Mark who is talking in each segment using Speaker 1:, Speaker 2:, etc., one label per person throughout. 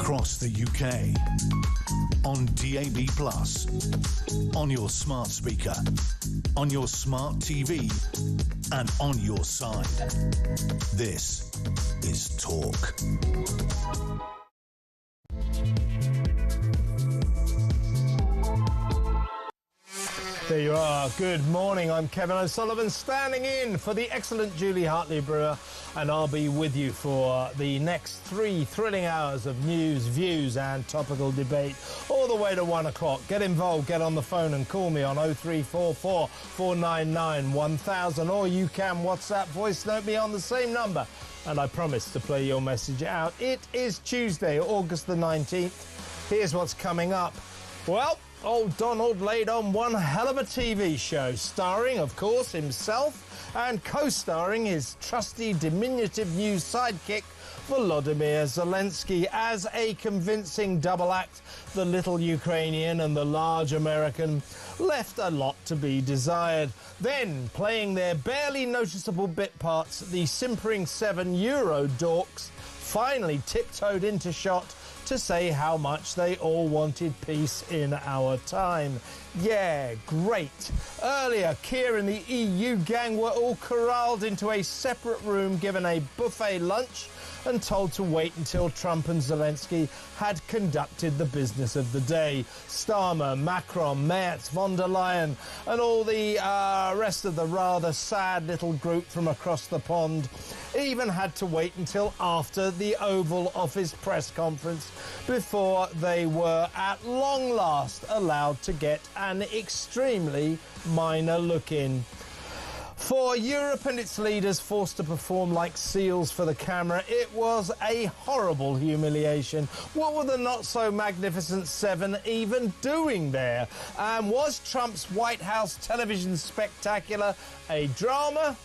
Speaker 1: across the UK, on DAB+, on your smart speaker, on your smart TV, and on your side. This is Talk.
Speaker 2: There you are. Good morning. I'm Kevin O'Sullivan, standing in for the excellent Julie Hartley-Brewer, and I'll be with you for the next 3 thrilling hours of news, views and topical debate, all the way to 1 o'clock. Get involved, get on the phone and call me on 0344 499 1000, or you can WhatsApp voice note me on the same number, and I promise to play your message out. It is Tuesday, August the 19th. Here's what's coming up. Well, old Donald laid on one hell of a TV show, starring, of course, himself and co-starring his trusty, diminutive new sidekick, Volodymyr Zelensky. As a convincing double act, the little Ukrainian and the large American left a lot to be desired. Then, playing their barely noticeable bit parts, the simpering 7 Euro dorks finally tiptoed into shot to say how much they all wanted peace in our time. Yeah, great. Earlier, Keir and the EU gang were all corralled into a separate room, given a buffet lunch, and told to wait until Trump and Zelensky had conducted the business of the day. Starmer, Macron, Merz, von der Leyen, and all the rest of the rather sad little group from across the pond even had to wait until after the Oval Office press conference before they were at long last allowed to get an extremely minor look in. For Europe and its leaders forced to perform like seals for the camera, it was a horrible humiliation. What were the not-so-magnificent 7 even doing there? And was Trump's White House television spectacular a drama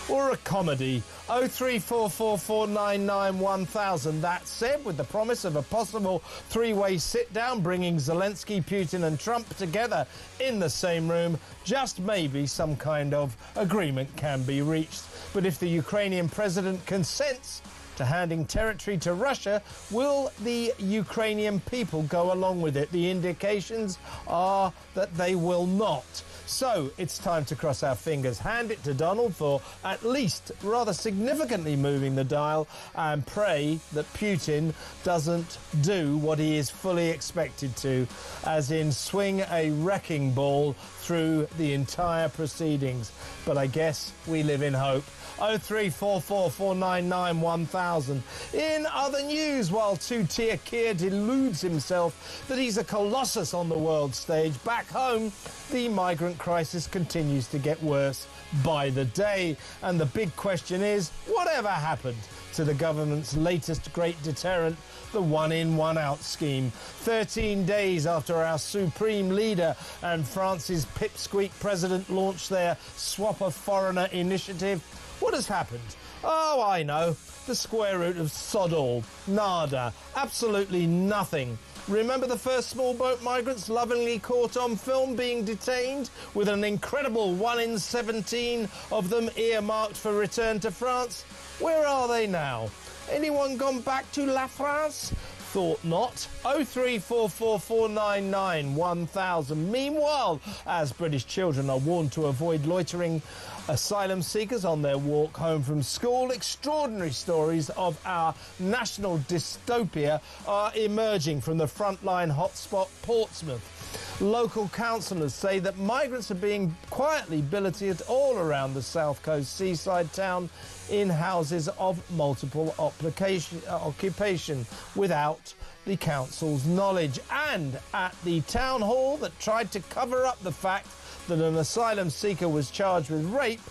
Speaker 2: or a comedy? 0344 499 1000. That said, with the promise of a possible 3-way sit-down bringing Zelensky, Putin and Trump together in the same room, just maybe some kind of agreement can be reached. But if the Ukrainian president consents to handing territory to Russia, will the Ukrainian people go along with it? The indications are that they will not. So it's time to cross our fingers, hand it to Donald for at least rather significantly moving the dial, and pray that Putin doesn't do what he is fully expected to, as in swing a wrecking ball through the entire proceedings. But I guess we live in hope. 0344 499 1000. In other news, while two-tier Keir deludes himself that he's a colossus on the world stage, back home, the migrant crisis continues to get worse by the day. And the big question is, whatever happened to the government's latest great deterrent, the one-in, one-out scheme? 13 days after our supreme leader and France's pipsqueak president launched their Swap a Foreigner initiative, what has happened? Oh, I know. The square root of sod all. Nada. Absolutely nothing. Remember the first small boat migrants lovingly caught on film being detained, with an incredible 1 in 17 of them earmarked for return to France? Where are they now? Anyone gone back to La France? Thought not. 0344 499 1000. Meanwhile, as British children are warned to avoid loitering asylum seekers on their walk home from school, extraordinary stories of our national dystopia are emerging from the frontline hotspot Portsmouth. Local councillors say that migrants are being quietly billeted all around the south coast seaside town in houses of multiple occupation without the council's knowledge. And at the town hall that tried to cover up the fact that an asylum seeker was charged with rape,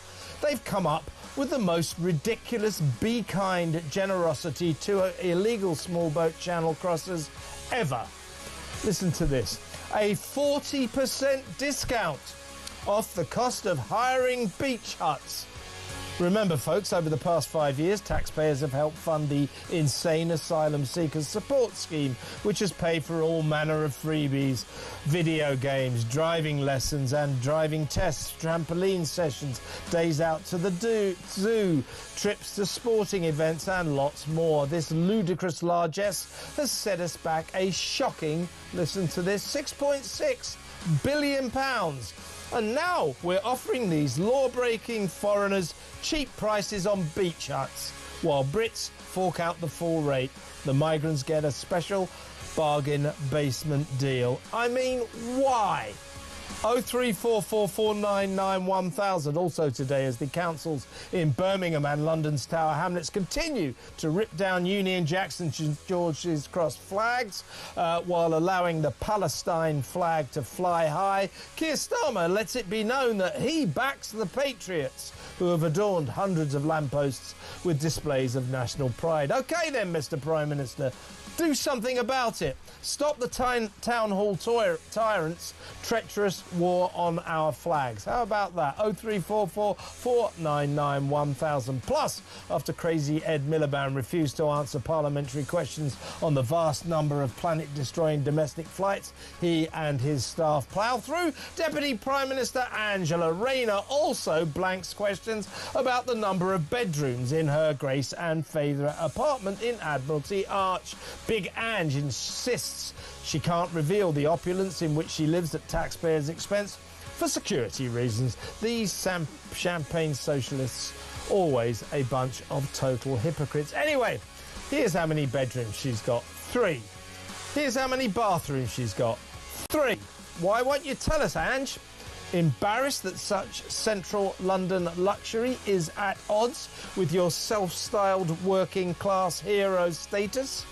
Speaker 2: they've come up with the most ridiculous be kind generosity to illegal small boat channel crossers ever. Listen to this. A 40% discount off the cost of hiring beach huts. Remember, folks, over the past 5 years, taxpayers have helped fund the insane asylum seekers support scheme, which has paid for all manner of freebies, video games, driving lessons and driving tests, trampoline sessions, days out to the zoo, trips to sporting events and lots more. This ludicrous largesse has set us back a shocking, listen to this, £6.6 billion. And now we're offering these law-breaking foreigners cheap prices on beach huts, while Brits fork out the full rate. The migrants get a special bargain basement deal. I mean, why? 03444991000. Also today, as the councils in Birmingham and London's Tower Hamlets continue to rip down Union Jacks and St George's Cross flags while allowing the Palestine flag to fly high, Keir Starmer lets it be known that he backs the Patriots, who have adorned hundreds of lampposts with displays of national pride. OK then, Mr Prime Minister, do something about it. Stop the town hall tyrants' treacherous war on our flags. How about that? 03444991000. Plus, after crazy Ed Miliband refused to answer parliamentary questions on the vast number of planet-destroying domestic flights he and his staff plough through, Deputy Prime Minister Angela Rayner also blanks questions about the number of bedrooms in her Grace and favourite apartment in Admiralty Arch. Big Ange insists she can't reveal the opulence in which she lives at taxpayers' expense for security reasons. These champagne socialists, always a bunch of total hypocrites. Anyway, here's how many bedrooms she's got. 3. Here's how many bathrooms she's got. 3. Why won't you tell us, Ange? Embarrassed that such central London luxury is at odds with your self-styled working-class hero status?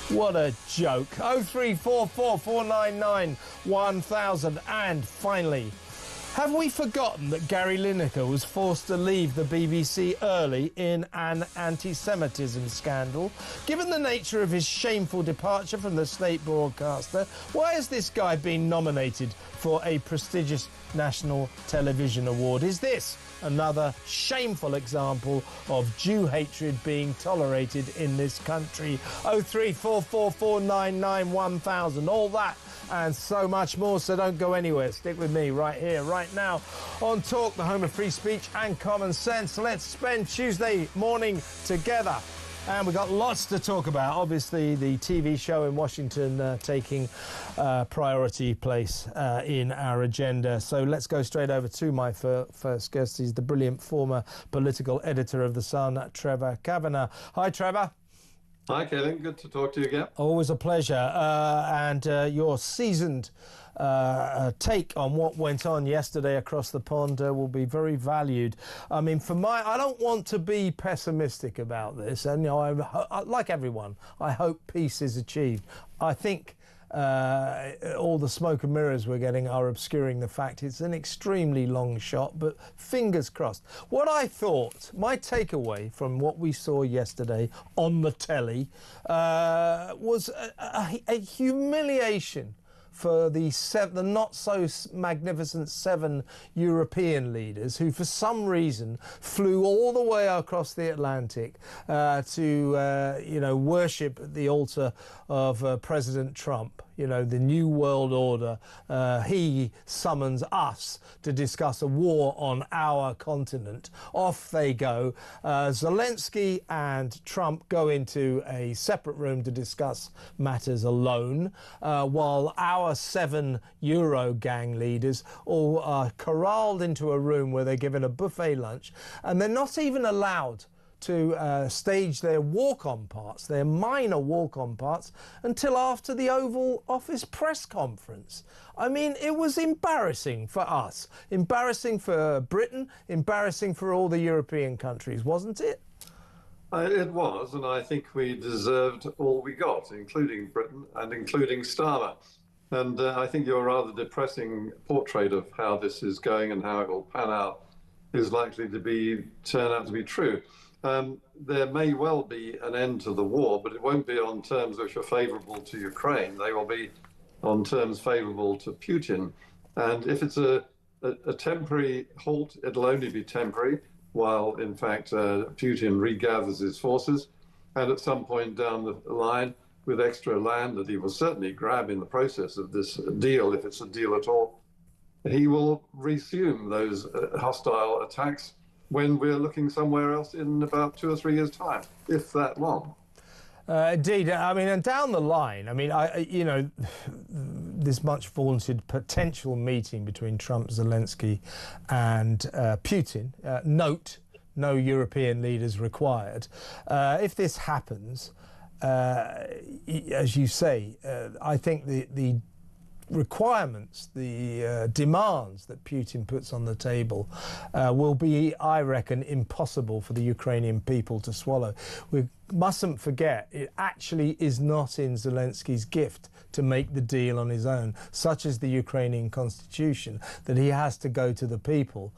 Speaker 2: What a joke. 03444991000. And finally, have we forgotten that Gary Lineker was forced to leave the BBC early in an anti-Semitism scandal? Given the nature of his shameful departure from the state broadcaster, why has this guy been nominated for a prestigious national television award? Is this another shameful example of Jew hatred being tolerated in this country? 03444991000. All that and so much more, so don't go anywhere. Stick with me right here, right now on Talk, the home of free speech and common sense. Let's spend Tuesday morning together. And we've got lots to talk about. Obviously, the TV show in Washington taking priority place in our agenda. So let's go straight over to my first guest. He's the brilliant former political editor of The Sun, Trevor Kavanagh. Hi, Trevor.
Speaker 3: Hi, Kevin. Good to talk to you again.
Speaker 2: Always a pleasure. And your seasoned take on what went on yesterday across the pond will be very valued. I mean, I don't want to be pessimistic about this, and I, like everyone, I hope peace is achieved. I think all the smoke and mirrors we're getting are obscuring the fact it's an extremely long shot, but fingers crossed. What I thought, my takeaway from what we saw yesterday on the telly was a humiliation for the not-so-magnificent 7 European leaders who, for some reason, flew all the way across the Atlantic to, worship at the altar of President Trump. The New World Order. He summons us to discuss a war on our continent. Off they go. Zelensky and Trump go into a separate room to discuss matters alone, while our 7 Euro gang leaders all are corralled into a room where they're given a buffet lunch, and they're not even allowed to stage their walk-on parts, their minor walk-on parts, until after the Oval Office press conference. I mean, it was embarrassing for us, embarrassing for Britain, embarrassing for all the European countries, wasn't it?
Speaker 3: It was, and I think we deserved all we got, including Britain and including Starmer. And I think your rather depressing portrait of how this is going and how it will pan out is likely to turn out to be true. There may well be an end to the war, but it won't be on terms which are favourable to Ukraine. They will be on terms favourable to Putin. And if it's a temporary halt, it'll only be temporary. while in fact Putin regathers his forces. And at some point down the line, with extra land that he will certainly grab in the process of this deal, if it's a deal at all, he will resume those hostile attacks when we're looking somewhere else in about 2 or 3 years' time, if that long.
Speaker 2: Indeed. I mean, and down the line, I mean, you know, this much vaunted potential meeting between Trump, Zelensky and Putin, note, no European leaders required. If this happens, as you say, I think the requirements, the demands that Putin puts on the table will be, I reckon, impossible for the Ukrainian people to swallow. We mustn't forget, it actually is not in Zelensky's gift to make the deal on his own, such as the Ukrainian constitution, that he has to go to the people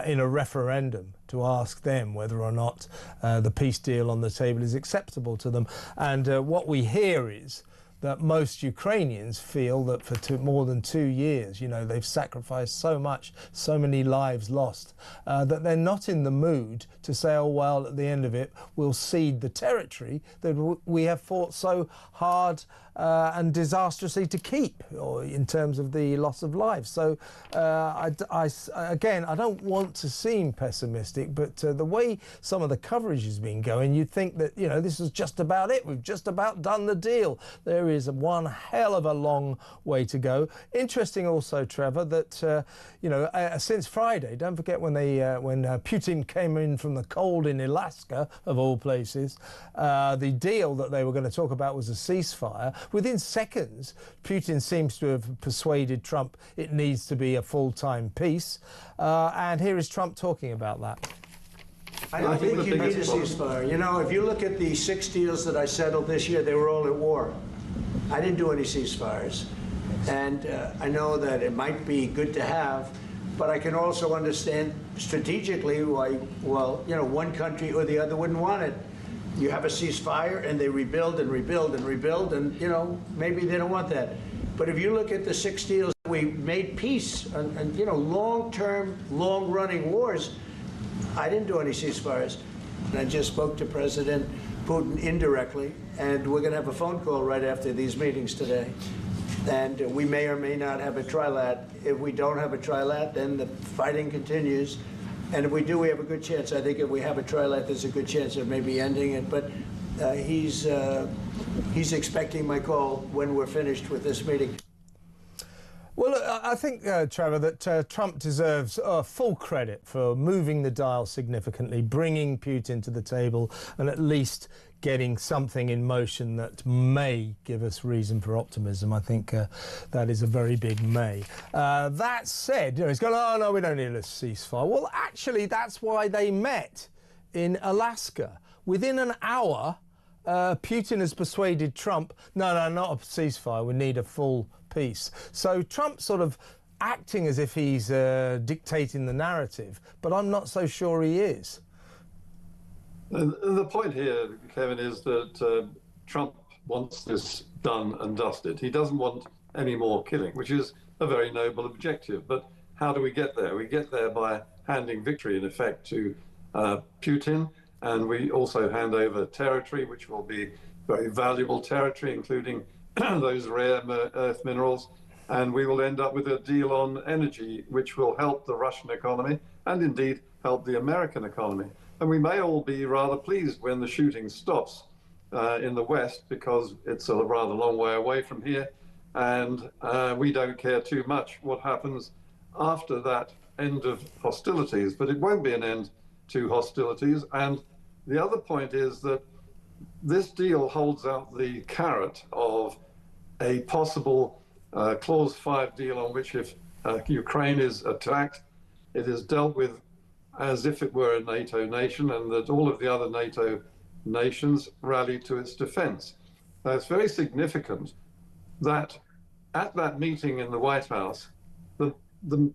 Speaker 2: in a referendum to ask them whether or not the peace deal on the table is acceptable to them. And what we hear is that most Ukrainians feel that for more than 2 years, you know, they've sacrificed so much, so many lives lost, that they're not in the mood to say, oh, well, at the end of it, we'll cede the territory that we have fought so hard and disastrously to keep, or in terms of the loss of lives. So again, I don't want to seem pessimistic, but the way some of the coverage has been going, you'd think that, you know, this is just about it. We've just about done the deal. There is one hell of a long way to go. Interesting also, Trevor, that you know, since Friday, don't forget when Putin came in from the cold in Alaska, of all places, the deal that they were going to talk about was a ceasefire. Within seconds, Putin seems to have persuaded Trump it needs to be a full-time peace. And here is Trump talking about that.
Speaker 4: I don't think you need a ceasefire. You know, if you look at the 6 deals that I settled this year, they were all at war. I didn't do any ceasefires. And I know that it might be good to have, but I can also understand strategically why, well, you know, one country or the other wouldn't want it. You have a ceasefire and they rebuild and rebuild and rebuild, and, you know, maybe they don't want that. But if you look at the 6 deals, we made peace and you know, long-term, long-running wars. I didn't do any ceasefires. And I just spoke to President Putin indirectly, and we're going to have a phone call right after these meetings today. And we may or may not have a trilat. If we don't have a trilat, then the fighting continues. And if we do, we have a good chance. I think if we have a trilat, there's a good chance of maybe ending it. But he's expecting my call when we're finished with this meeting.
Speaker 2: Well, look, I think, Trevor, that Trump deserves full credit for moving the dial significantly, bringing Putin to the table, and at least getting something in motion that may give us reason for optimism. I think that is a very big may. That said, you know, he's going, oh, no, we don't need a ceasefire. Well, actually, that's why they met in Alaska. Within an hour, Putin has persuaded Trump, no, not a ceasefire, we need a full peace. So Trump sort of acting as if he's dictating the narrative, but I'm not so sure he is.
Speaker 3: The point here, Kevin, is that Trump wants this done and dusted. He doesn't want any more killing, which is a very noble objective. But how do we get there? We get there by handing victory, in effect, to Putin, and we also hand over territory, which will be very valuable territory, including those rare earth minerals. And we will end up with a deal on energy, which will help the Russian economy and indeed help the American economy. And we may all be rather pleased when the shooting stops in the West, because it's a rather long way away from here. And we don't care too much what happens after that end of hostilities. But it won't be an end to hostilities. And the other point is that this deal holds out the carrot of a possible Clause 5 deal on which, if Ukraine is attacked, it is dealt with as if it were a NATO nation, and that all of the other NATO nations rally to its defense. Now, it's very significant that at that meeting in the White House, the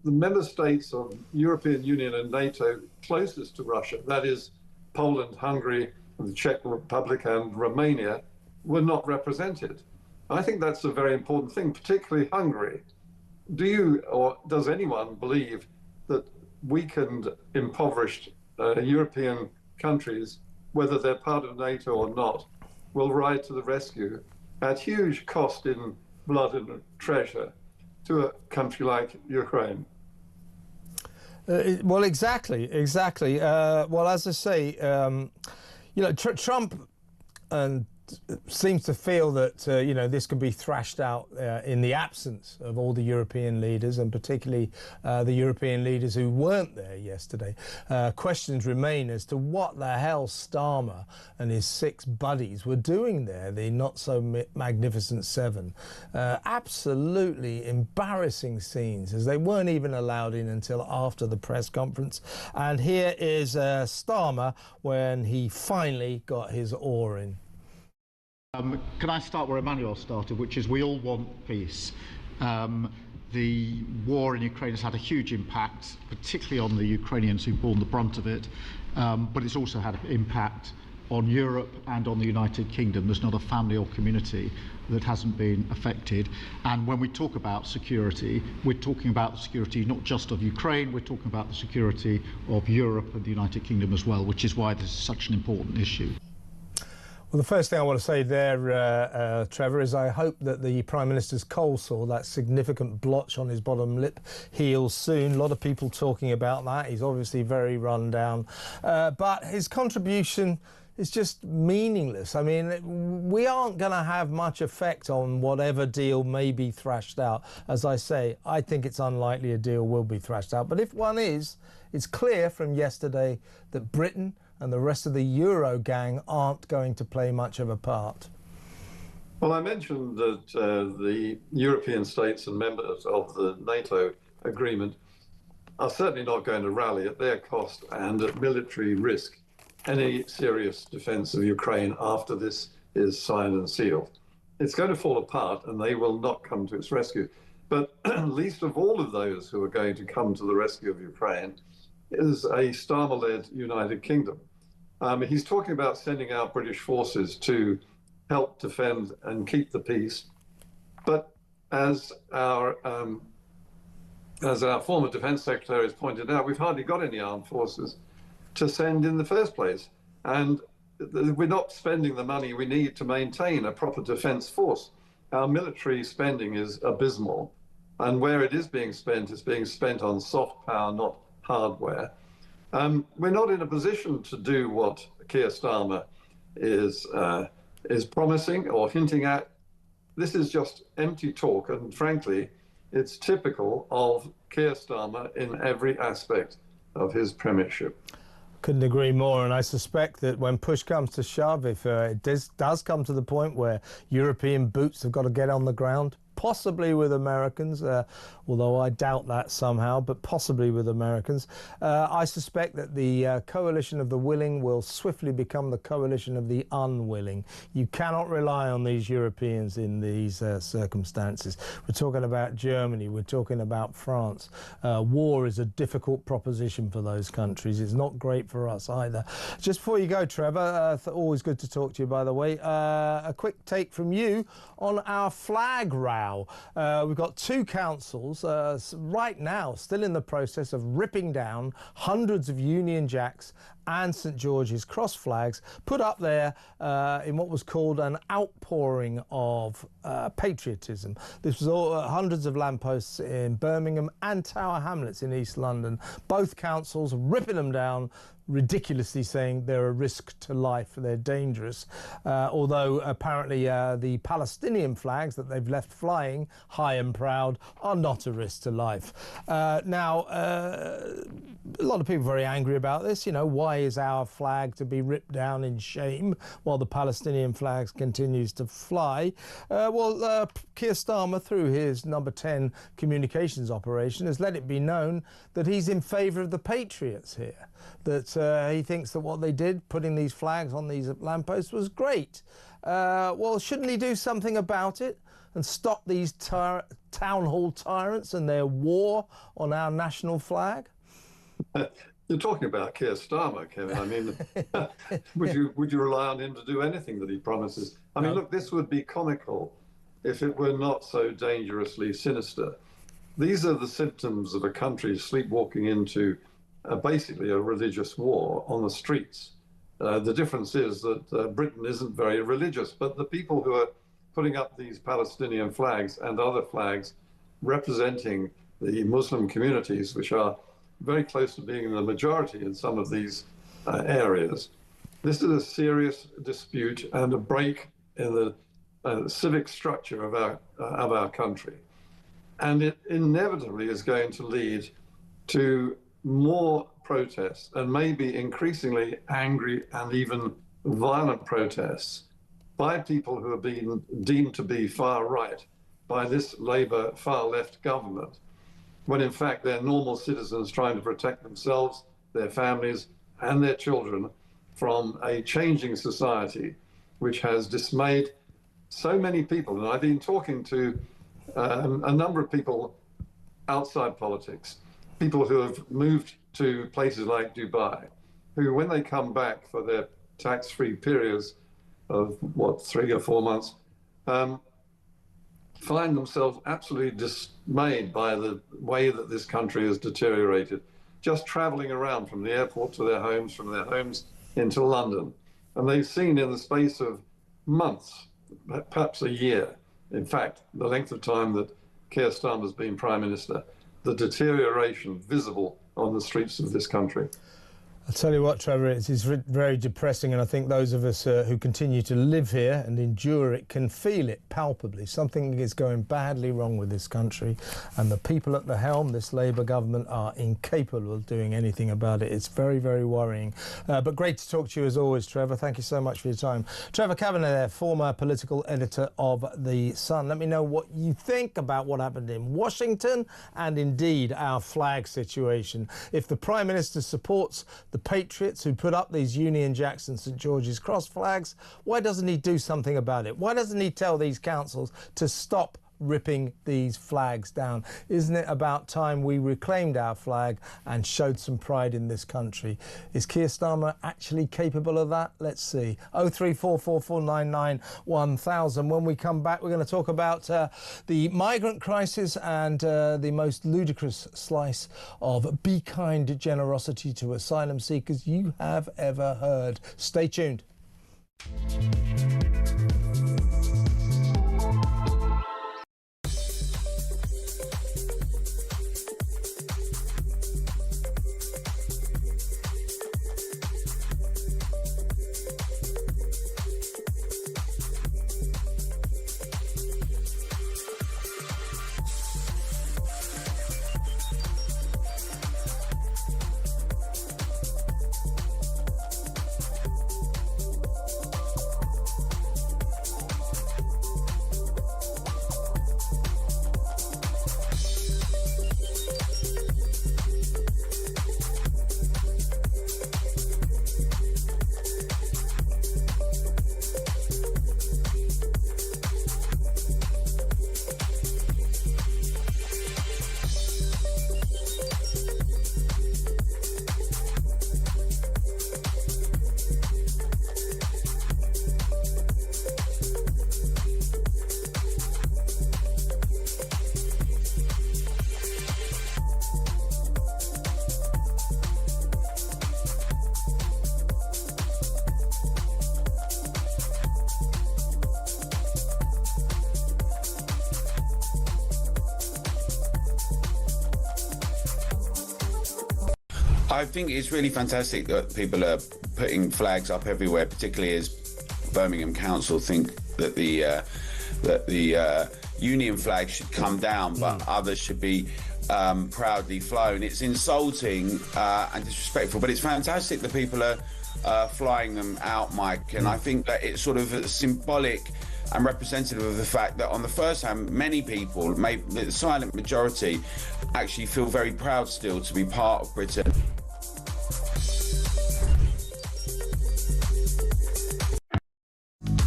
Speaker 3: member states of European Union and NATO closest to Russia, that is Poland, Hungary, the Czech Republic and Romania, were not represented. I think that's a very important thing, particularly Hungary. Do you, or does anyone believe that weakened, impoverished European countries, whether they're part of NATO or not, will ride to the rescue at huge cost in blood and treasure to a country like Ukraine.
Speaker 2: Well, exactly. Well, as I say, Trump seems to feel that this could be thrashed out in the absence of all the European leaders, and particularly the European leaders who weren't there yesterday. Questions remain as to what the hell Starmer and his 6 buddies were doing there, the not so magnificent 7. Absolutely embarrassing scenes, as they weren't even allowed in until after the press conference. And here is Starmer when he finally got his oar in.
Speaker 5: Can I start where Emmanuel started, which is we all want peace. The war in Ukraine has had a huge impact, particularly on the Ukrainians who've borne the brunt of it, but it's also had an impact on Europe and on the United Kingdom. There's not a family or community that hasn't been affected. And when we talk about security, we're talking about the security not just of Ukraine, we're talking about the security of Europe and the United Kingdom as well, which is why this is such an important issue.
Speaker 2: Well, the first thing I want to say there, Trevor, is I hope that the Prime Minister's cold sore, that significant blotch on his bottom lip, heals soon. A lot of people talking about that. He's obviously very run down. But his contribution is just meaningless. I mean, we aren't going to have much effect on whatever deal may be thrashed out. As I say, I think it's unlikely a deal will be thrashed out. But if one is, it's clear from yesterday that Britain and the rest of the Euro gang aren't going to play much of a part.
Speaker 3: Well, I mentioned that the European states and members of the NATO agreement are certainly not going to rally at their cost and at military risk any serious defense of Ukraine after this is signed and sealed. It's going to fall apart and they will not come to its rescue. But least of all of those who are going to come to the rescue of Ukraine is a Starmer-led United Kingdom. He's talking about sending out British forces to help defend and keep the peace. But as our former Defence Secretary has pointed out, we've hardly got any armed forces to send in the first place. And we're not spending the money we need to maintain a proper defence force. Our military spending is abysmal. And where it is being spent on soft power, not hardware. We're not in a position to do what Keir Starmer is promising or hinting at. This is just empty talk, and frankly, it's typical of Keir Starmer in every aspect of his premiership.
Speaker 2: Couldn't agree more, and I suspect that when push comes to shove, if it does come to the point where European boots have got to get on the ground, possibly with Americans, although I doubt that somehow, but possibly with Americans. I suspect that the coalition of the willing will swiftly become the coalition of the unwilling. You cannot rely on these Europeans in these circumstances. We're talking about Germany, we're talking about France. War is a difficult proposition for those countries. It's not great for us either. Just before you go, Trevor, always good to talk to you, by the way, a quick take from you on our flag row. We've got 2 councils right now still in the process of ripping down hundreds of Union Jacks and St George's Cross flags put up there in what was called an outpouring of patriotism. This was all hundreds of lampposts in Birmingham and Tower Hamlets in East London. Both councils ripping them down, ridiculously saying they're a risk to life, they're dangerous, although apparently the Palestinian flags that they've left flying high and proud are not a risk to life. Now, a lot of people are very angry about this. You know, why is our flag to be ripped down in shame while the Palestinian flag continues to fly? Well, Keir Starmer, through his number 10 communications operation, has let it be known that he's in favour of the Patriots here, that he thinks that what they did, putting these flags on these lampposts, was great. Well, shouldn't he do something about it and stop these town hall tyrants and their war on our national flag?
Speaker 3: You're talking about Keir Starmer, Kevin. I mean, would you rely on him to do anything that he promises? I mean, look, this would be comical if it were not so dangerously sinister. These are the symptoms of a country sleepwalking into basically a religious war on the streets. The difference is that Britain isn't very religious, but the people who are putting up these Palestinian flags and other flags representing the Muslim communities, which are very close to being the majority in some of these areas. This is a serious dispute and a break in the civic structure of our country. And it inevitably is going to lead to more protests and maybe increasingly angry and even violent protests by people who have been deemed to be far right by this Labour far left government, when in fact they're normal citizens trying to protect themselves, their families and their children from a changing society which has dismayed so many people. And I've been talking to a number of people outside politics, people who have moved to places like Dubai, who when they come back for their tax-free periods of, 3 or 4 months, find themselves absolutely dismayed by the way that this country has deteriorated, just traveling around from the airport to their homes, from their homes into London. And they've seen in the space of months, perhaps a year, in fact, the length of time that Keir Starmer's been Prime Minister, the deterioration visible on the streets of this country.
Speaker 2: I'll tell you what, Trevor, it's very depressing, and I think those of us who continue to live here and endure it can feel it palpably. Something is going badly wrong with this country, and the people at the helm, this Labour government, are incapable of doing anything about it. It's very, very worrying. But great to talk to you as always, Trevor. Thank you so much for your time. Trevor Kavanagh there, former political editor of The Sun. Let me know what you think about what happened in Washington and indeed our flag situation. If the Prime Minister supports the patriots who put up these Union Jacks and St George's Cross flags, why doesn't he do something about it? Why doesn't he tell these councils to stop ripping these flags down? Isn't it about time we reclaimed our flag and showed some pride in this country? Is Keir Starmer actually capable of that? Let's see. 03444991000. When we come back, we're going to talk about the migrant crisis and the most ludicrous slice of be kind generosity to asylum seekers you have ever heard. Stay tuned.
Speaker 6: I think it's really fantastic that people are putting flags up everywhere, particularly as Birmingham Council think that the Union flag should come down, but others should be proudly flown. It's insulting and disrespectful, but it's fantastic that people are flying them out, Mike, and I think that it's sort of symbolic and representative of the fact that on the first hand, many people, maybe the silent majority, actually feel very proud still to be part of Britain.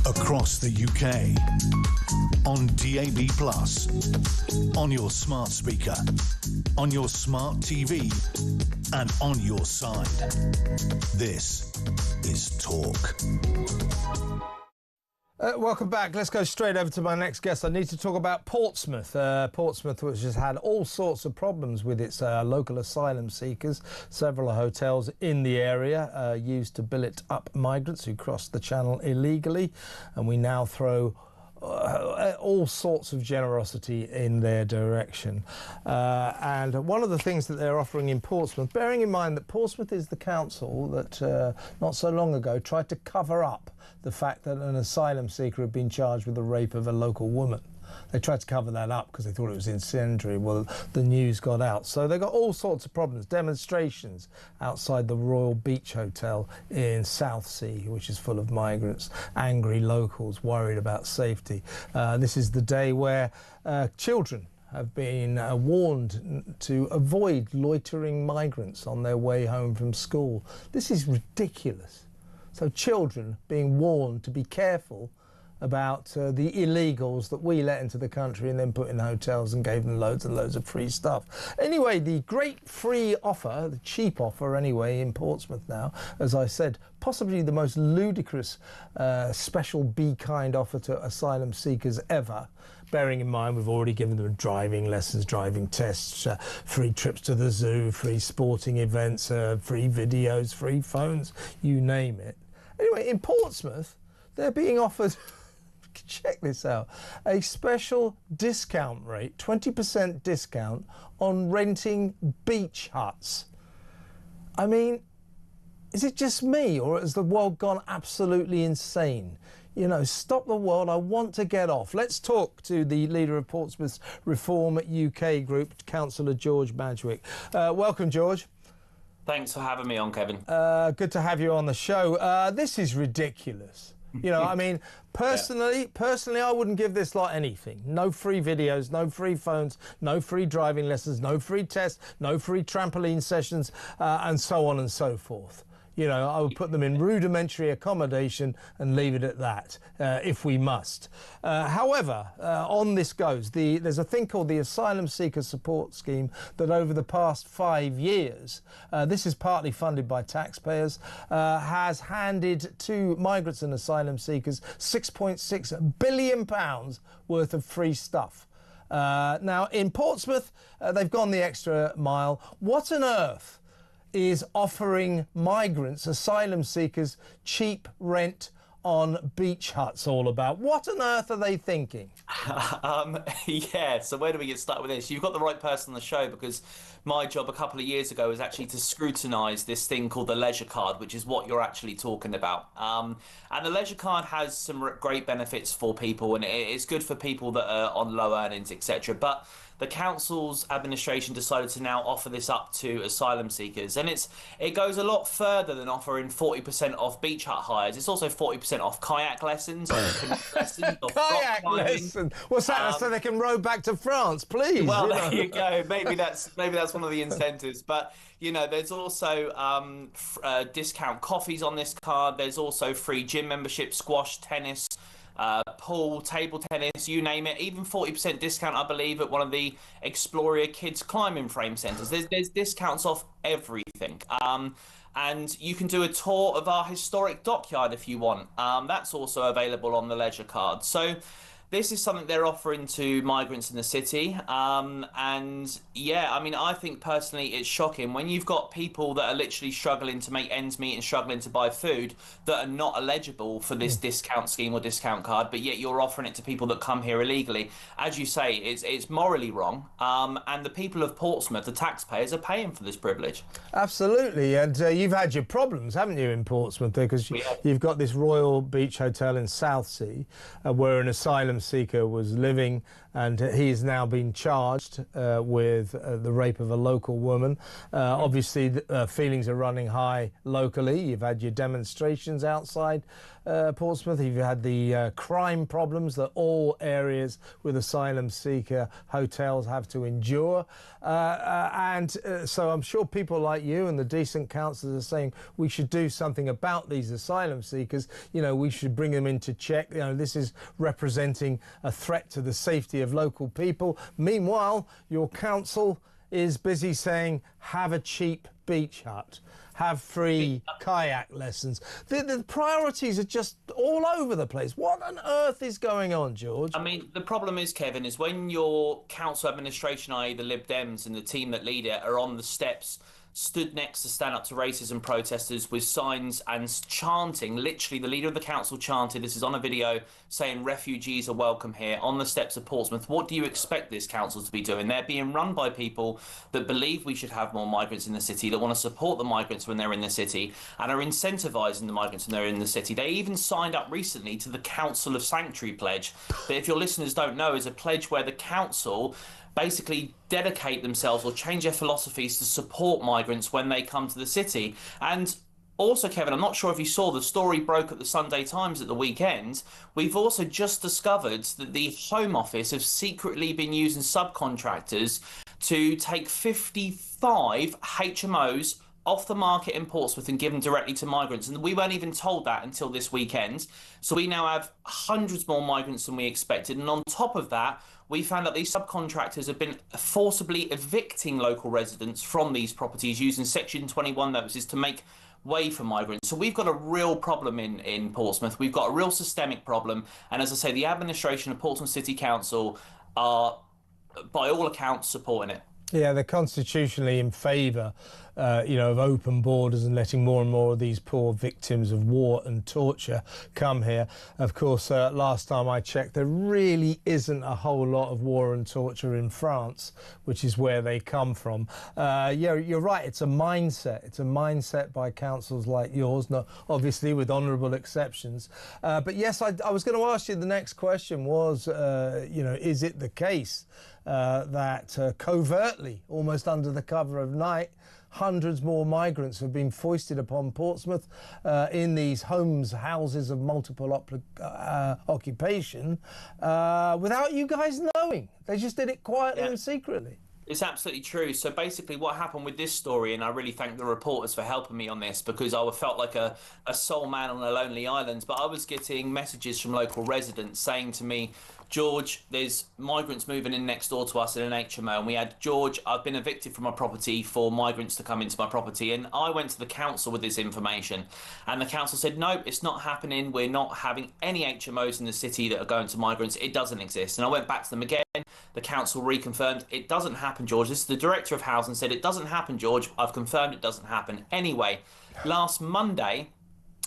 Speaker 1: Across the UK, on DAB+, on your smart speaker, on your smart TV, and on your side. This is Talk.
Speaker 2: Welcome back. Let's go straight over to my next guest. I need to talk about Portsmouth. Portsmouth, which has had all sorts of problems with its local asylum seekers. Several hotels in the area used to billet up migrants who crossed the channel illegally, and we now throw all sorts of generosity in their direction. And one of the things that they're offering in Portsmouth, bearing in mind that Portsmouth is the council that not so long ago tried to cover up the fact that an asylum seeker had been charged with the rape of a local woman. They tried to cover that up because they thought it was incendiary. Well, the news got out. So they got all sorts of problems. Demonstrations outside the Royal Beach Hotel in Southsea, which is full of migrants, angry locals worried about safety. This is the day where children have been warned to avoid loitering migrants on their way home from school. This is ridiculous. So children being warned to be careful about the illegals that we let into the country and then put in hotels and gave them loads and loads of free stuff. Anyway, the great free offer, the cheap offer anyway, in Portsmouth now, as I said, possibly the most ludicrous special Be Kind offer to asylum seekers ever. Bearing in mind we've already given them driving lessons, driving tests, free trips to the zoo, free sporting events, free videos, free phones, you name it. Anyway, in Portsmouth, they're being offered, check this out, a special discount rate, 20% discount on renting beach huts. I mean, is it just me, or has the world gone absolutely insane? You know, stop the world, I want to get off. Let's talk to the leader of Portsmouth's Reform UK group, Councillor George Madgwick. Welcome, George.
Speaker 7: Thanks for having me on, Kevin.
Speaker 2: Good to have you on the show. This is ridiculous. You know, I mean, personally, I wouldn't give this lot anything. No free videos, no free phones, no free driving lessons, no free tests, no free trampoline sessions, and so on and so forth. You know, I would put them in rudimentary accommodation and leave it at that, if we must. However, on this goes, there's a thing called the Asylum Seeker Support Scheme that over the past 5 years, this is partly funded by taxpayers, has handed to migrants and asylum seekers £6.6 billion worth of free stuff. Now, in Portsmouth, they've gone the extra mile. What on earth is offering migrants, asylum seekers, cheap rent on beach huts all about? What on earth are they thinking?
Speaker 7: Yeah, so where do we get started with this? You've got the right person on the show, because my job a couple of years ago was actually to scrutinise this thing called the leisure card, which is what you're actually talking about. And the leisure card has some great benefits for people, and it's good for people that are on low earnings, etc. But the council's administration decided to now offer this up to asylum seekers, and it goes a lot further than offering 40% off beach hut hires. It's also 40% off kayak lessons, lessons,
Speaker 2: kayak lesson. What's that? So they can row back to France, please.
Speaker 7: Well, there you go. Maybe that's one of the incentives. But you know, there's also discount coffees on this card. There's also free gym membership, squash, tennis, pool, table tennis, you name it. Even 40% discount, I believe, at one of the Exploria Kids climbing frame centres. There's discounts off everything. And you can do a tour of our historic dockyard if you want. That's also available on the leisure card. So this is something they're offering to migrants in the city. And yeah, I mean, I think personally it's shocking when you've got people that are literally struggling to make ends meet and struggling to buy food that are not eligible for this discount scheme or discount card, but yet you're offering it to people that come here illegally. As you say, it's morally wrong. And the people of Portsmouth, the taxpayers, are paying for this privilege.
Speaker 2: Absolutely. And you've had your problems, haven't you, in Portsmouth? Because you've got this Royal Beach Hotel in Southsea where an asylum seeker was living, and he's now been charged with the rape of a local woman. Obviously, feelings are running high locally. You've had your demonstrations outside Portsmouth. You've had the crime problems that all areas with asylum seeker hotels have to endure. So I'm sure people like you and the decent councillors are saying we should do something about these asylum seekers. You know, we should bring them into check. You know, this is representing a threat to the safety of local people. Meanwhile, your council is busy saying have a cheap beach hut. have free kayak lessons. The priorities are just all over the place. What on earth is going on, George?
Speaker 7: I mean, the problem is, Kevin, is when your council administration, i.e. the Lib Dems and the team that lead it, are on the steps stood next to Stand Up to Racism protesters with signs and chanting, literally the leader of the council chanted, this is on a video, saying refugees are welcome here on the steps of Portsmouth. What do you expect this council to be doing? They're being run by people that believe we should have more migrants in the city, that want to support the migrants when they're in the city and are incentivising the migrants when they're in the city. They even signed up recently to the Council of Sanctuary pledge that, if your listeners don't know, is a pledge where the council basically dedicate themselves or change their philosophies to support migrants when they come to the city. And also, Kevin, I'm not sure if you saw the story broke at the Sunday Times at the weekend. We've also just discovered that the Home Office have secretly been using subcontractors to take 55 HMOs off the market in Portsmouth and give them directly to migrants. And we weren't even told that until this weekend. So we now have hundreds more migrants than we expected. And on top of that, we found out these subcontractors have been forcibly evicting local residents from these properties using Section 21 notices to make way for migrants. So we've got a real problem in Portsmouth. We've got a real systemic problem. And as I say, the administration of Portsmouth City Council are, by all accounts, supporting it.
Speaker 2: Yeah, they're constitutionally in favour, of open borders and letting more and more of these poor victims of war and torture come here. Of course, last time I checked, there really isn't a whole lot of war and torture in France, which is where they come from. Yeah, you're right. It's a mindset. It's a mindset by councils like yours, not obviously with honourable exceptions. But yes, I was going to ask you, the next question was, is it the case that covertly, almost under the cover of night, hundreds more migrants have been foisted upon Portsmouth in these houses of multiple occupation without you guys knowing? They just did it quietly and secretly.
Speaker 7: It's absolutely true. So basically what happened with this story, and I really thank the reporters for helping me on this, because I felt like a sole man on a lonely island, but I was getting messages from local residents saying to me, George, there's migrants moving in next door to us in an HMO, and we had, George, I've been evicted from my property for migrants to come into my property. And I went to the council with this information, and the council said, no, it's not happening. We're not having any HMOs in the city that are going to migrants. It doesn't exist. And I went back to them again. The council reconfirmed, it doesn't happen, George. This is the director of housing said, it doesn't happen, George. I've confirmed it doesn't happen. Anyway, last Monday,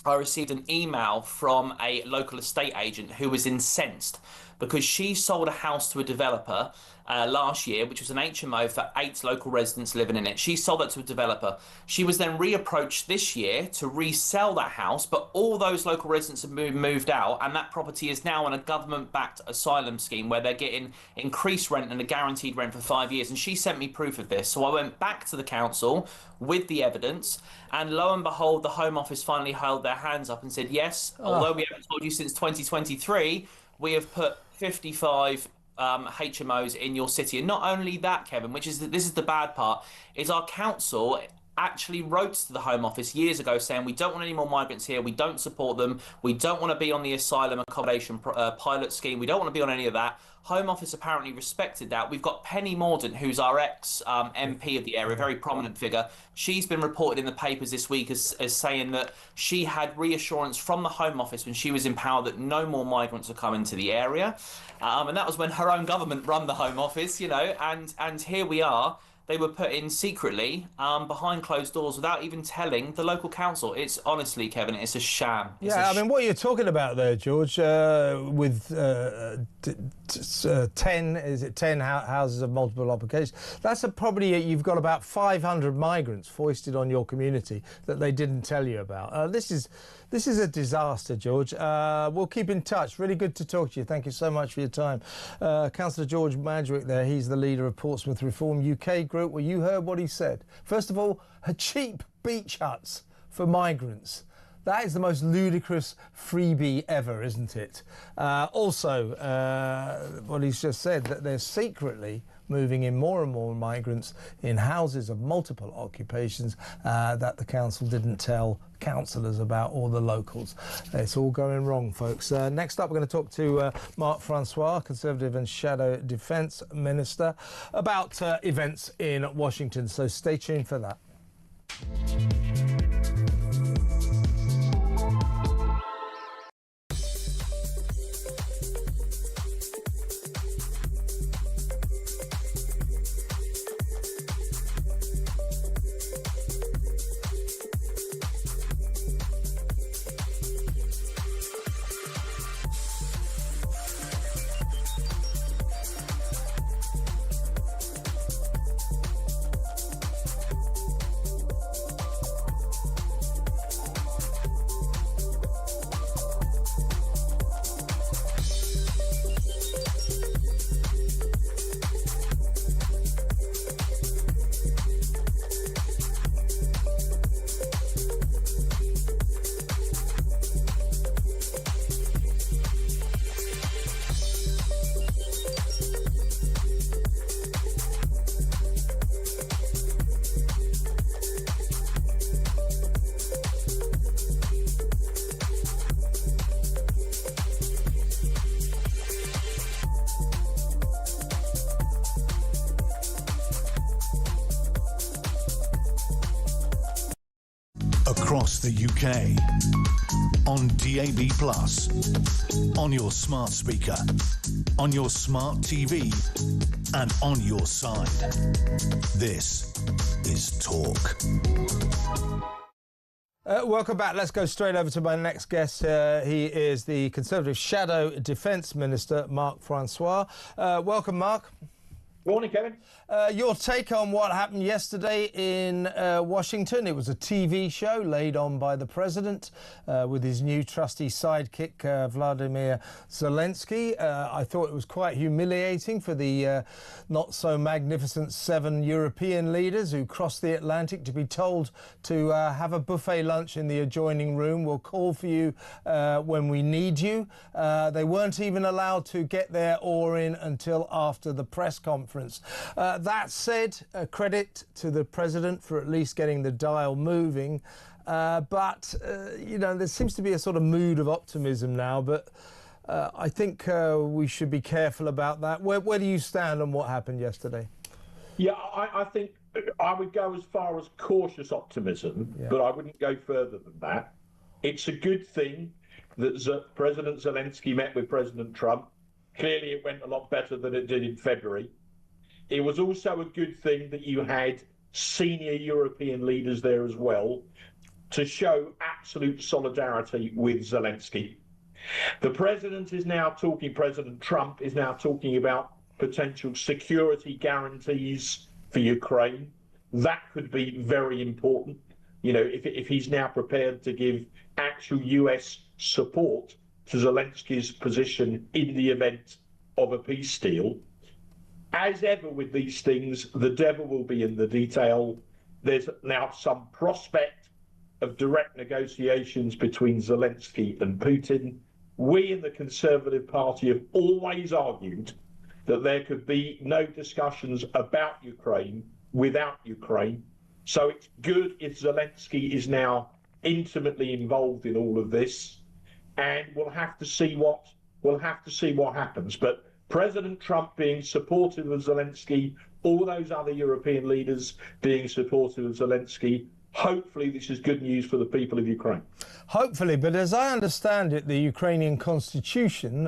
Speaker 7: I received an email from a local estate agent who was incensed because she sold a house to a developer last year, which was an HMO for 8 local residents living in it. She sold that to a developer. She was then reapproached this year to resell that house, but all those local residents have moved out, and that property is now on a government-backed asylum scheme where they're getting increased rent and a guaranteed rent for 5 years. And she sent me proof of this. So I went back to the council with the evidence, and lo and behold, the Home Office finally held their hands up and said, yes, although we haven't told you since 2023, we have put 55 HMOs in your city. And not only that, Kevin, this is the bad part, is our council actually wrote to the Home Office years ago saying we don't want any more migrants here, we don't support them, we don't want to be on the asylum accommodation pilot scheme, we don't want to be on any of that. Home Office apparently respected that. We've got Penny Mordaunt, who's our ex-MP of the area, a very prominent figure. She's been reported in the papers this week as saying that she had reassurance from the Home Office when she was in power that no more migrants are coming to the area. And that was when her own government run the Home Office, and here we are. They were put in secretly behind closed doors without even telling the local council. It's honestly, Kevin, it's a sham.
Speaker 2: I mean, what you're talking about there, George, with 10 houses of multiple occupations, that's probably you've got about 500 migrants foisted on your community that they didn't tell you about. This is a disaster, George. We'll keep in touch. Really good to talk to you. Thank you so much for your time. Councillor George Madgwick there, he's the leader of Portsmouth Reform UK Group. Well, you heard what he said. First of all, cheap beach huts for migrants. That is the most ludicrous freebie ever, isn't it? Also, what he's just said, that they're secretly moving in more and more migrants in houses of multiple occupations that the council didn't tell councillors about, or the locals. It's all going wrong, folks. Next up, we're going to talk to Mark Francois, Conservative and Shadow Defence Minister, about events in Washington. So stay tuned for that.
Speaker 1: across the UK, on DAB+, on your smart speaker, on your smart TV, and on your side. This is Talk.
Speaker 2: Welcome back. Let's go straight over to my next guest. He is the Conservative Shadow Defence Minister, Mark Francois. Welcome, Mark.
Speaker 8: Morning, Kevin.
Speaker 2: Your take on what happened yesterday in Washington. It was a TV show laid on by the president with his new trusty sidekick, Vladimir Zelensky. I thought it was quite humiliating for the not-so-magnificent 7 European leaders who crossed the Atlantic to be told to have a buffet lunch in the adjoining room. We'll call for you when we need you. They weren't even allowed to get their oar in until after the press conference. That said, credit to the president for at least getting the dial moving. But you know, there seems to be a sort of mood of optimism now. But I think we should be careful about that. Where do you stand on what happened yesterday?
Speaker 8: Yeah, I think I would go as far as cautious optimism, but I wouldn't go further than that. It's a good thing that President Zelensky met with President Trump. Clearly, it went a lot better than it did in February. It was also a good thing that you had senior European leaders there as well to show absolute solidarity with Zelensky. The president is now talking, President Trump is now talking about potential security guarantees for Ukraine. That could be very important. You know, if he's now prepared to give actual US support to Zelensky's position in the event of a peace deal. As ever with these things, the devil will be in the detail. There's now some prospect of direct negotiations between Zelensky and Putin. We in the Conservative Party have always argued that there could be no discussions about Ukraine without Ukraine. So it's good if Zelensky is now intimately involved in all of this, and we'll have to see what happens. But President Trump being supportive of Zelensky, all those other European leaders being supportive of Zelensky, hopefully this is good news for the people of Ukraine.
Speaker 2: Hopefully, but as I understand it, the Ukrainian constitution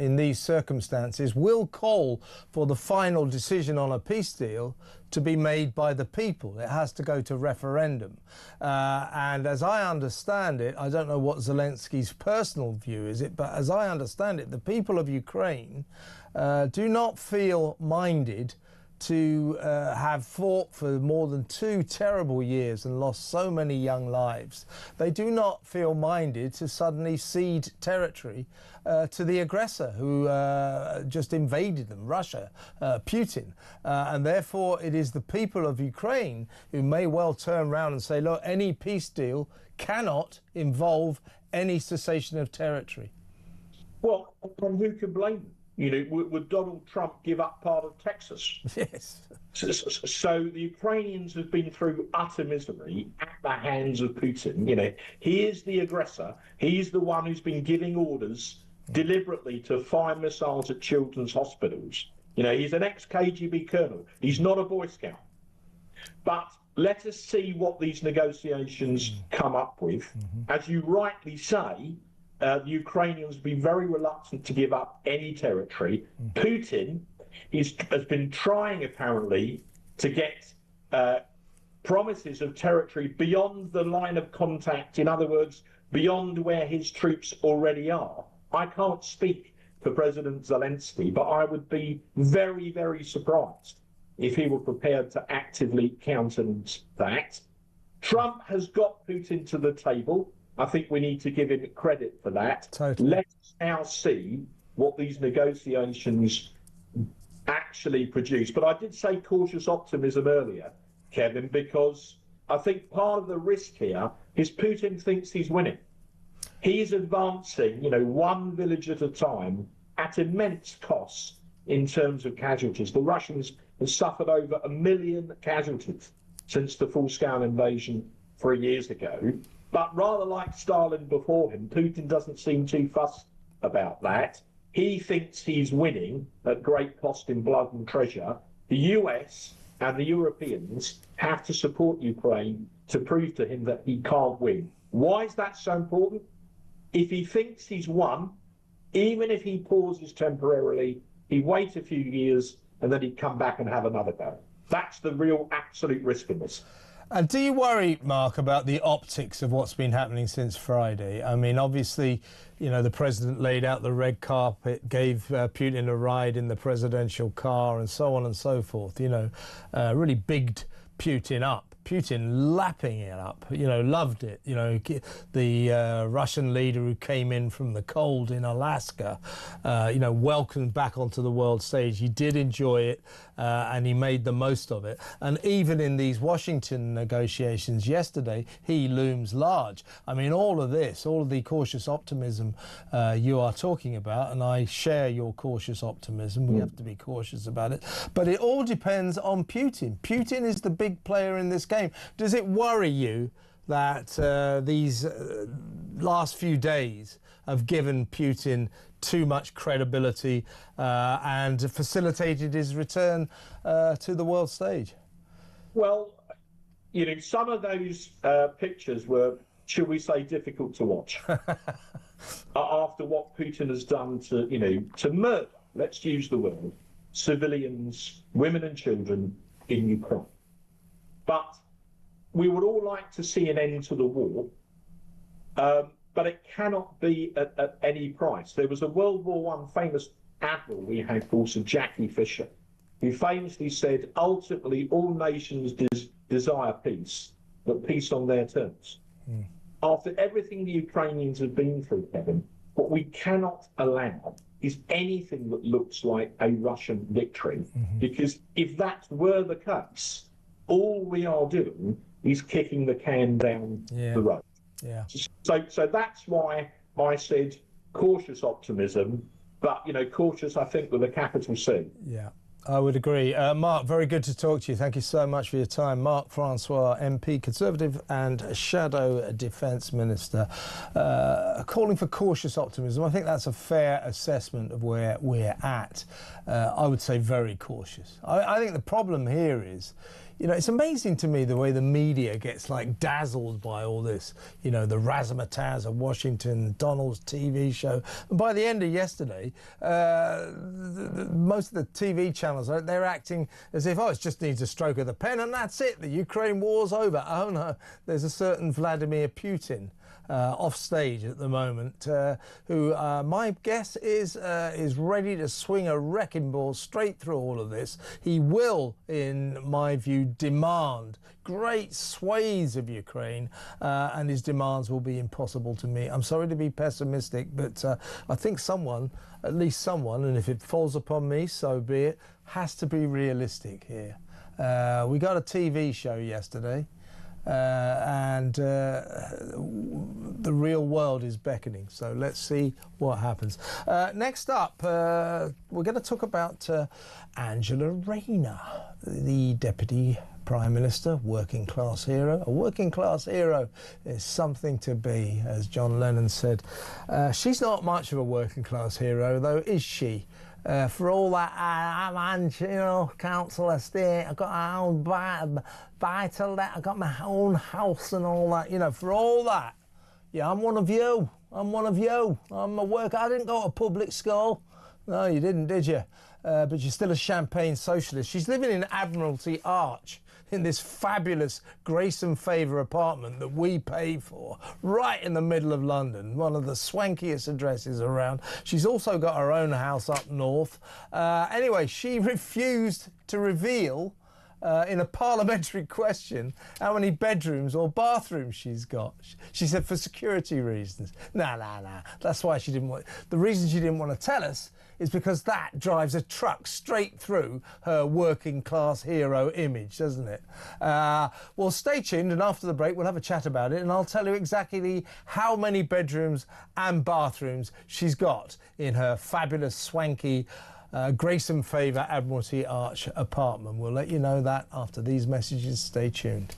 Speaker 2: in these circumstances will call for the final decision on a peace deal to be made by the people. It has to go to referendum. And as I understand it, I don't know what Zelensky's personal view is, but as I understand it, the people of Ukraine do not feel minded to have fought for more than 2 terrible years and lost so many young lives. They do not feel minded to suddenly cede territory to the aggressor who just invaded them, Russia, Putin. And therefore it is the people of Ukraine who may well turn around and say, look, any peace deal cannot involve any cessation of territory.
Speaker 8: Well, and who can blame them? You know, would Donald Trump give up part of Texas?
Speaker 2: Yes.
Speaker 8: So the Ukrainians have been through utter misery at the hands of Putin. You know, he is the aggressor. He's the one who's been giving orders deliberately to fire missiles at children's hospitals. You know, he's an ex-KGB colonel. He's not a Boy Scout. But let us see what these negotiations come up with. As you rightly say, the Ukrainians have been very reluctant to give up any territory. Putin has been trying, apparently, to get promises of territory beyond the line of contact, in other words, beyond where his troops already are. I can't speak for President Zelensky, but I would be very, very surprised if he were prepared to actively countenance that. Trump has got Putin to the table. I think we need to give him credit for that.
Speaker 2: Totally.
Speaker 8: Let's now see what these negotiations actually produce. But I did say cautious optimism earlier, Kevin, because I think part of the risk here is Putin thinks he's winning. He's advancing, you know, one village at a time at immense costs in terms of casualties. The Russians have suffered over 1 million casualties since the full-scale invasion 3 years ago. But rather like Stalin before him, Putin doesn't seem too fussed about that. He thinks he's winning at great cost in blood and treasure. The US and the Europeans have to support Ukraine to prove to him that he can't win. Why is that so important? If he thinks he's won, even if he pauses temporarily, he'd wait a few years and then he'd come back and have another go. That's the real absolute risk of this.
Speaker 2: And do you worry, Mark, about the optics of what's been happening since Friday? I mean, obviously, you know, the president laid out the red carpet, gave Putin a ride in the presidential car and so on and so forth, you know, really bigged Putin up. Putin lapping it up, you know, loved it. You know, the Russian leader who came in from the cold in Alaska, you know, welcomed back onto the world stage. He did enjoy it and he made the most of it. And even in these Washington negotiations yesterday, he looms large. I mean, all of this, all of the cautious optimism you are talking about, and I share your cautious optimism. We have to be cautious about it. But it all depends on Putin. Putin is the big player in this game. Does it worry you that these last few days have given Putin too much credibility and facilitated his return to the world stage?
Speaker 8: Well, you know, some of those pictures were, shall we say, difficult to watch after what Putin has done to, you know, to murder, let's use the word, civilians, women and children in Ukraine. But we would all like to see an end to the war, but it cannot be at any price. There was a World War I famous admiral we had called Sir Jackie Fisher, who famously said, ultimately all nations desire peace, but peace on their terms. After everything the Ukrainians have been through, Kevin, what we cannot allow is anything that looks like a Russian victory, because if that were the case, all we are doing is kicking the can down the road. So that's why I said cautious optimism, but, you know, cautious, I think, with a capital C. Yeah,
Speaker 2: I would agree. Mark, very good to talk to you. Thank you so much for your time. Mark Francois, MP, Conservative and Shadow Defence Minister, calling for cautious optimism. I think that's a fair assessment of where we're at. I would say very cautious. I think the problem here is, you know, it's amazing to me the way the media gets like dazzled by all this. You know, the razzmatazz of Washington, Donald's TV show. And by the end of yesterday, most of the TV channels, they're acting as if, oh, it just needs a stroke of the pen and that's it. The Ukraine war's over. Oh no, there's a certain Vladimir Putin off stage at the moment, who my guess is ready to swing a wrecking ball straight through all of this. He will, in my view, demand great swathes of Ukraine, and his demands will be impossible to meet. I'm sorry to be pessimistic, but I think someone, at least someone, and if it falls upon me, so be it, has to be realistic here. We got a TV show yesterday. And the real world is beckoning. So let's see what happens. Next up, we're going to talk about Angela Rayner, the Deputy Prime Minister, working class hero. A working class hero is something to be, as John Lennon said. She's not much of a working class hero, though, is she? For all that, I'm, you know, council estate, I've got my own buy-to-let, I've got my own house and all that, you know, for all that, yeah, I'm one of you. I'm one of you. I'm a worker. I didn't go to public school. No, you didn't, did you? But you're still a champagne socialist. She's living in Admiralty Arch, in this fabulous Grace and Favour apartment that we pay for, right in the middle of London, one of the swankiest addresses around. She's also got her own house up north. Anyway, she refused to reveal in a parliamentary question how many bedrooms or bathrooms she's got. She said for security reasons. Nah. That's why she didn't want... The reason she didn't want to tell us is because that drives a truck straight through her working class hero image, doesn't it? Well, stay tuned, and after the break we'll have a chat about it, and I'll tell you exactly how many bedrooms and bathrooms she's got in her fabulous, swanky Grace and Favour Admiralty Arch apartment. We'll let you know that after these messages. Stay tuned.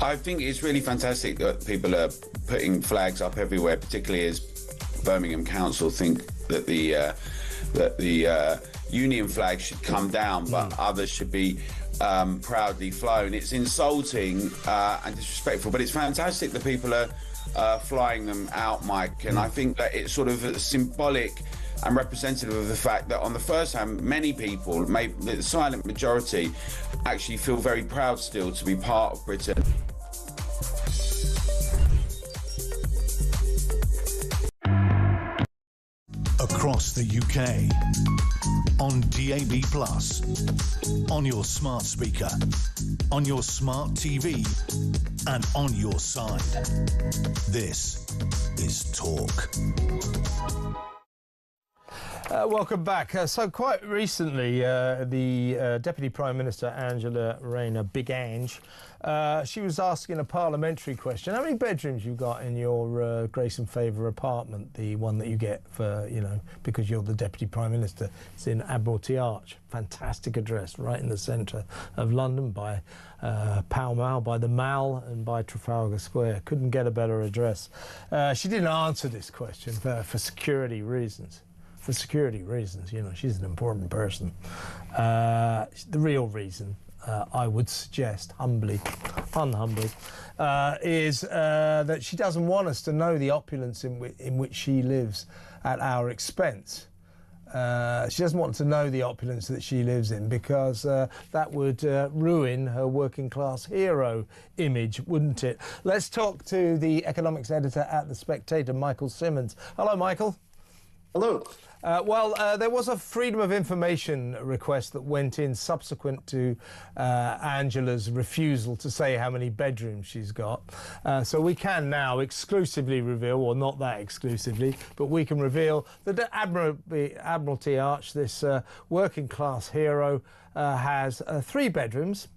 Speaker 6: I think it's really fantastic that people are putting flags up everywhere, particularly as Birmingham Council think that the Union flag should come down, but others should be proudly flown. It's insulting and disrespectful, but it's fantastic that people are flying them out, Mike. And I think that it's sort of symbolic and representative of the fact that on the first hand, many people, maybe the silent majority, actually feel very proud still to be part of Britain.
Speaker 1: Across the UK, on DAB+, on your smart speaker, on your smart TV, and on your side. This is Talk.
Speaker 2: Welcome back. So quite recently, the Deputy Prime Minister, Angela Rayner, Big Ange, she was asking a parliamentary question. How many bedrooms you got in your Grace and Favour apartment, the one that you get for, you know, because you're the Deputy Prime Minister? It's in Admiralty Arch. Fantastic address, right in the centre of London, by Pall Mall, by the Mall and by Trafalgar Square. Couldn't get a better address. She didn't answer this question for security reasons. For security reasons, you know, she's an important person. The real reason, I would suggest, humbly, unhumbly, is that she doesn't want us to know the opulence in which she lives at our expense. She doesn't want to know the opulence that she lives in, because that would ruin her working class hero image, wouldn't it? Let's talk to the economics editor at The Spectator, Michael Simmons. Hello, Michael.
Speaker 9: Hello.
Speaker 2: There was a Freedom of Information request that went in subsequent to Angela's refusal to say how many bedrooms she's got. So we can now exclusively reveal, or not that exclusively, but we can reveal that at Admiralty Arch, this working class hero has 3 bedrooms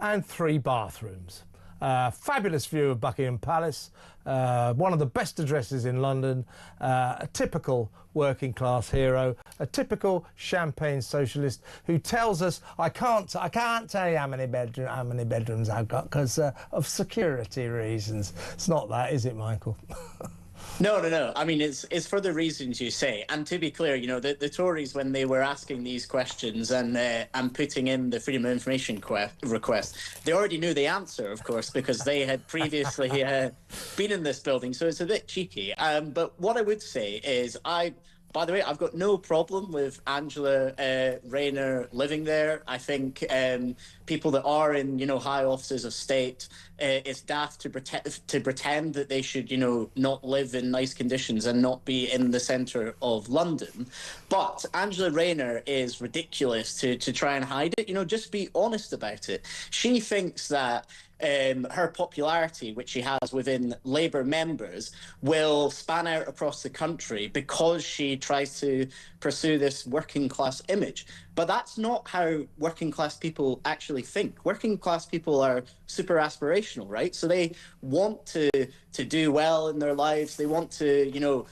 Speaker 2: and 3 bathrooms. Fabulous view of Buckingham Palace, one of the best addresses in London, a typical working class hero, a typical champagne socialist who tells us, I can't tell you how many bedrooms I've got because of security reasons. It's not that, is it, Michael?
Speaker 9: No. I mean, it's for the reasons you say. And to be clear, you know, the Tories, when they were asking these questions and putting in the Freedom of Information request, they already knew the answer, of course, because they had previously been in this building. So it's a bit cheeky. But what I would say is by the way, I've got no problem with Angela Rayner living there. I think people that are in, you know, high offices of state, it's daft to pretend that they should, you know, not live in nice conditions and not be in the centre of London. But Angela Rayner is ridiculous to try and hide it. You know, just be honest about it. She thinks that her popularity, which she has within Labour members, will span out across the country because she tries to pursue this working class image. But that's not how working class people actually think. Working class people are super aspirational, right? So they want to do well in their lives. They want to, you know,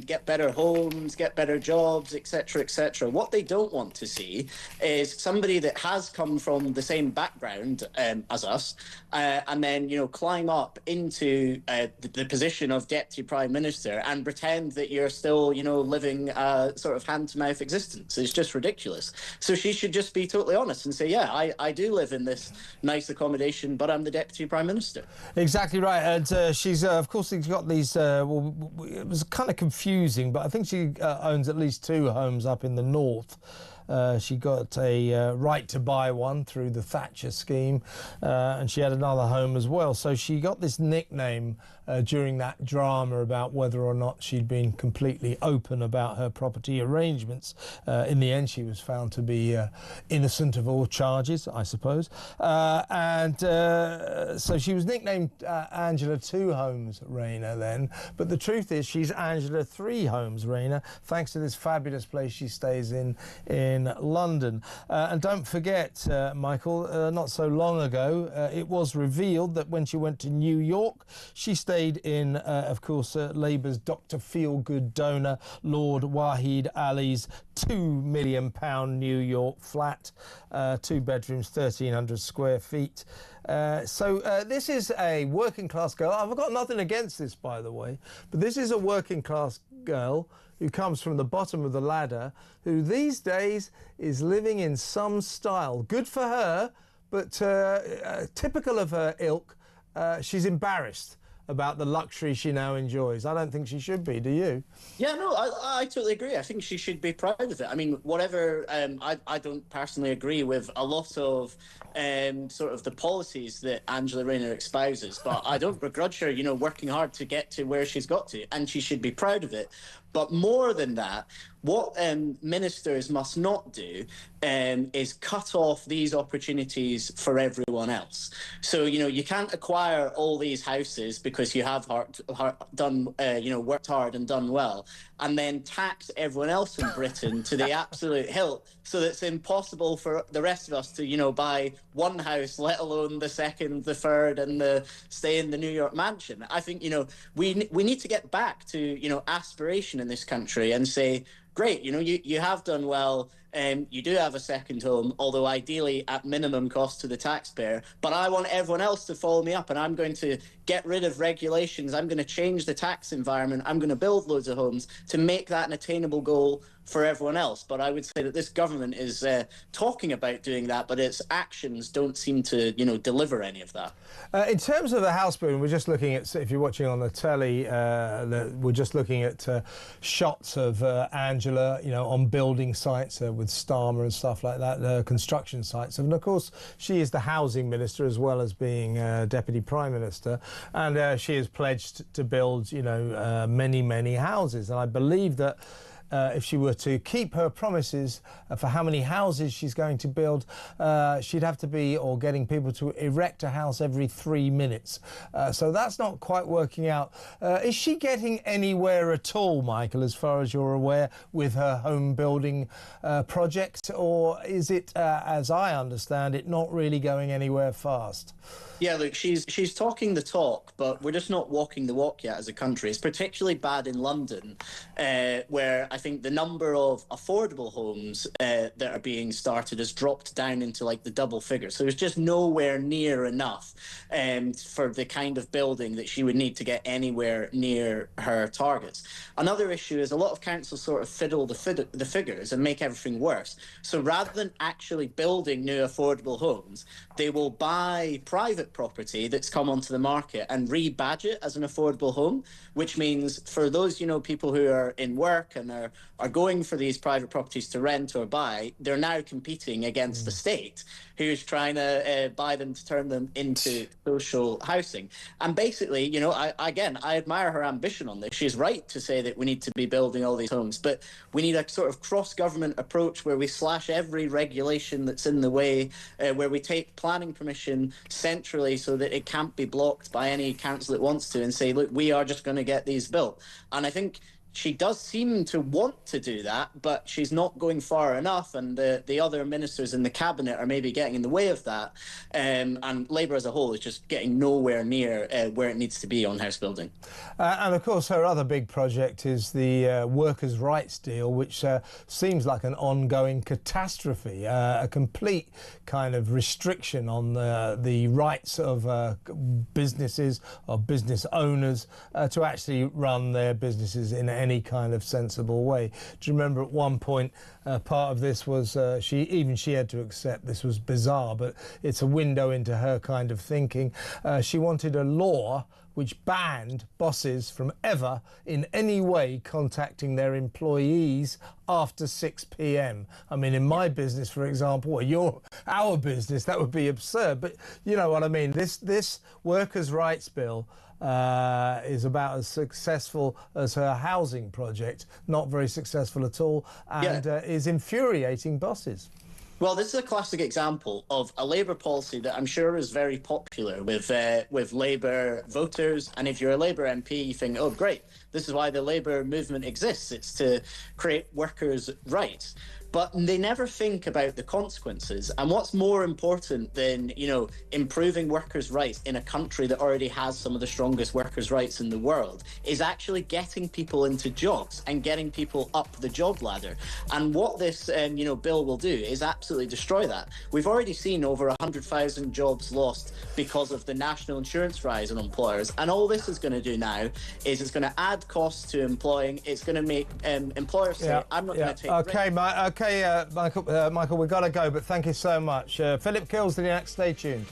Speaker 9: get better homes, get better jobs, etc., etc. What they don't want to see is somebody that has come from the same background as us, and then, you know, climb up into the position of Deputy Prime Minister and pretend that you're still, you know, living a sort of hand-to-mouth existence. It's just ridiculous. So she should just be totally honest and say, yeah, I do live in this nice accommodation, but I'm the Deputy Prime Minister.
Speaker 2: Exactly right. And she's, of course, she's got these, it was kind of confusing, but I think she owns at least 2 homes up in the north. She got a right to buy one through the Thatcher scheme, and she had another home as well. So she got this nickname during that drama about whether or not she'd been completely open about her property arrangements. In the end, she was found to be innocent of all charges, I suppose. So she was nicknamed Angela 2 Homes Rayner then. But the truth is she's Angela 3 Homes Rayner, thanks to this fabulous place she stays in in London. And don't forget, Michael, not so long ago, it was revealed that when she went to New York, she stayed in, of course, Labour's Dr. Feelgood donor, Lord Wahid Ali's £2 million New York flat, 2 bedrooms, 1,300 square feet. So this is a working class girl. I've got nothing against this, by the way, but this is a working class girl who comes from the bottom of the ladder, who these days is living in some style. Good for her, but typical of her ilk, she's embarrassed about the luxury she now enjoys. I don't think she should be, do you?
Speaker 9: Yeah, no, I totally agree. I think she should be proud of it. I mean, whatever, I don't personally agree with a lot of sort of the policies that Angela Rayner espouses, but I don't begrudge her, you know, working hard to get to where she's got to, and she should be proud of it. But more than that, what ministers must not do is cut off these opportunities for everyone else. So, you know, you can't acquire all these houses because you have worked hard and done well, and then tax everyone else in Britain to the absolute hilt, so that it's impossible for the rest of us to, you know, buy one house, let alone the second, the third, and stay in the New York mansion. I think, you know, we need to get back to, you know, aspiration in this country and say, great, you know, you have done well, you do have a second home, although ideally at minimum cost to the taxpayer, but I want everyone else to follow me up, and I'm going to get rid of regulations, I'm going to change the tax environment, I'm going to build loads of homes to make that an attainable goal for everyone else. But I would say that this government is talking about doing that, but its actions don't seem to, you know, deliver any of that.
Speaker 2: In terms of the house building, we're just looking at, if you're watching on the telly, we're just looking at shots of Angela, you know, on building sites with Starmer and stuff like that, construction sites. And of course, she is the housing minister as well as being deputy prime minister, and she has pledged to build, you know, many, many houses. And I believe that if she were to keep her promises for how many houses she's going to build, she'd have to be, or getting people to erect a house every 3 minutes. So that's not quite working out. Is she getting anywhere at all, Michael, as far as you're aware, with her home building project? Or is it, as I understand it, not really going anywhere fast?
Speaker 9: Yeah, look, she's talking the talk, but we're just not walking the walk yet as a country. It's particularly bad in London, where I think the number of affordable homes that are being started has dropped down into like the double figures. So there's just nowhere near enough for the kind of building that she would need to get anywhere near her targets. Another issue is a lot of councils sort of fiddle the figures and make everything worse. So rather than actually building new affordable homes, they will buy private property that's come onto the market and rebadge it as an affordable home, which means for those, you know, people who are in work and are going for these private properties to rent or buy, they're now competing against the state, who's trying to buy them to turn them into social housing. And basically, you know, I admire her ambition on this. She's right to say that we need to be building all these homes, but we need a sort of cross-government approach where we slash every regulation that's in the way, where we take planning permission centrally so that it can't be blocked by any council that wants to, and say, look, we are just going to get these built. And I think she does seem to want to do that, but she's not going far enough, and the other ministers in the cabinet are maybe getting in the way of that. And Labour as a whole is just getting nowhere near where it needs to be on house building.
Speaker 2: And of course, her other big project is the workers' rights deal, which seems like an ongoing catastrophe, a complete kind of restriction on the rights of businesses, of business owners, to actually run their businesses in any kind of sensible way. Do you remember at one point part of this was she had to accept this was bizarre, but it's a window into her kind of thinking. She wanted a law which banned bosses from ever in any way contacting their employees after 6 p.m. I mean, in my business, for example, or our business, that would be absurd. But you know what I mean? This workers' rights bill is about as successful as her housing project, not very successful at all, and is infuriating bosses.
Speaker 9: Well, this is a classic example of a Labour policy that I'm sure is very popular with Labour voters. And if you're a Labour MP, you think, oh, great, this is why the Labour movement exists. It's to create workers' rights. But they never think about the consequences. And what's more important than, improving workers' rights in a country that already has some of the strongest workers' rights in the world is actually getting people into jobs and getting people up the job ladder. And what this, bill will do is absolutely destroy that. We've already seen over 100,000 jobs lost because of the national insurance rise on employers. And all this is going to do now is it's going to add costs to employing. It's going to make employers say, I'm not going to take
Speaker 2: risks. Okay, Michael, we've got to go, but thank you so much. Philip Kilsley next. Stay tuned.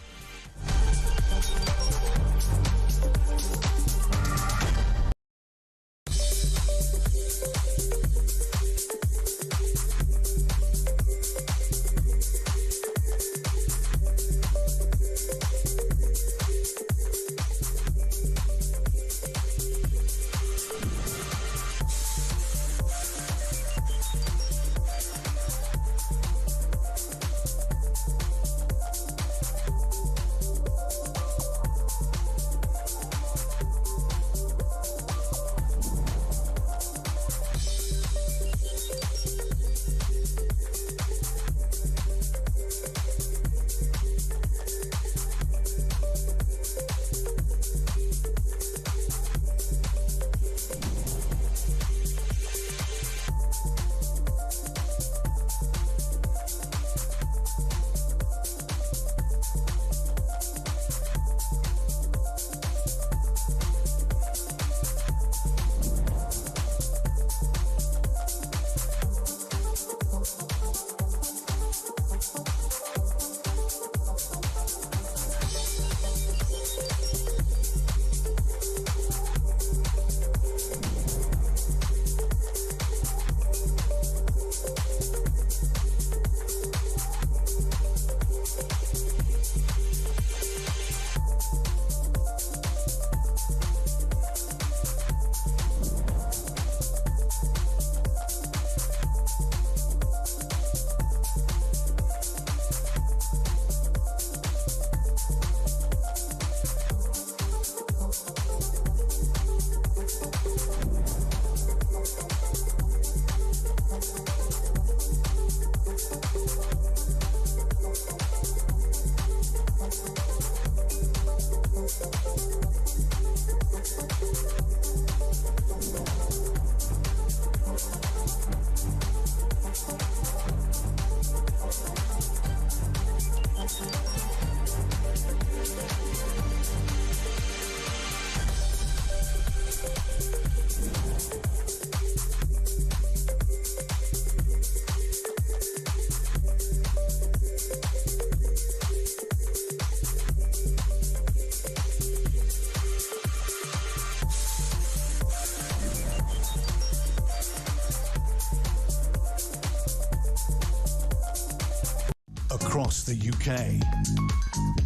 Speaker 1: across the UK,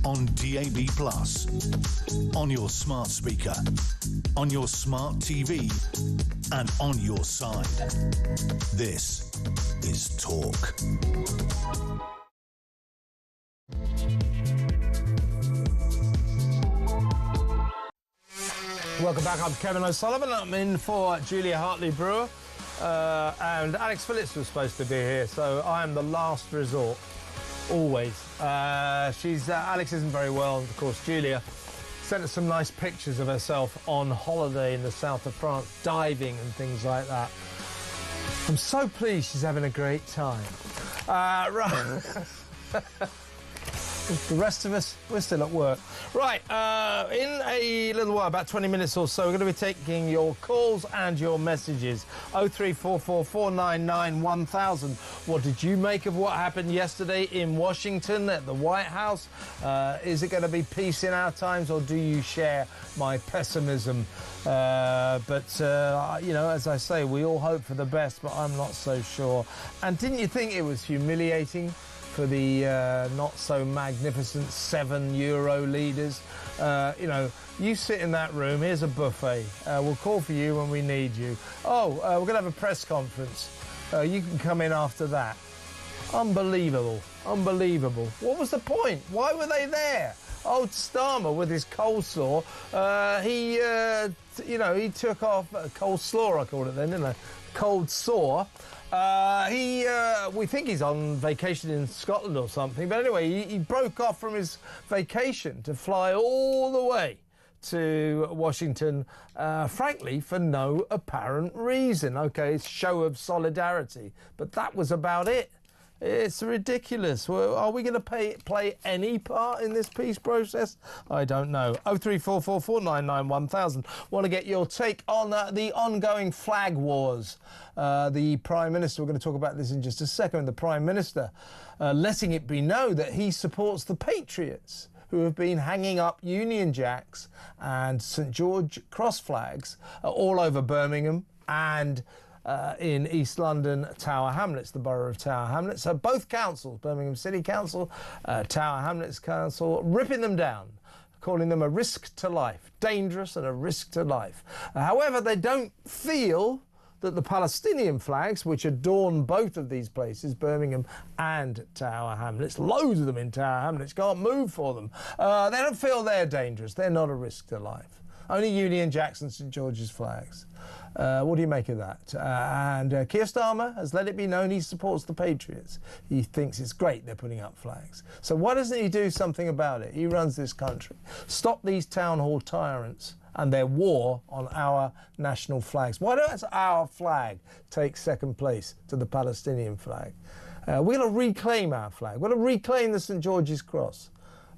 Speaker 1: on DAB+, on your smart speaker, on your smart TV, and on your side. This is Talk.
Speaker 2: Welcome back. I'm Kevin O'Sullivan. I'm in for Julia Hartley-Brewer. And Alex Phillips was supposed to be here, so I am the last resort, always. Alex isn't very well, of course. Julia sent us some nice pictures of herself on holiday in the south of France, diving and things like that. I'm so pleased she's having a great time. Right. The rest of us, we're still at work. Right, in a little while, about 20 minutes or so, we're going to be taking your calls and your messages. 03444991000. What did you make of what happened yesterday in Washington at the White House? Is it going to be peace in our times, or do you share my pessimism? But as I say, we all hope for the best, but I'm not so sure. And didn't you think it was humiliating for the not-so-magnificent €7 leaders? You sit in that room, here's a buffet. We'll call for you when we need you. We're going to have a press conference. You can come in after that. Unbelievable. Unbelievable. What was the point? Why were they there? Old Starmer with his coleslaw, he took off coleslaw, I called it then, didn't I? Cold sore. We think he's on vacation in Scotland or something, but anyway, he broke off from his vacation to fly all the way to Washington, frankly, for no apparent reason. Okay, it's show of solidarity, but that was about it. It's ridiculous. Well, are we going to play any part in this peace process? I don't know. 03444991000. Want to get your take on the ongoing flag wars. The Prime Minister, we're going to talk about this in just a second, the Prime Minister letting it be known that he supports the Patriots, who have been hanging up Union Jacks and St George Cross flags all over Birmingham and in East London, Tower Hamlets, the borough of Tower Hamlets. So both councils, Birmingham City Council, Tower Hamlets Council, ripping them down, calling them a risk to life, dangerous and a risk to life. However, they don't feel that the Palestinian flags, which adorn both of these places, Birmingham and Tower Hamlets, loads of them in Tower Hamlets, can't move for them. They don't feel they're dangerous. They're not a risk to life. Only Union Jacks and St George's flags. What do you make of that? And Keir Starmer has let it be known he supports the Patriots. He thinks it's great they're putting up flags. So why doesn't he do something about it? He runs this country. Stop these town hall tyrants and their war on our national flags. Why don't our flag take second place to the Palestinian flag? We're going to reclaim our flag. We're going to reclaim the St George's Cross.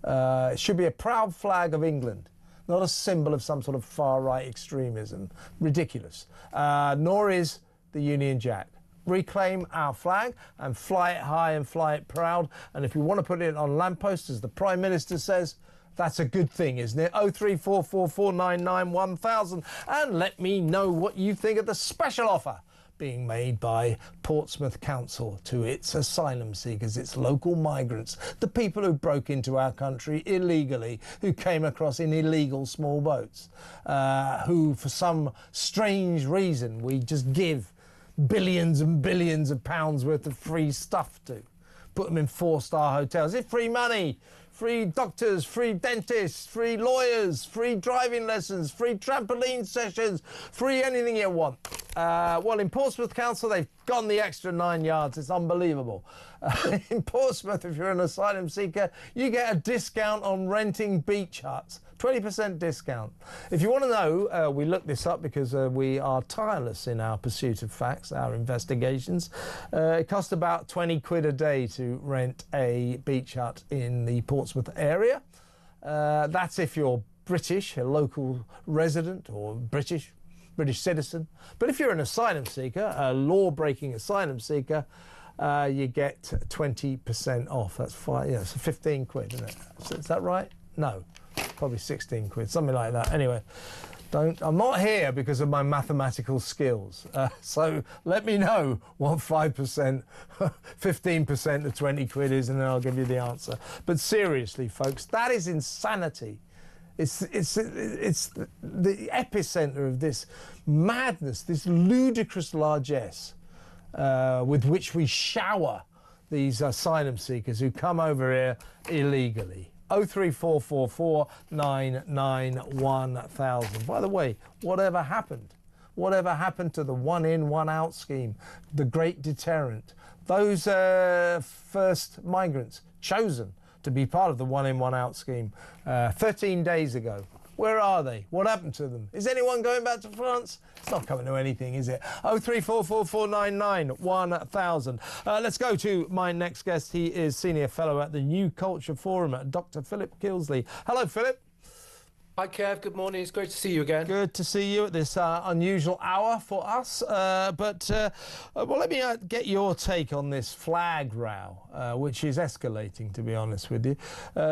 Speaker 2: It should be a proud flag of England, not a symbol of some sort of far-right extremism. Ridiculous. Nor is the Union Jack. Reclaim our flag and fly it high and fly it proud. And if you want to put it on lampposts, as the Prime Minister says, that's a good thing, isn't it? 03444991000. And let me know what you think of the special offer being made by Portsmouth Council to its asylum seekers, its local migrants, the people who broke into our country illegally, who came across in illegal small boats, who for some strange reason we just give billions and billions of pounds worth of free stuff to. Put them in 4-star hotels. It's free money. Free doctors, free dentists, free lawyers, free driving lessons, free trampoline sessions, free anything you want. Well, in Portsmouth Council, they've gone the extra 9 yards. It's unbelievable. In Portsmouth, if you're an asylum seeker, you get a discount on renting beach huts. 20% discount. If you want to know, we looked this up because we are tireless in our pursuit of facts, our investigations. It costs about 20 quid a day to rent a beach hut in the Portsmouth area. That's if you're British, a local resident, or British citizen. But if you're an asylum seeker, a law-breaking asylum seeker, you get 20% off. That's it's 15 quid, isn't it? Is that right? No. Probably 16 quid, something like that. Anyway, I'm not here because of my mathematical skills. So let me know what 5%, 15% of 20 quid is, and then I'll give you the answer. But seriously, folks, that is insanity. It's the epicenter of this madness, this ludicrous largesse with which we shower these asylum seekers who come over here illegally. 03444991000. By the way, whatever happened? Whatever happened to the one in, one out scheme, the great deterrent? Those first migrants chosen to be part of the one in, one out scheme 13 days ago. Where are they? What happened to them? Is anyone going back to France? It's not coming to anything, is it? 03444991000. Let's go to my next guest. He is Senior Fellow at the New Culture Forum, Dr. Philip Kilsley. Hello, Philip.
Speaker 10: Hi, Kev. Good morning. It's great to see you again.
Speaker 2: Good to see you at this unusual hour for us. Well, let me get your take on this flag row, which is escalating, to be honest with you.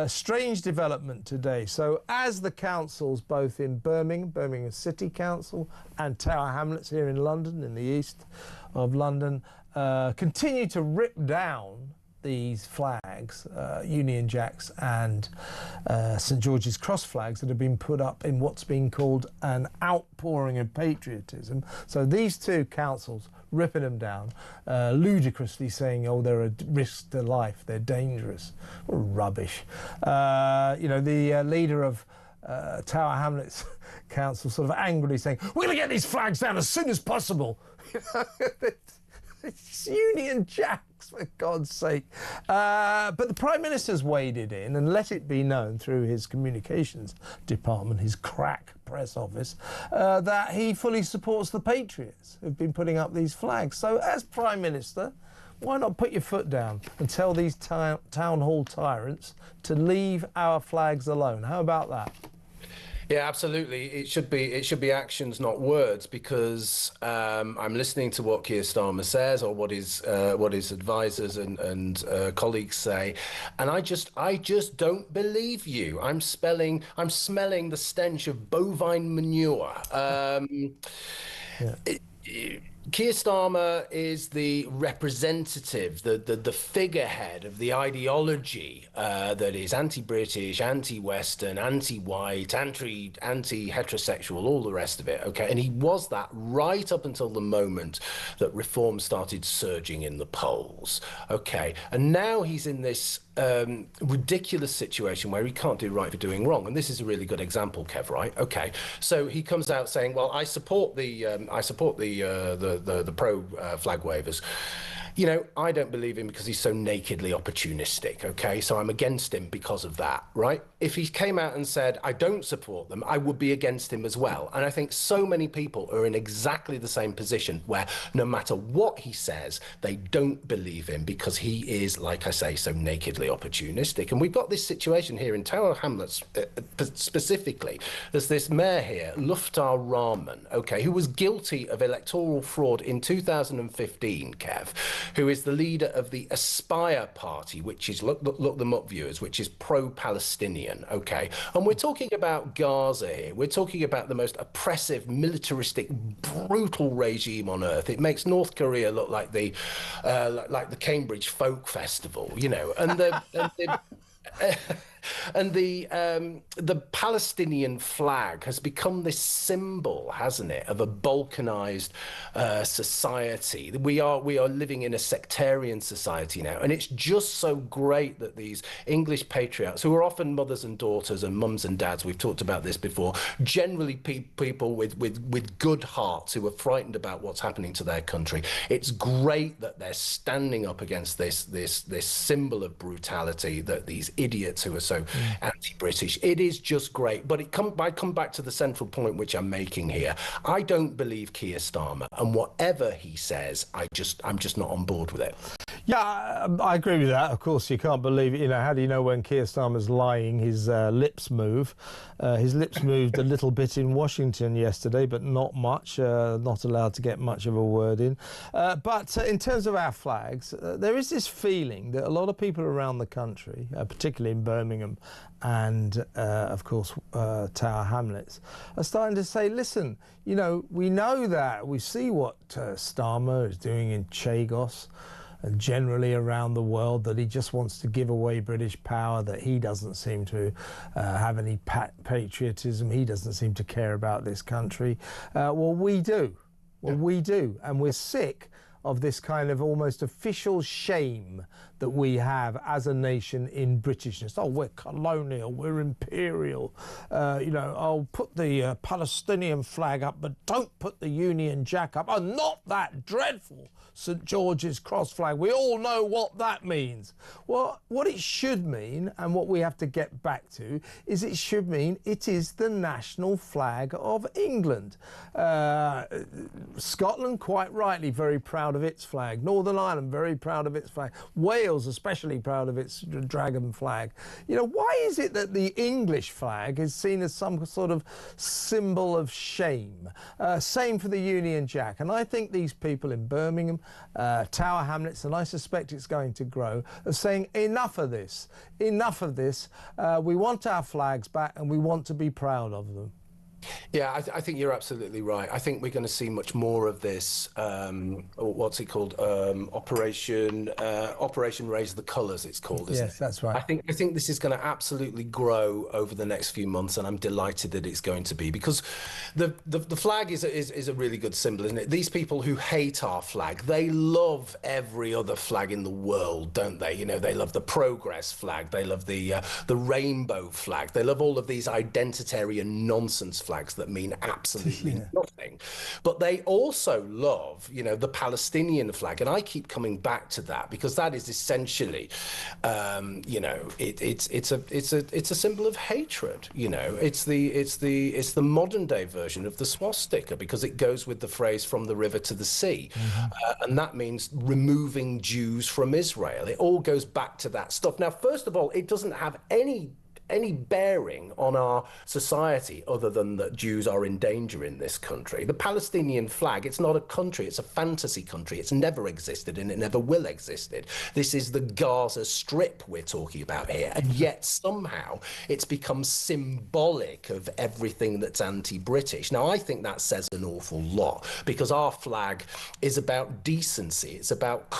Speaker 2: Strange development today. So as the councils, both in Birmingham City Council and Tower Hamlets here in London, in the east of London, continue to rip down these flags, Union Jacks and St George's Cross flags that have been put up in what's been called an outpouring of patriotism. So these two councils ripping them down, ludicrously saying, oh, they're a risk to life, they're dangerous. Rubbish. You know, the leader of Tower Hamlets Council sort of angrily saying, we're going to get these flags down as soon as possible. It's Union Jacks, for God's sake. But the Prime Minister's waded in and let it be known through his communications department, his crack press office, that he fully supports the patriots who've been putting up these flags. So as Prime Minister, why not put your foot down and tell these town hall tyrants to leave our flags alone? How about that?
Speaker 10: Yeah, absolutely. It should be actions, not words, because I'm listening to what Keir Starmer says or what his advisors and colleagues say, and I just don't believe you. I'm smelling the stench of bovine manure. Keir Starmer is the representative, the figurehead of the ideology that is anti-British, anti-Western, anti-white, anti-heterosexual, all the rest of it, okay? And he was that right up until the moment that reform started surging in the polls, okay? And now he's in this ridiculous situation where he can't do right for doing wrong, and this is a really good example, Kev. Right? Okay. So he comes out saying, "Well, I support the pro flag wavers." You know, I don't believe him because he's so nakedly opportunistic, okay? So I'm against him because of that, right? If he came out and said, I don't support them, I would be against him as well. And I think so many people are in exactly the same position where no matter what he says, they don't believe him because he is, like I say, so nakedly opportunistic. And we've got this situation here in Tower Hamlets specifically. There's this mayor here, Luftar Rahman, okay, who was guilty of electoral fraud in 2015, Kev, who is the leader of the Aspire party, which is, look them up, viewers, which is pro-Palestinian, okay? And we're talking about Gaza here. We're talking about the most oppressive, militaristic, brutal regime on earth. It makes North Korea look like the Cambridge Folk Festival, you know, and the Palestinian flag has become this symbol, hasn't it, of a balkanized society. We are living in a sectarian society now, and it's just so great that these English patriots, who are often mothers and daughters and mums and dads, we've talked about this before, generally people with good hearts who are frightened about what's happening to their country. It's great that they're standing up against this symbol of brutality, that these idiots who are so anti-British. It is just great, but I come back to the central point which I'm making here. I don't believe Keir Starmer, and whatever he says, I'm just not on board with it.
Speaker 2: Yeah, I agree with that. Of course, you can't believe it. You know, how do you know when Keir Starmer's lying? His lips move. His lips moved a little bit in Washington yesterday, but not much. Not allowed to get much of a word in. But in terms of our flags, there is this feeling that a lot of people around the country, particularly in Birmingham and, of course, Tower Hamlets, are starting to say, listen, you know, we know that. We see what Starmer is doing in Chagos and generally around the world, that he just wants to give away British power, that he doesn't seem to have any patriotism, he doesn't seem to care about this country. Well, we do. Well, we do. And we're sick of this kind of almost official shame that we have as a nation in Britishness. Oh, we're colonial, we're imperial. You know, I'll put the Palestinian flag up, but don't put the Union Jack up. Oh, not that dreadful St George's Cross flag. We all know what that means. Well, what it should mean, and what we have to get back to, is it should mean it is the national flag of England. Scotland, quite rightly, very proud of its flag. Northern Ireland, very proud of its flag. Wales, especially proud of its dragon flag. You know, why is it that the English flag is seen as some sort of symbol of shame? Same for the Union Jack. And I think these people in Birmingham, Tower Hamlets, and I suspect it's going to grow, are saying enough of this. Enough of this. We want our flags back and we want to be proud of them.
Speaker 10: Yeah, I think you're absolutely right. I think we're going to see much more of this. What's it called? Operation Raise the Colours. It's called, isn't it?
Speaker 2: Yes, that's right.
Speaker 10: I think this is going to absolutely grow over the next few months, and I'm delighted that it's going to be, because the flag is a really good symbol, isn't it? These people who hate our flag, they love every other flag in the world, don't they? You know, they love the progress flag, they love the rainbow flag, they love all of these identitarian nonsense flags that mean absolutely nothing. But they also love, you know, the Palestinian flag, and I keep coming back to that because that is essentially, you know, it's a symbol of hatred. You know, it's the modern day version of the swastika, because it goes with the phrase "from the river to the sea," and that means removing Jews from Israel. It all goes back to that stuff. Now, first of all, it doesn't have any bearing on our society other than that Jews are in danger in this country. The Palestinian flag, it's not a country, it's a fantasy country. It's never existed and it never will exist. This is the Gaza Strip we're talking about here, and yet somehow it's become symbolic of everything that's anti-British. Now, I think that says an awful lot, because our flag is about decency, it's about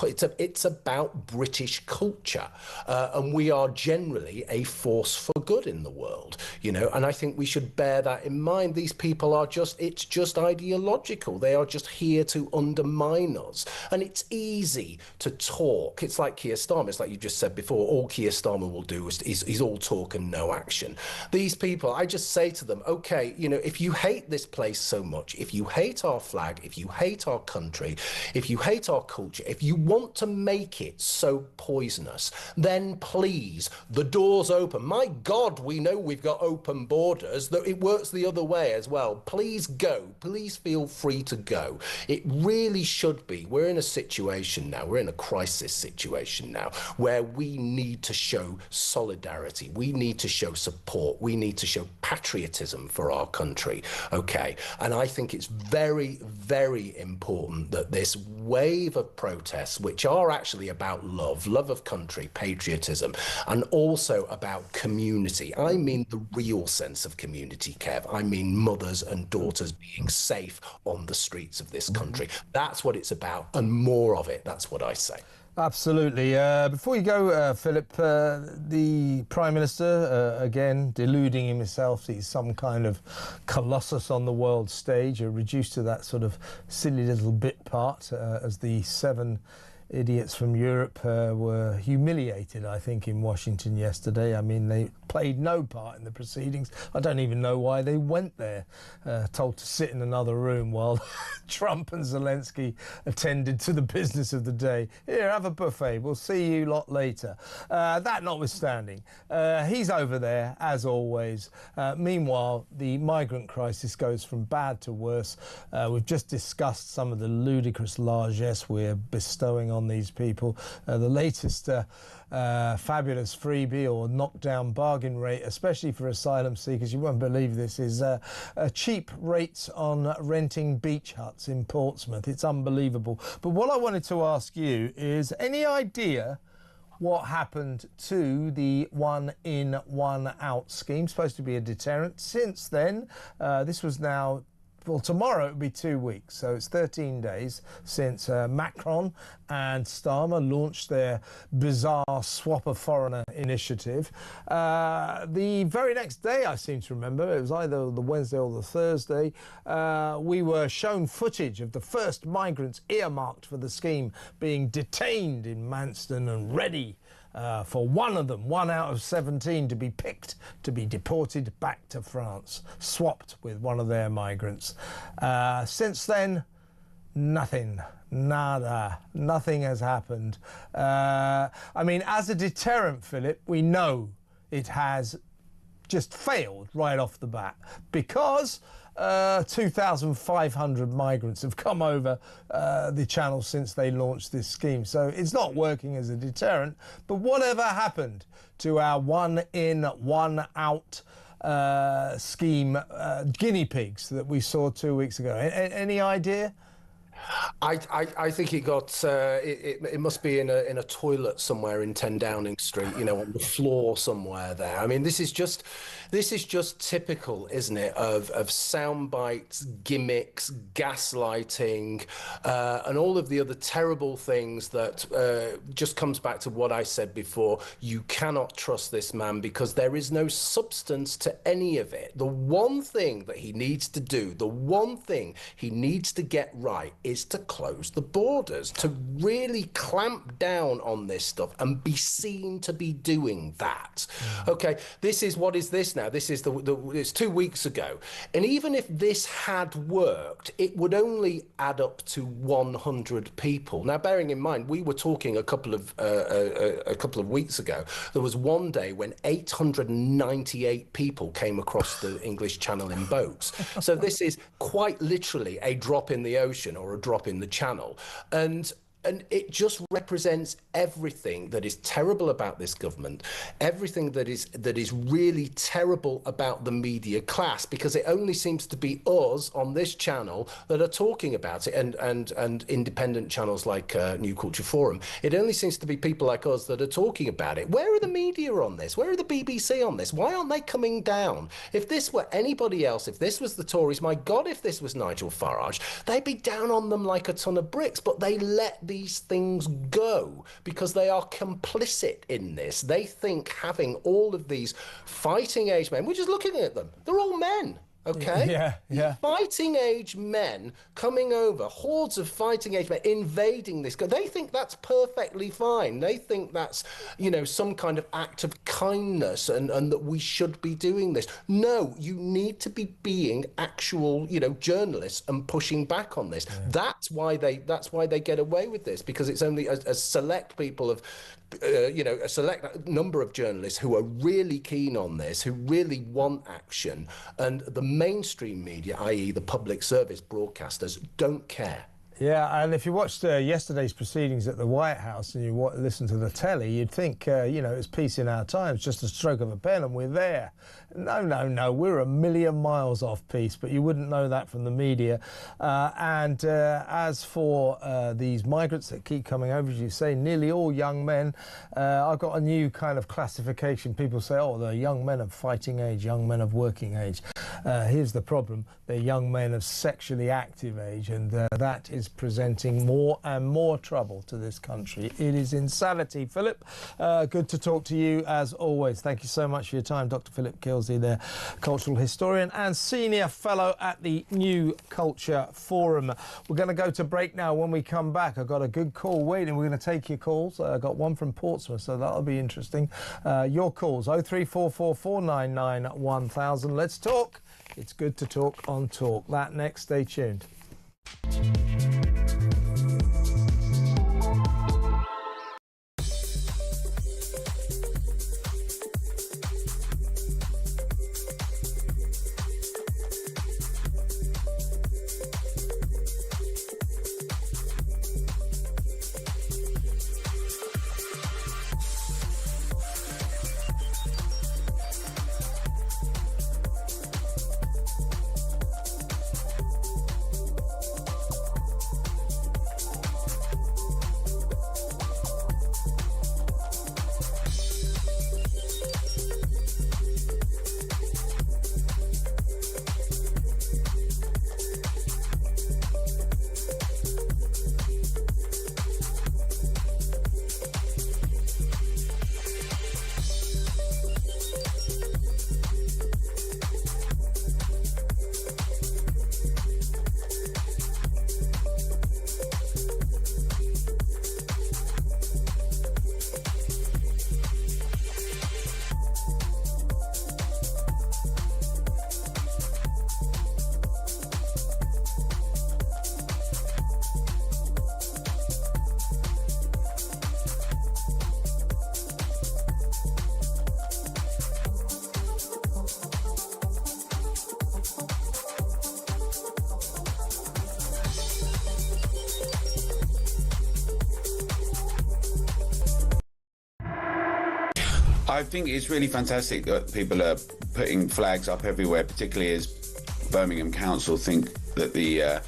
Speaker 10: British culture, and we are generally a force for good in the world, you know, and I think we should bear that in mind. These people are it's just ideological. They are just here to undermine us, and it's easy to talk. It's like Keir Starmer. It's like you just said before, all Keir Starmer will do is all talk and no action. These people, I just say to them, okay, you know, if you hate this place so much, if you hate our flag, if you hate our country, if you hate our culture, if you want to make it so poisonous, then please, the door's open. My God, we know we've got open borders, though it works the other way as well. Please go. Please feel free to go. It really should be. We're in a situation now, we're in a crisis situation now, where we need to show solidarity. We need to show support. We need to show patriotism for our country, okay? And I think it's very, very important that this wave of protests, which are actually about love of country, patriotism, and also about community. I mean the real sense of community, Kev. I mean mothers and daughters being safe on the streets of this country. That's what it's about, and more of it. That's what I say.
Speaker 2: Absolutely. Before you go, Philip, the Prime Minister, again, deluding himself, he's some kind of colossus on the world stage, reduced to that sort of silly little bit part, as the 7 idiots from Europe were humiliated, I think, in Washington yesterday. I mean, they played no part in the proceedings. I don't even know why they went there, told to sit in another room while Trump and Zelensky attended to the business of the day. Here, have a buffet. We'll see you lot later. That notwithstanding, he's over there, as always. Meanwhile, the migrant crisis goes from bad to worse. We've just discussed some of the ludicrous largesse we're bestowing on these people. The latest fabulous freebie or knockdown bargain rate, especially for asylum seekers, you won't believe this, is cheap rates on renting beach huts in Portsmouth. It's unbelievable. But what I wanted to ask you is, any idea what happened to the one in, one out scheme? Supposed to be a deterrent. Since then, this was now, well, tomorrow it would be 2 weeks, so it's 13 days since Macron and Starmer launched their bizarre swap a foreigner initiative. The very next day, I seem to remember, it was either the Wednesday or the Thursday, we were shown footage of the first migrants earmarked for the scheme being detained in Manston and ready for one of them, 1 out of 17, to be picked to be deported back to France, swapped with one of their migrants. Since then, nothing. Nada. Nothing has happened. I mean, as a deterrent, Philip, we know it has just failed right off the bat, because 2,500 migrants have come over the channel since they launched this scheme. So it's not working as a deterrent. But whatever happened to our one in, one out scheme guinea pigs that we saw 2 weeks ago? Any idea?
Speaker 10: I think it got it must be in a toilet somewhere in 10 Downing Street, you know, on the floor somewhere there. I mean, this is just typical, isn't it, of sound bites, gimmicks, gaslighting, and all of the other terrible things that just comes back to what I said before. You cannot trust this man because there is no substance to any of it. The one thing that he needs to do, the one thing he needs to get right is to close the borders, to really clamp down on this stuff and be seen to be doing that. Okay, this is what is this now? This is it's 2 weeks ago. And even if this had worked, it would only add up to 100 people. Now, bearing in mind, we were talking a couple of weeks ago, there was one day when 898 people came across the English Channel in boats. So this is quite literally a drop in the ocean or a drop in the channel. And it just represents everything that is terrible about this government, everything that is really terrible about the media class, because it only seems to be us on this channel that are talking about it, and independent channels like New Culture Forum. It only seems to be people like us that are talking about it. Where are the media on this? Where are the BBC on this? Why aren't they coming down? If this were anybody else, if this was the Tories, my God, if this was Nigel Farage, they'd be down on them like a ton of bricks, but they let these things go because they are complicit in this. They think having all of these fighting age men, we're just looking at them, they're all men. Okay?
Speaker 2: Yeah.
Speaker 10: Fighting age men coming over, hordes of fighting age men invading this. They think that's perfectly fine. They think that's, you know, some kind of act of kindness and that we should be doing this. No, you need to be being actual, you know, journalists and pushing back on this. Yeah. That's why they get away with this, because it's only a select people of you know, a select number of journalists who are really keen on this, who really want action, and the mainstream media, i.e. the public service broadcasters, don't care.
Speaker 2: Yeah, and if you watched yesterday's proceedings at the White House and you listen to the telly, you'd think, you know, it's peace in our times, just a stroke of a pen and we're there. No, we're a million miles off peace, but you wouldn't know that from the media. And as for these migrants that keep coming over, as you say, nearly all young men, I've got a new kind of classification. People say, oh, they're young men of fighting age, young men of working age. Here's the problem. They're young men of sexually active age, and that is presenting more and more trouble to this country. It is insanity. Philip, good to talk to you as always. Thank you so much for your time. Dr. Philip Kilsey there, cultural historian and senior fellow at the New Culture Forum. We're going to go to break now. When we come back, I've got a good call waiting. We're going to take your calls. I got one from Portsmouth, so that'll be interesting. Your calls, 0344 499 1000. Let's talk. It's good to talk on Talk. That next, stay tuned.
Speaker 6: I think it's really fantastic that people are putting flags up everywhere, particularly as Birmingham Council think that the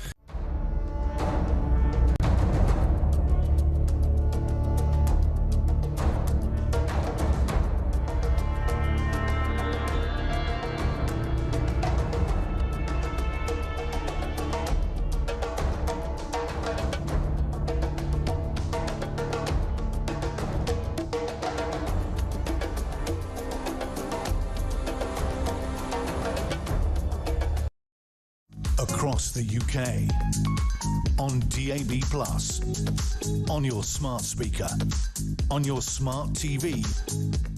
Speaker 1: across the UK, on DAB+, on your smart speaker, on your smart TV,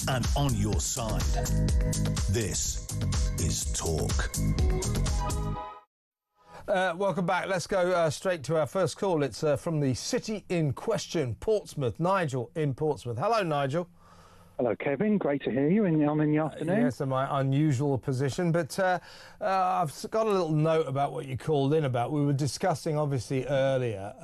Speaker 1: and on your side. This is Talk.
Speaker 2: Welcome back. Let's go straight to our first call. It's from the city in question, Portsmouth. Nigel in Portsmouth. Hello, Nigel.
Speaker 11: Hello, Kevin. Great to hear you in the afternoon.
Speaker 2: Yes, in my unusual position. But I've got a little note about what you called in about. We were discussing, obviously, earlier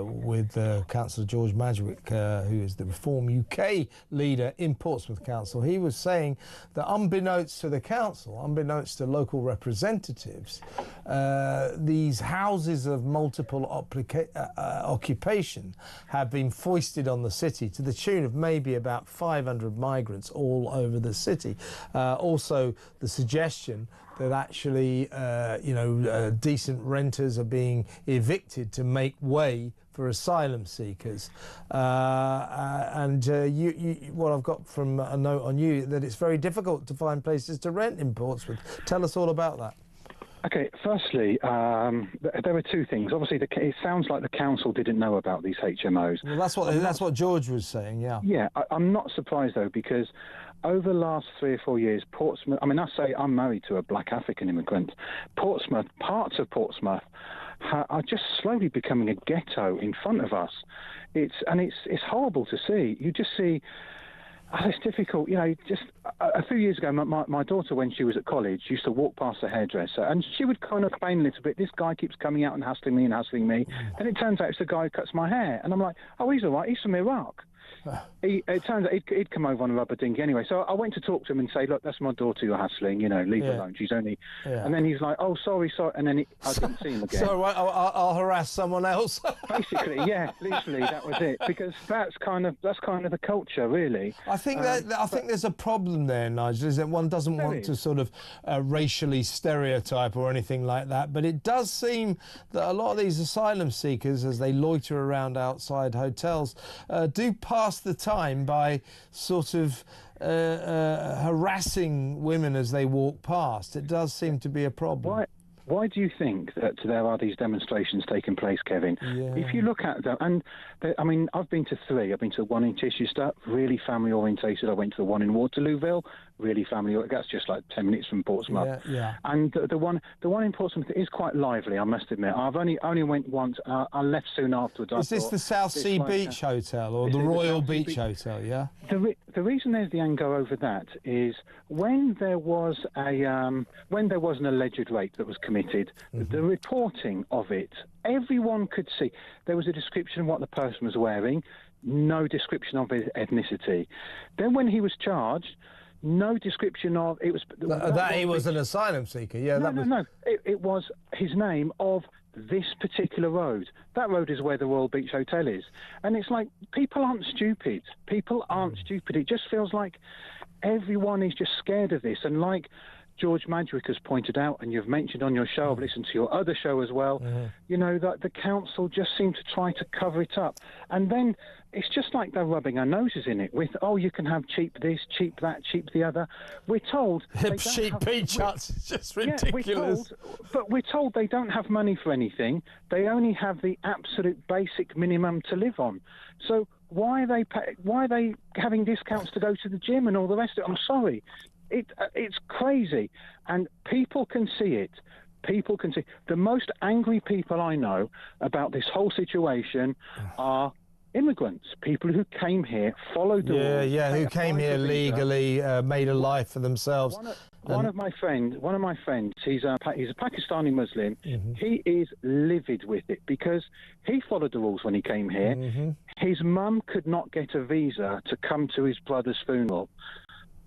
Speaker 2: with Councillor George Madgwick, who is the Reform UK leader in Portsmouth Council. He was saying that unbeknownst to the council, unbeknownst to local representatives, these houses of multiple occupation have been foisted on the city to the tune of maybe about 500 migrants all over the city. Also, the suggestion that actually, decent renters are being evicted to make way for asylum seekers. What I've got from a note on you, that it's very difficult to find places to rent in Portsmouth. Tell us all about that.
Speaker 11: Okay, firstly, there were two things. Obviously, it sounds like the council didn't know about these HMOs.
Speaker 2: Well, that's what George was saying, yeah.
Speaker 11: Yeah, I'm not surprised, though, because over the last 3 or 4 years, Portsmouth, I mean, I say I'm married to a black African immigrant. Portsmouth, parts of Portsmouth are just slowly becoming a ghetto in front of us. It's horrible to see. You just see... it's difficult, just a few years ago, my daughter, when she was at college, used to walk past the hairdresser and she would kind of complain a little bit, this guy keeps coming out and hassling me. Then it turns out it's the guy who cuts my hair. And I'm like, oh, he's all right, he's from Iraq. It turns out he'd come over on a rubber dinghy anyway. So I went to talk to him and say, look, that's my daughter you're hassling, leave her alone. She's only... Yeah. And then he's like, oh, sorry. And then I didn't see him again.
Speaker 2: So I'll harass someone else.
Speaker 11: Basically, yeah, literally, that was it. Because that's kind of the culture, really.
Speaker 2: I think there's a problem there, Nigel, is that one doesn't want to sort of racially stereotype or anything like that. But it does seem that a lot of these asylum seekers, as they loiter around outside hotels, do pass the time by sort of harassing women as they walk past. It does seem to be a problem.
Speaker 11: Why do you think that there are these demonstrations taking place, Kevin? Yeah. If you look at them, and I've been to 3. I've been to one in Chichester, really family orientated. I went to the one in Waterlooville, really family. That's just like 10 minutes from Portsmouth.
Speaker 2: Yeah.
Speaker 11: And the one in Portsmouth is quite lively, I must admit. I've only went once. I left soon afterwards.
Speaker 2: Is this the South Sea Beach Hotel or the Royal Beach Hotel? Yeah.
Speaker 11: The reason there's the anger over that is when there was an alleged rape that was committed, the reporting of it, everyone could see. There was a description of what the person was wearing, no description of his ethnicity. Then when he was charged, no description of it was
Speaker 2: that he was an asylum seeker. Yeah,
Speaker 11: no. It was his name of this particular road. That road is where the Royal Beach Hotel is, and it's like people aren't stupid. People aren't stupid. It just feels like everyone is just scared of this, and like George Madgwick has pointed out, and you've mentioned on your show, I've listened to your other show as well, that the council just seem to try to cover it up. And then it's just like they're rubbing our noses in it with, oh, you can have cheap this, cheap that, cheap the other. We're told...
Speaker 2: cheap beach huts, it's just ridiculous.
Speaker 11: We're told they don't have money for anything. They only have the absolute basic minimum to live on. So why are they having discounts to go to the gym and all the rest of it? I'm sorry. It's crazy, and people can see it. People can see. The most angry people I know about this whole situation are immigrants, people who came here, followed the rules.
Speaker 2: Yeah, who came here legally, made a life for themselves.
Speaker 11: One of my friends, he's a Pakistani Muslim. He is livid with it because he followed the rules when he came here. His mum could not get a visa to come to his brother's funeral,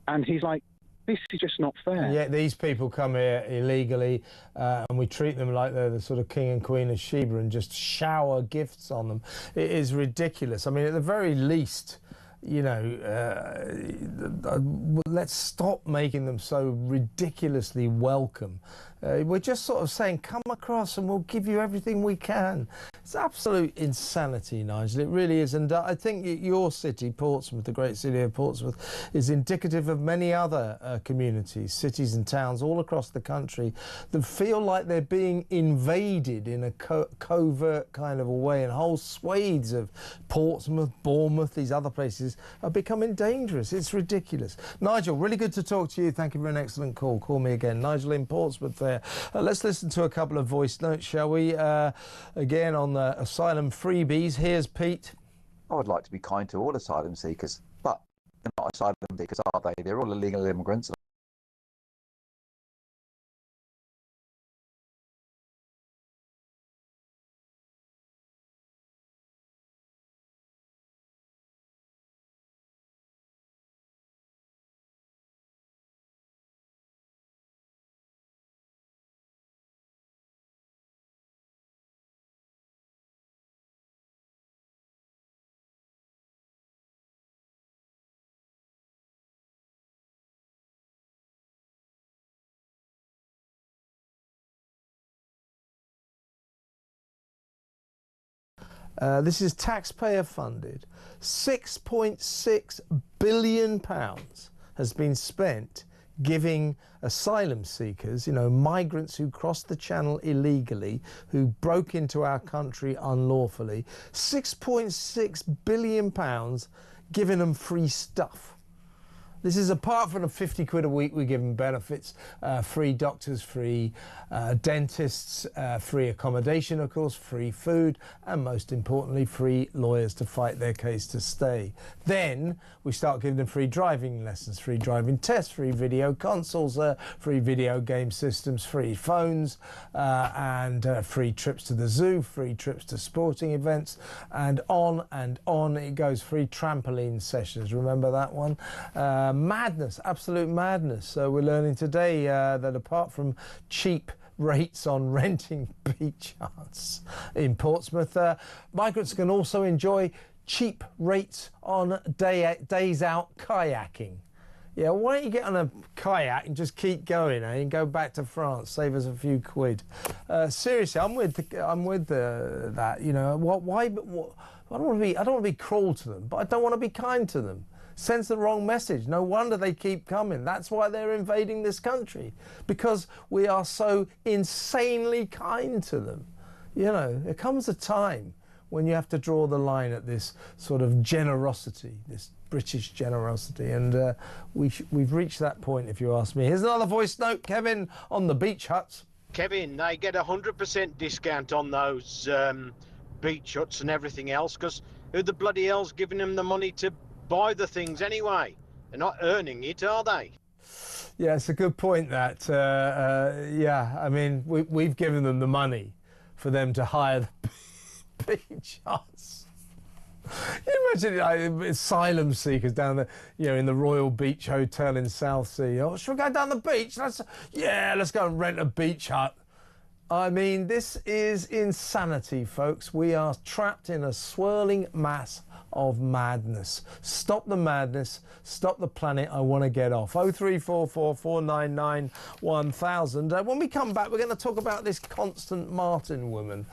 Speaker 11: and he's like, this is just not fair.
Speaker 2: Yeah, these people come here illegally and we treat them like they're the sort of king and queen of Sheba and just shower gifts on them. It is ridiculous. I mean, at the very least, let's stop making them so ridiculously welcome We're just sort of saying, come across and we'll give you everything we can. It's absolute insanity, Nigel. It really is. And I think your city, Portsmouth, the great city of Portsmouth, is indicative of many other communities, cities and towns all across the country that feel like they're being invaded in a covert kind of a way. And whole swathes of Portsmouth, Bournemouth, these other places are becoming dangerous. It's ridiculous. Nigel, really good to talk to you. Thank you for an excellent call. Call me again. Nigel in Portsmouth there. Let's listen to a couple of voice notes, shall we? Again, on the asylum freebies. Here's Pete.
Speaker 12: I would like to be kind to all asylum seekers, but they're not asylum seekers, are they? They're all illegal immigrants.
Speaker 2: This is taxpayer funded. £6.6 billion has been spent giving asylum seekers, you know, migrants who crossed the channel illegally, who broke into our country unlawfully, £6.6 billion giving them free stuff. This is apart from the 50 quid a week we give them benefits, free doctors, free dentists, free accommodation, of course, free food, and most importantly, free lawyers to fight their case to stay. Then we start giving them free driving lessons, free driving tests, free video consoles, free video game systems, free phones, and free trips to the zoo, free trips to sporting events, and on it goes. Free trampoline sessions, remember that one? Madness, absolute madness. So we're learning today that apart from cheap rates on renting beach huts in Portsmouth, migrants can also enjoy cheap rates on days out kayaking. Yeah, why don't you get on a kayak and just keep going, and go back to France, save us a few quid. Seriously, I'm with that. You know, why? I don't want to be cruel to them, but I don't want to be kind to them. Sends the wrong message. No wonder they keep coming. That's why they're invading this country, because we are so insanely kind to them. You know, there comes a time when you have to draw the line at this sort of generosity, this British generosity, and we've reached that point, if you ask me. Here's another voice note, Kevin, on the beach huts.
Speaker 13: Kevin, they get 100% discount on those beach huts and everything else, because who the bloody hell's giving them the money to buy the things anyway? They're not earning it, are they?
Speaker 2: Yeah, it's a good point, that. Yeah, I mean, we've given them the money for them to hire the beach huts. Can you imagine asylum seekers down there, you know, in the Royal Beach Hotel in Southsea? Oh, should we go down the beach? Let's go and rent a beach hut. I mean, this is insanity, folks. We are trapped in a swirling mass of madness. Stop the madness. Stop the planet. I want to get off. 0344 499 1000. When we come back, we're going to talk about this Constant Martin woman.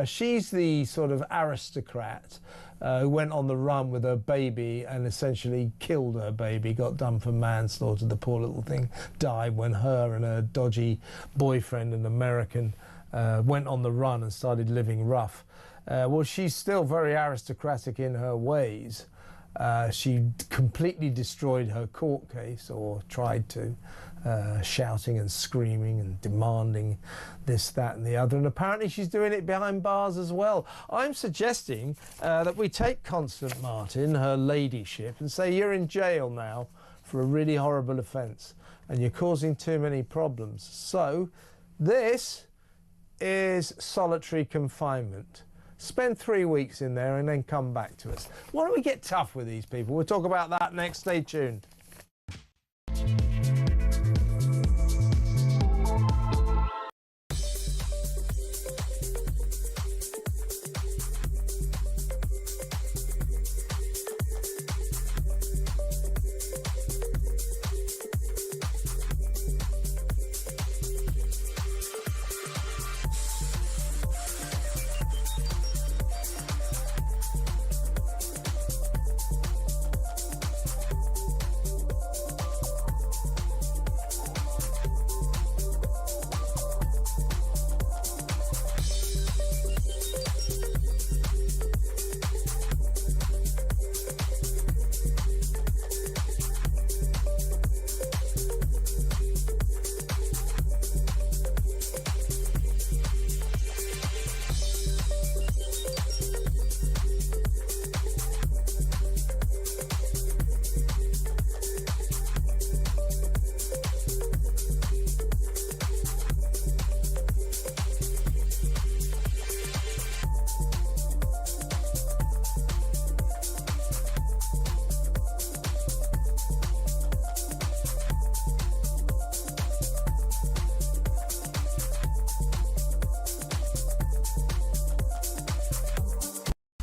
Speaker 2: She's the sort of aristocrat who went on the run with her baby and essentially killed her baby, got done for manslaughter. The poor little thing died when her and her dodgy boyfriend, an American, went on the run and started living rough. Well, she's still very aristocratic in her ways. She completely destroyed her court case, or tried to, shouting and screaming and demanding this, that and the other. And apparently she's doing it behind bars as well. I'm suggesting that we take Constant Martin, her ladyship, and say, you're in jail now for a really horrible offence and you're causing too many problems. So this is solitary confinement. Spend 3 weeks in there and then come back to us. Why don't we get tough with these people? We'll talk about that next. Stay tuned.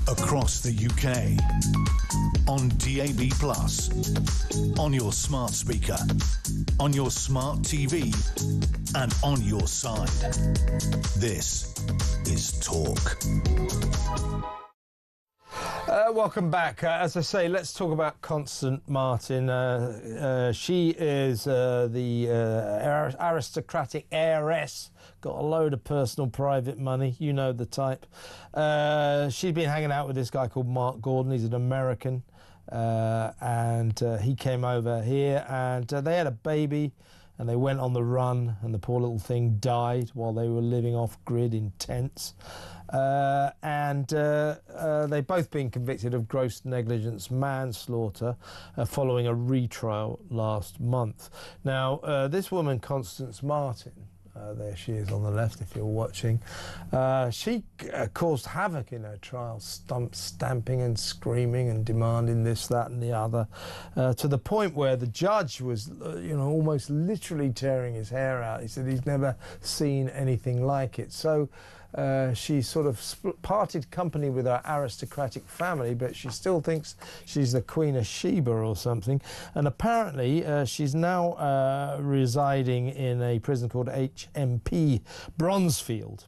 Speaker 1: across the UK, on DAB+, on your smart speaker, on your smart TV, and on your side. This is Talk.
Speaker 2: Welcome back. As I say, let's talk about Constance Martin. She is the aristocratic heiress, got a load of personal private money, you know the type. She's been hanging out with this guy called Mark Gordon. He's an American, and he came over here, and they had a baby, and they went on the run, and the poor little thing died while they were living off-grid in tents. They've both been convicted of gross negligence manslaughter following a retrial last month. Now, this woman, Constance Martin, there she is on the left if you're watching, she caused havoc in her trial, stamping and screaming and demanding this, that and the other, to the point where the judge was, almost literally tearing his hair out. He said he's never seen anything like it. So she sort of parted company with her aristocratic family, but she still thinks she's the Queen of Sheba or something. And apparently she's now residing in a prison called HMP Bronzefield.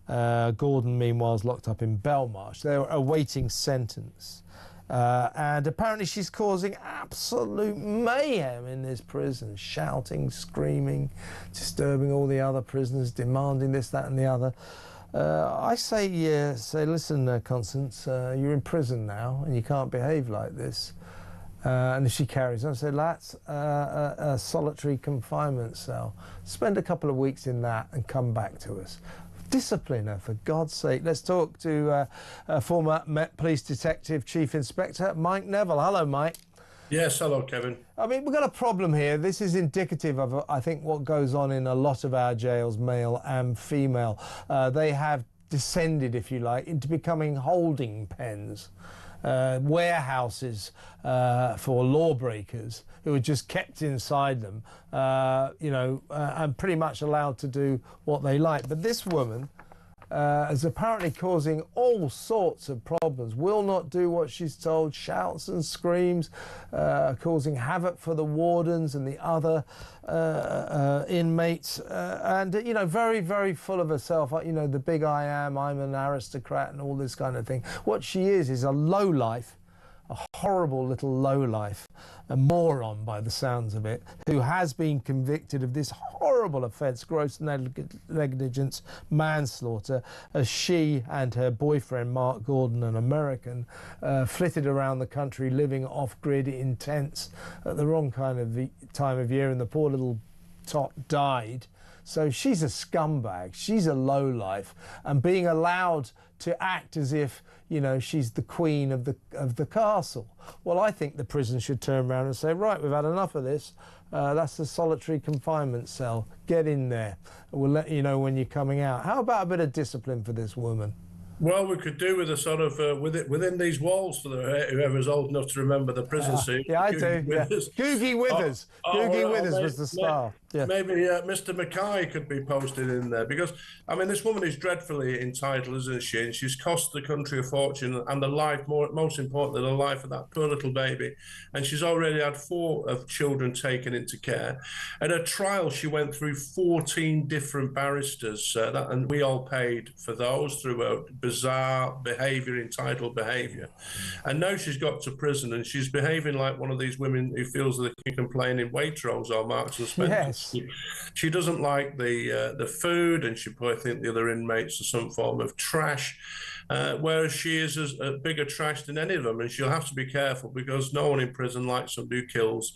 Speaker 2: Gordon, meanwhile, is locked up in Belmarsh. They're awaiting sentence. And apparently she's causing absolute mayhem in this prison, shouting, screaming, disturbing all the other prisoners, demanding this, that and the other. I say, listen, Constance, you're in prison now and you can't behave like this. And if she carries on, I say, that's a solitary confinement cell. Spend a couple of weeks in that and come back to us. Discipline her, for God's sake. Let's talk to former Met Police Detective Chief Inspector Mike Neville. Hello, Mike.
Speaker 14: Yes, hello, Kevin.
Speaker 2: I mean, we've got a problem here. This is indicative of, I think, what goes on in a lot of our jails, male and female. They have descended, if you like, into becoming holding pens, warehouses for lawbreakers who are just kept inside them, and pretty much allowed to do what they like. But this woman is apparently causing all sorts of problems, will not do what she's told, shouts and screams, causing havoc for the wardens and the other inmates, and very, very full of herself, the big I am, I'm an aristocrat and all this kind of thing. What she is a lowlife, a horrible little lowlife, a moron by the sounds of it, who has been convicted of this horrible offence, gross negligence manslaughter, as she and her boyfriend, Mark Gordon, an American, flitted around the country living off-grid in tents at the wrong kind of time of year, and the poor little tot died. So she's a scumbag, she's a lowlife, and being allowed to act as if, she's the queen of the castle. Well, I think the prison should turn around and say, right, we've had enough of this. That's the solitary confinement cell. Get in there. We'll let you know when you're coming out. How about a bit of discipline for this woman?
Speaker 14: Well, we could do with a sort of within these walls for whoever's old enough to remember the prison scene.
Speaker 2: Yeah, I do. Googie Withers. Googie Withers was the star.
Speaker 14: Maybe Mr. Mackay could be posted in there, because this woman is dreadfully entitled, isn't she? And she's cost the country a fortune and the life, most importantly, the life of that poor little baby. And she's already had 4 of children taken into care. At her trial, she went through 14 different barristers, and we all paid for those through a bizarre behaviour, entitled behaviour. And now she's got to prison and she's behaving like one of these women who feels that they can complain in Waitrose or Marks and Spencer.
Speaker 2: Yes.
Speaker 14: She doesn't like the food, and she probably think the other inmates are some form of trash, whereas she is as bigger trash than any of them, and she'll have to be careful because no one in prison likes somebody who kills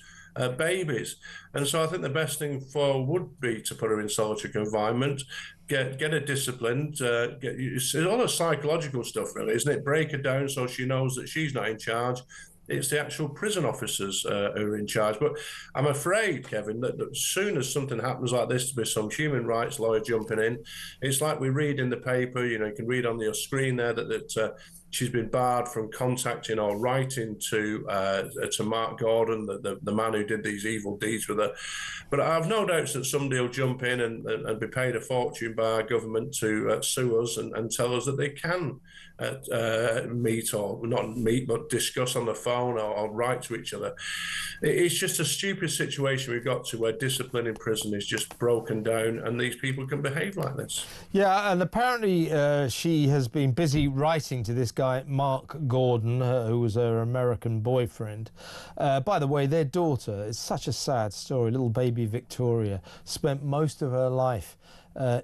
Speaker 14: babies. And so I think the best thing for would be to put her in solitary confinement, get her disciplined, it's all the psychological stuff really, isn't it? Break her down so she knows that she's not in charge. It's the actual prison officers who are in charge. But I'm afraid, Kevin, that as soon as something happens like this, to be some human rights lawyer jumping in, it's like we read in the paper, you can read on your screen there that she's been barred from contacting or writing to Mark Gordon, the man who did these evil deeds with her. But I have no doubts that somebody will jump in and be paid a fortune by our government to sue us and tell us that they can meet, or not meet, but discuss on the phone or write to each other. It's just a stupid situation we've got to, where discipline in prison is just broken down and these people can behave like this.
Speaker 2: Yeah, and apparently she has been busy writing to this guy, Mark Gordon, who was her American boyfriend. By the way, their daughter, it's such a sad story, little baby Victoria, spent most of her life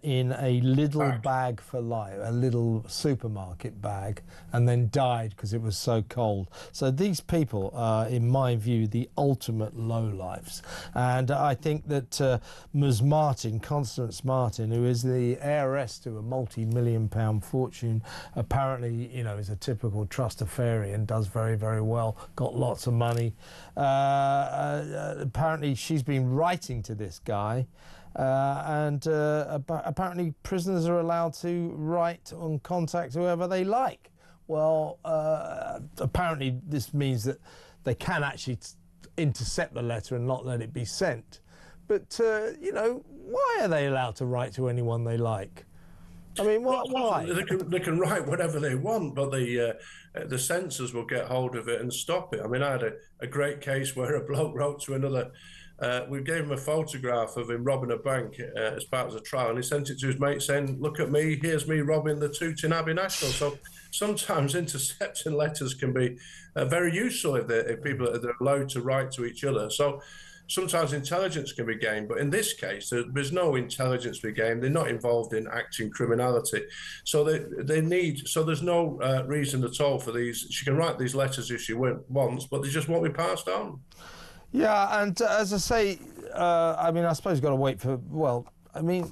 Speaker 2: in a little bag for life, a little supermarket bag, and then died because it was so cold. So these people are, in my view, the ultimate lowlifes. And I think that Ms. Martin, Constance Martin, who is the heiress to a multi-million-pound fortune, apparently, you know, is a typical trustafarian, does very, very well, got lots of money. Apparently she's been writing to this guy. Apparently prisoners are allowed to write and contact whoever they like. Well, apparently this means that they can actually intercept the letter and not let it be sent. But, you know, why are they allowed to write to anyone they like? I mean, why?
Speaker 14: They can write whatever they want, but the censors will get hold of it and stop it. I mean, I had a great case where a bloke wrote to another. We gave him a photograph of him robbing a bank as part of the trial, and he sent it to his mate saying, "Look at me, here's me robbing the Tooting Abbey National." So sometimes intercepting letters can be very useful if people are allowed to write to each other. So sometimes intelligence can be gained, but in this case, there's no intelligence to be gained. They're not involved in acting criminality. So there's no reason at all for these. She can write these letters if she wants, but they just won't be passed on.
Speaker 2: Yeah, and as I say, I mean, I suppose you've got to wait for, well, I mean,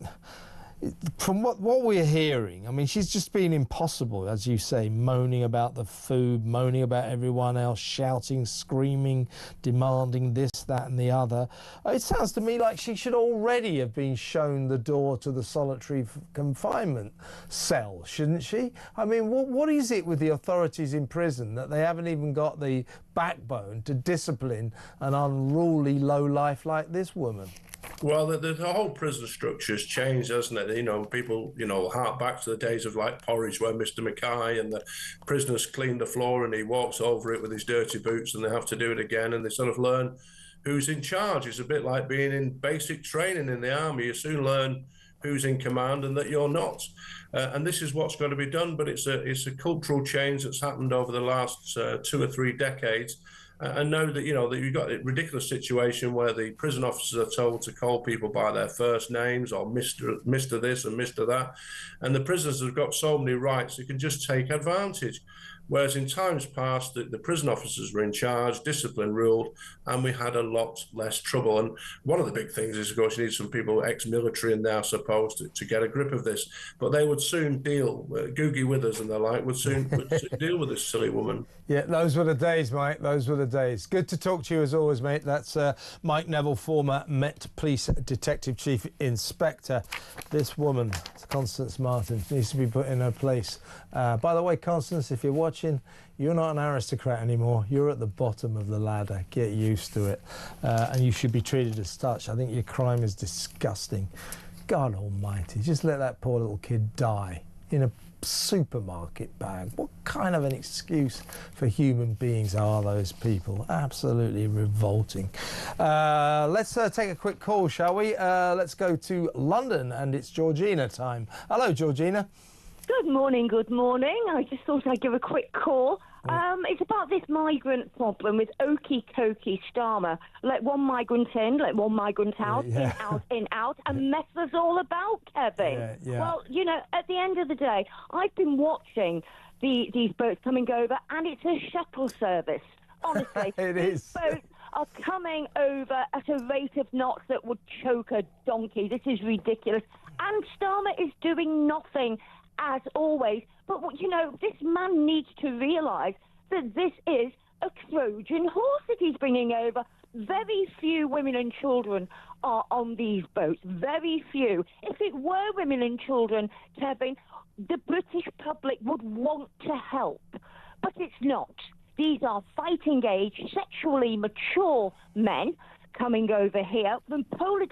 Speaker 2: from what we're hearing, I mean, she's just been impossible, as you say, moaning about the food, moaning about everyone else, shouting, screaming, demanding this, that and the other. It sounds to me like she should already have been shown the door to the solitary confinement cell, shouldn't she? I mean, what is it with the authorities in prison that they haven't even got the backbone to discipline an unruly lowlife like this woman?
Speaker 14: Well, the whole prison structure has changed, hasn't it? You know, people, you know, hark back to the days of like Porridge, where Mr. Mackay and the prisoners clean the floor and he walks over it with his dirty boots and they have to do it again, and they sort of learn who's in charge. It's a bit like being in basic training in the army. You soon learn who's in command and that you're not. And this is what's going to be done, but it's a cultural change that's happened over the last 2 or 3 decades. And know that, you know, that you've got a ridiculous situation where the prison officers are told to call people by their first names, or Mr. this and Mr. that. And the prisoners have got so many rights, they can just take advantage. Whereas in times past, the prison officers were in charge, discipline ruled, and we had a lot less trouble. And one of the big things is, of course, you need some people ex-military in there, I suppose, to get a grip of this. But they would soon deal, Googie Withers and the like, would soon deal with this silly woman.
Speaker 2: Yeah, those were the days, mate. Those were the days. Good to talk to you as always, mate. That's Mike Neville, former Met Police Detective Chief Inspector. This woman, Constance Martin, needs to be put in her place. By the way, Constance, if you're watching, you're not an aristocrat anymore. You're at the bottom of the ladder. Get used to it. And you should be treated as such. I think your crime is disgusting. God almighty, just let that poor little kid die in a supermarket bag. What kind of an excuse for human beings are those people? Absolutely revolting. Let's take a quick call, shall we? Let's go to London, and it's Georgina time. Hello, Georgina.
Speaker 15: Good morning, good morning. I just thought I'd give a quick call. It's about this migrant problem with Okie Kokie Starmer. Let one migrant in, let one migrant out, in, out, and mess us all about, Kevin. Well, you know, at the end of the day, I've been watching these boats coming over, and it's a shuttle service. Honestly, these boats are coming over at a rate of knots that would choke a donkey. This is ridiculous. And Starmer is doing nothing, as always. But, you know, this man needs to realise that this is a Trojan horse that he's bringing over. Very few women and children are on these boats. Very few. If it were women and children, Kevin, the British public would want to help, but it's not. These are fighting-age, sexually mature men coming over here from polar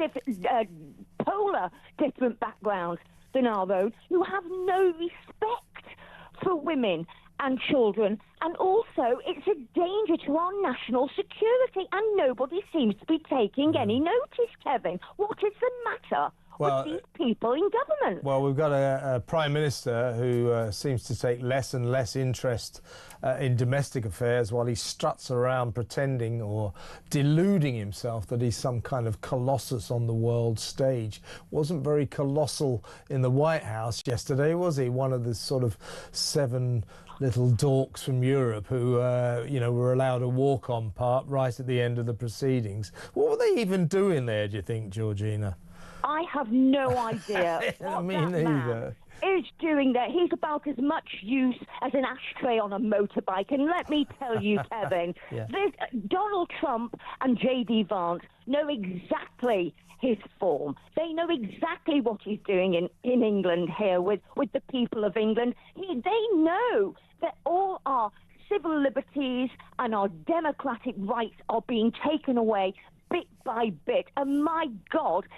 Speaker 15: different backgrounds than our own, who have no respect for women and children, and also it's a danger to our national security, and nobody seems to be taking any notice, Kevin. What is the matter with these people in government?
Speaker 2: Well, we've got a Prime Minister who seems to take less and less interest in domestic affairs while he struts around pretending or deluding himself that he's some kind of colossus on the world stage. Wasn't very colossal in the White House yesterday, was he? One of the sort of 7 little dorks from Europe who, you know, were allowed a walk-on part right at the end of the proceedings. What were they even doing there, do you think, Georgina?
Speaker 15: I have no idea what
Speaker 2: Me
Speaker 15: that
Speaker 2: neither.
Speaker 15: man is doing there. He's about as much use as an ashtray on a motorbike. And let me tell you, Kevin, Donald Trump and J.D. Vance know exactly his form. They know exactly what he's doing in England here with the people of England. They know that all our civil liberties and our democratic rights are being taken away bit by bit. And my God,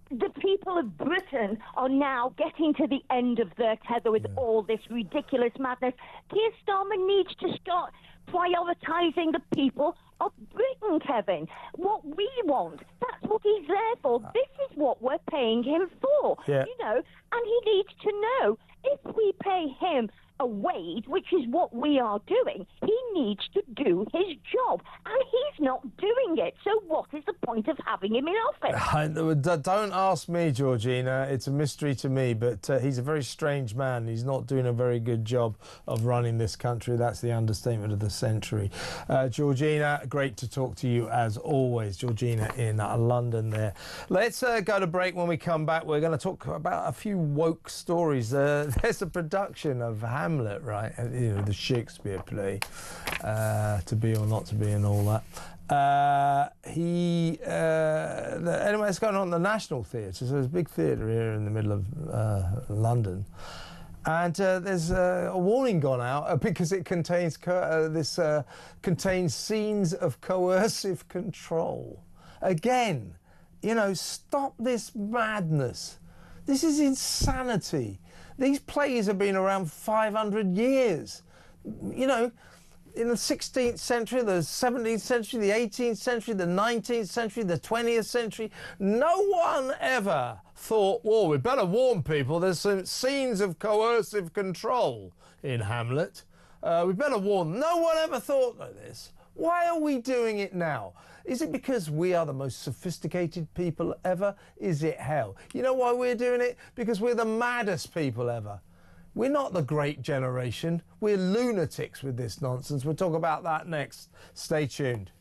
Speaker 15: the people of Britain are now getting to the end of their tether with all this ridiculous madness. Keir Starmer needs to start prioritising the people of Britain, Kevin. What we want, that's what he's there for. This is what we're paying him for, you know, and he needs to know if we pay him a wage, which is what we are doing, he needs to do his job, and he's not doing it. So what is the point of having him in office?
Speaker 2: Don't ask me, Georgina. It's a mystery to me, but he's a very strange man. He's not doing a very good job of running this country. That's the understatement of the century. Georgina, great to talk to you as always. Georgina in London there. Let's go to break. When we come back, we're going to talk about a few woke stories. There's a production of Hamlet, right? You know, the Shakespeare play, to be or not to be and all that. Anyway, it's going on at the National Theatre. So there's a big theatre here in the middle of London. And there's a warning gone out because it contains contains scenes of coercive control. Again, you know, stop this madness. This is insanity. These plays have been around 500 years. You know, in the 16th century, the 17th century, the 18th century, the 19th century, the 20th century, no one ever thought, well, we'd better warn people, there's some scenes of coercive control in Hamlet. We better warn them. No one ever thought of this. Why are we doing it now? Is it because we are the most sophisticated people ever? Is it hell? You know why we're doing it? Because we're the maddest people ever. We're not the great generation. We're lunatics with this nonsense. We'll talk about that next. Stay tuned.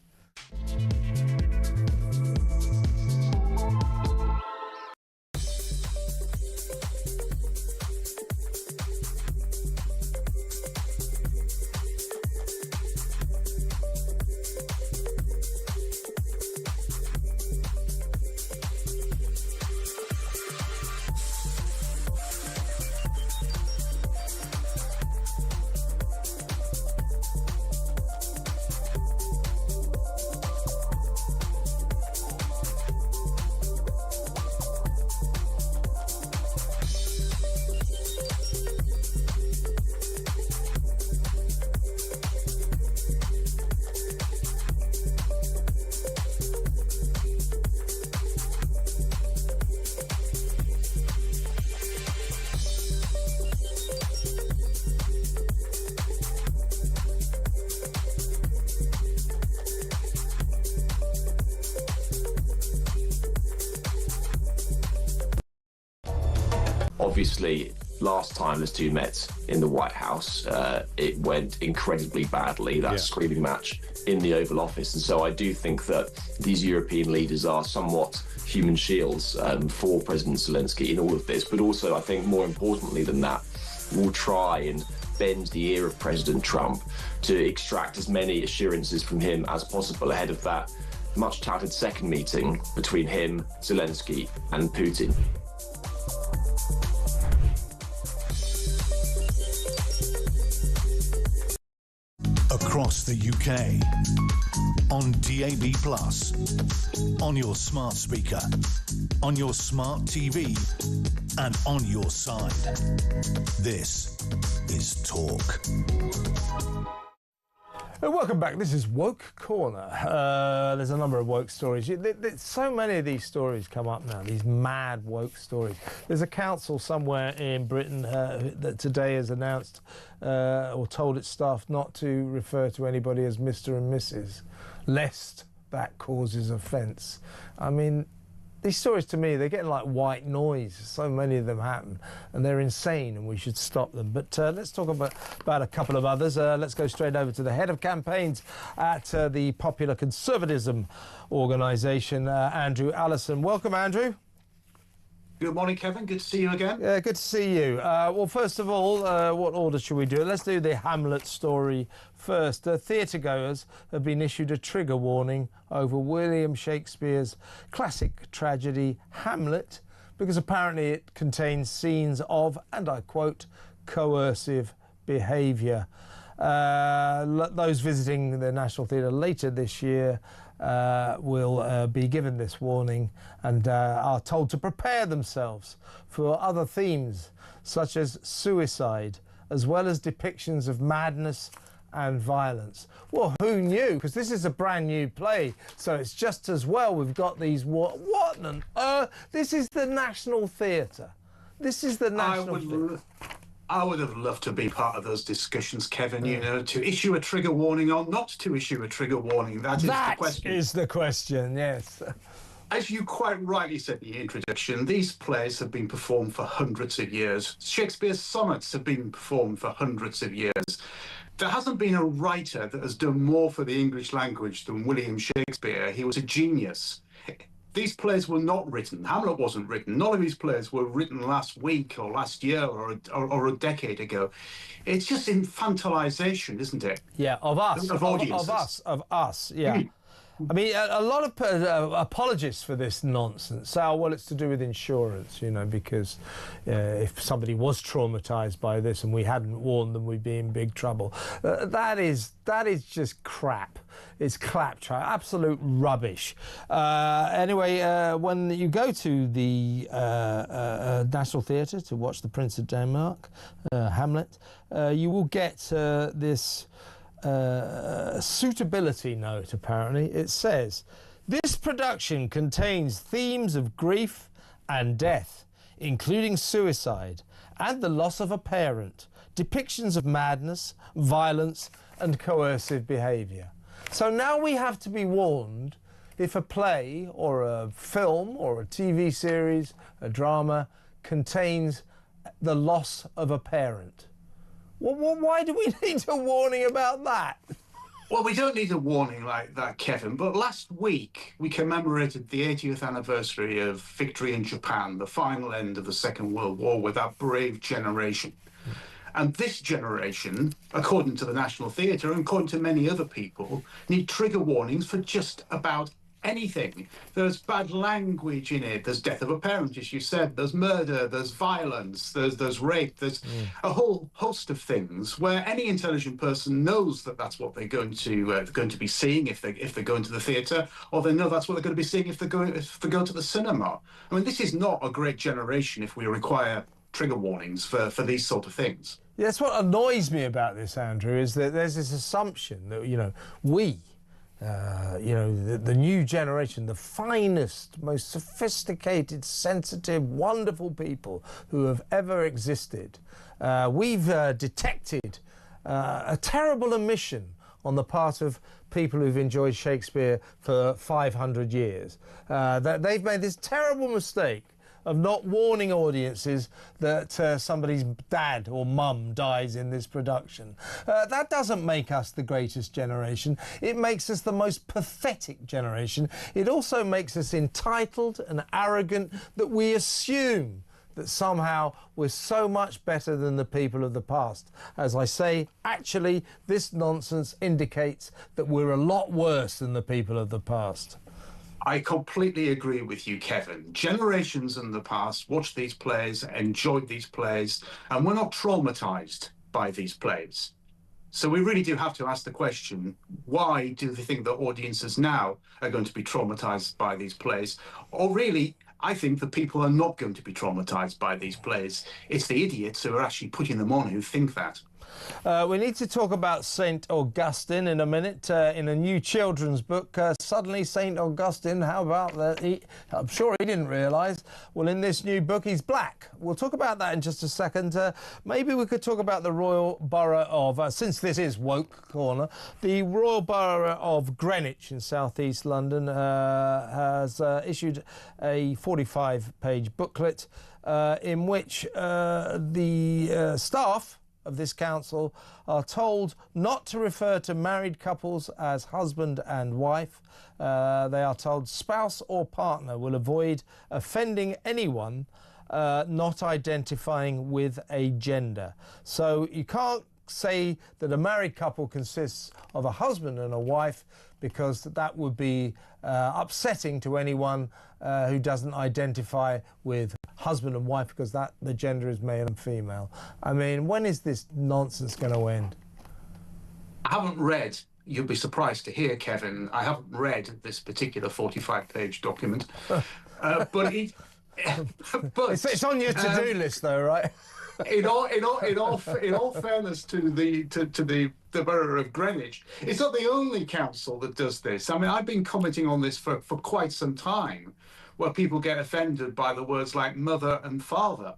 Speaker 16: Obviously, last time the two met in the White House, it went incredibly badly, that screaming match in the Oval Office. And so I do think that these European leaders are somewhat human shields for President Zelensky in all of this. But also, I think more importantly than that, will try and bend the ear of President Trump to extract as many assurances from him as possible ahead of that much touted second meeting between him, Zelensky and Putin.
Speaker 1: across the UK, on DAB+, on your smart speaker, on your smart TV, and on your side. This is Talk.
Speaker 2: Welcome back. This is Woke Corner. There's a number of woke stories. So many of these stories come up now, these mad woke stories. There's a council somewhere in Britain that today has announced or told its staff not to refer to anybody as Mr. and Mrs. lest that causes offence. I mean, these stories to me, they're getting like white noise. So many of them happen and they're insane and we should stop them. But let's talk about a couple of others. Let's go straight over to the head of campaigns at the Popular Conservatism organisation, Andrew Allison. Welcome, Andrew.
Speaker 17: Good morning, Kevin. Good to see you again.
Speaker 2: Yeah, good to see you. Well, first of all, what order should we do? Let's do the Hamlet story first. Theatregoers have been issued a trigger warning over William Shakespeare's classic tragedy Hamlet because apparently it contains scenes of, and I quote, coercive behaviour. Those visiting the National Theatre later this year will be given this warning and are told to prepare themselves for other themes such as suicide, as well as depictions of madness and violence. Well, who knew? Because this is a brand new play, so it's just as well we've got these... What on earth? This is the National Theatre. This is the National Theatre.
Speaker 17: I would have loved to be part of those discussions, Kevin, you know, to issue a trigger warning or not to issue a trigger warning. That is the question.
Speaker 2: That is the question, yes.
Speaker 17: As you quite rightly said in the introduction, these plays have been performed for hundreds of years. Shakespeare's sonnets have been performed for hundreds of years. There hasn't been a writer that has done more for the English language than William Shakespeare. He was a genius. These plays were not written. Hamlet wasn't written. None of these plays were written last week or last year or a decade ago. It's just infantilization, isn't it?
Speaker 2: Yeah, of us. Of us, yeah. I mean, a lot of apologists for this nonsense say, oh, well, it's to do with insurance, you know, because if somebody was traumatised by this and we hadn't warned them, we'd be in big trouble. That is just crap. It's claptrap, absolute rubbish. Anyway, when you go to the National Theatre to watch The Prince of Denmark, Hamlet, you will get this... suitability note, apparently. It says, this production contains themes of grief and death, including suicide and the loss of a parent, depictions of madness, violence and coercive behaviour. So now we have to be warned if a play or a film or a TV series, a drama, contains the loss of a parent. Well, why do we need a warning about that?
Speaker 17: Well, we don't need a warning like that, Kevin, but last week we commemorated the 80th anniversary of victory in Japan, the final end of the Second World War, with that brave generation. And this generation, according to the National Theatre and according to many other people, need trigger warnings for just about anything. There's bad language in it, there's death of a parent, as you said, there's murder, there's violence, there's rape, there's a whole host of things where any intelligent person knows that that's what they're going to be seeing if they go into the theatre, or they know that's what they're going to be seeing if they go to the cinema. I mean, this is not a great generation if we require trigger warnings for these sort of things.
Speaker 2: Yeah, that's what annoys me about this, Andrew, is that there's this assumption that, you know, we... the new generation, the finest, most sophisticated, sensitive, wonderful people who have ever existed. We've detected a terrible omission on the part of people who've enjoyed Shakespeare for 500 years. That they've made this terrible mistake of not warning audiences that somebody's dad or mum dies in this production. That doesn't make us the greatest generation. It makes us the most pathetic generation. It also makes us entitled and arrogant that we assume that somehow we're so much better than the people of the past. As I say, actually, this nonsense indicates that we're a lot worse than the people of the past.
Speaker 17: I completely agree with you, Kevin. Generations in the past watched these plays, enjoyed these plays, and were not traumatized by these plays. So we really do have to ask the question, why do they think that audiences now are going to be traumatized by these plays? Or really, I think that people are not going to be traumatized by these plays. It's the idiots who are actually putting them on who think that.
Speaker 2: We need to talk about St. Augustine in a minute. In a new children's book, suddenly St. Augustine, how about that? I'm sure he didn't realise. Well, in this new book, he's black. We'll talk about that in just a second. Maybe we could talk about the Royal Borough of, since this is Woke Corner, the Royal Borough of Greenwich in southeast London has issued a 45-page booklet in which the staff of this council are told not to refer to married couples as husband and wife. They are told spouse or partner will avoid offending anyone not identifying with a gender. So you can't say that a married couple consists of a husband and a wife, because that would be upsetting to anyone who doesn't identify with husband and wife, because the gender is male and female. I mean, when is this nonsense going to end?
Speaker 17: I haven't read, you'll be surprised to hear, Kevin, I haven't read this particular 45-page document, but
Speaker 2: it's on your to-do list, though, right?
Speaker 17: In all fairness to the Borough of Greenwich, it's not the only council that does this. I mean, I've been commenting on this for quite some time, where people get offended by the words like mother and father.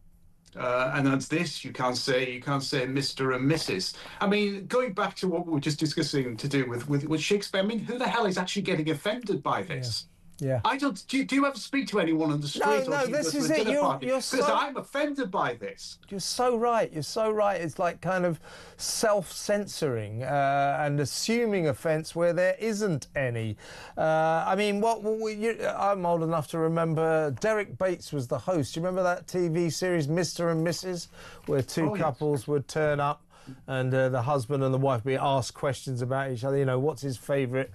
Speaker 17: And that's this, you can't say Mr. and Mrs. I mean, going back to what we were just discussing to do with Shakespeare, I mean, who the hell is actually getting offended by this?
Speaker 2: Yeah.
Speaker 17: I don't. Do you ever speak to anyone on the street?
Speaker 2: No, this is it.
Speaker 17: Because I'm offended by this.
Speaker 2: You're so right. You're so right. It's like kind of self-censoring and assuming offence where there isn't any. I mean, I'm old enough to remember Derek Bates was the host. Do you remember that TV series Mr. and Mrs., where two couples would turn up and the husband and the wife be asked questions about each other? You know, what's his favourite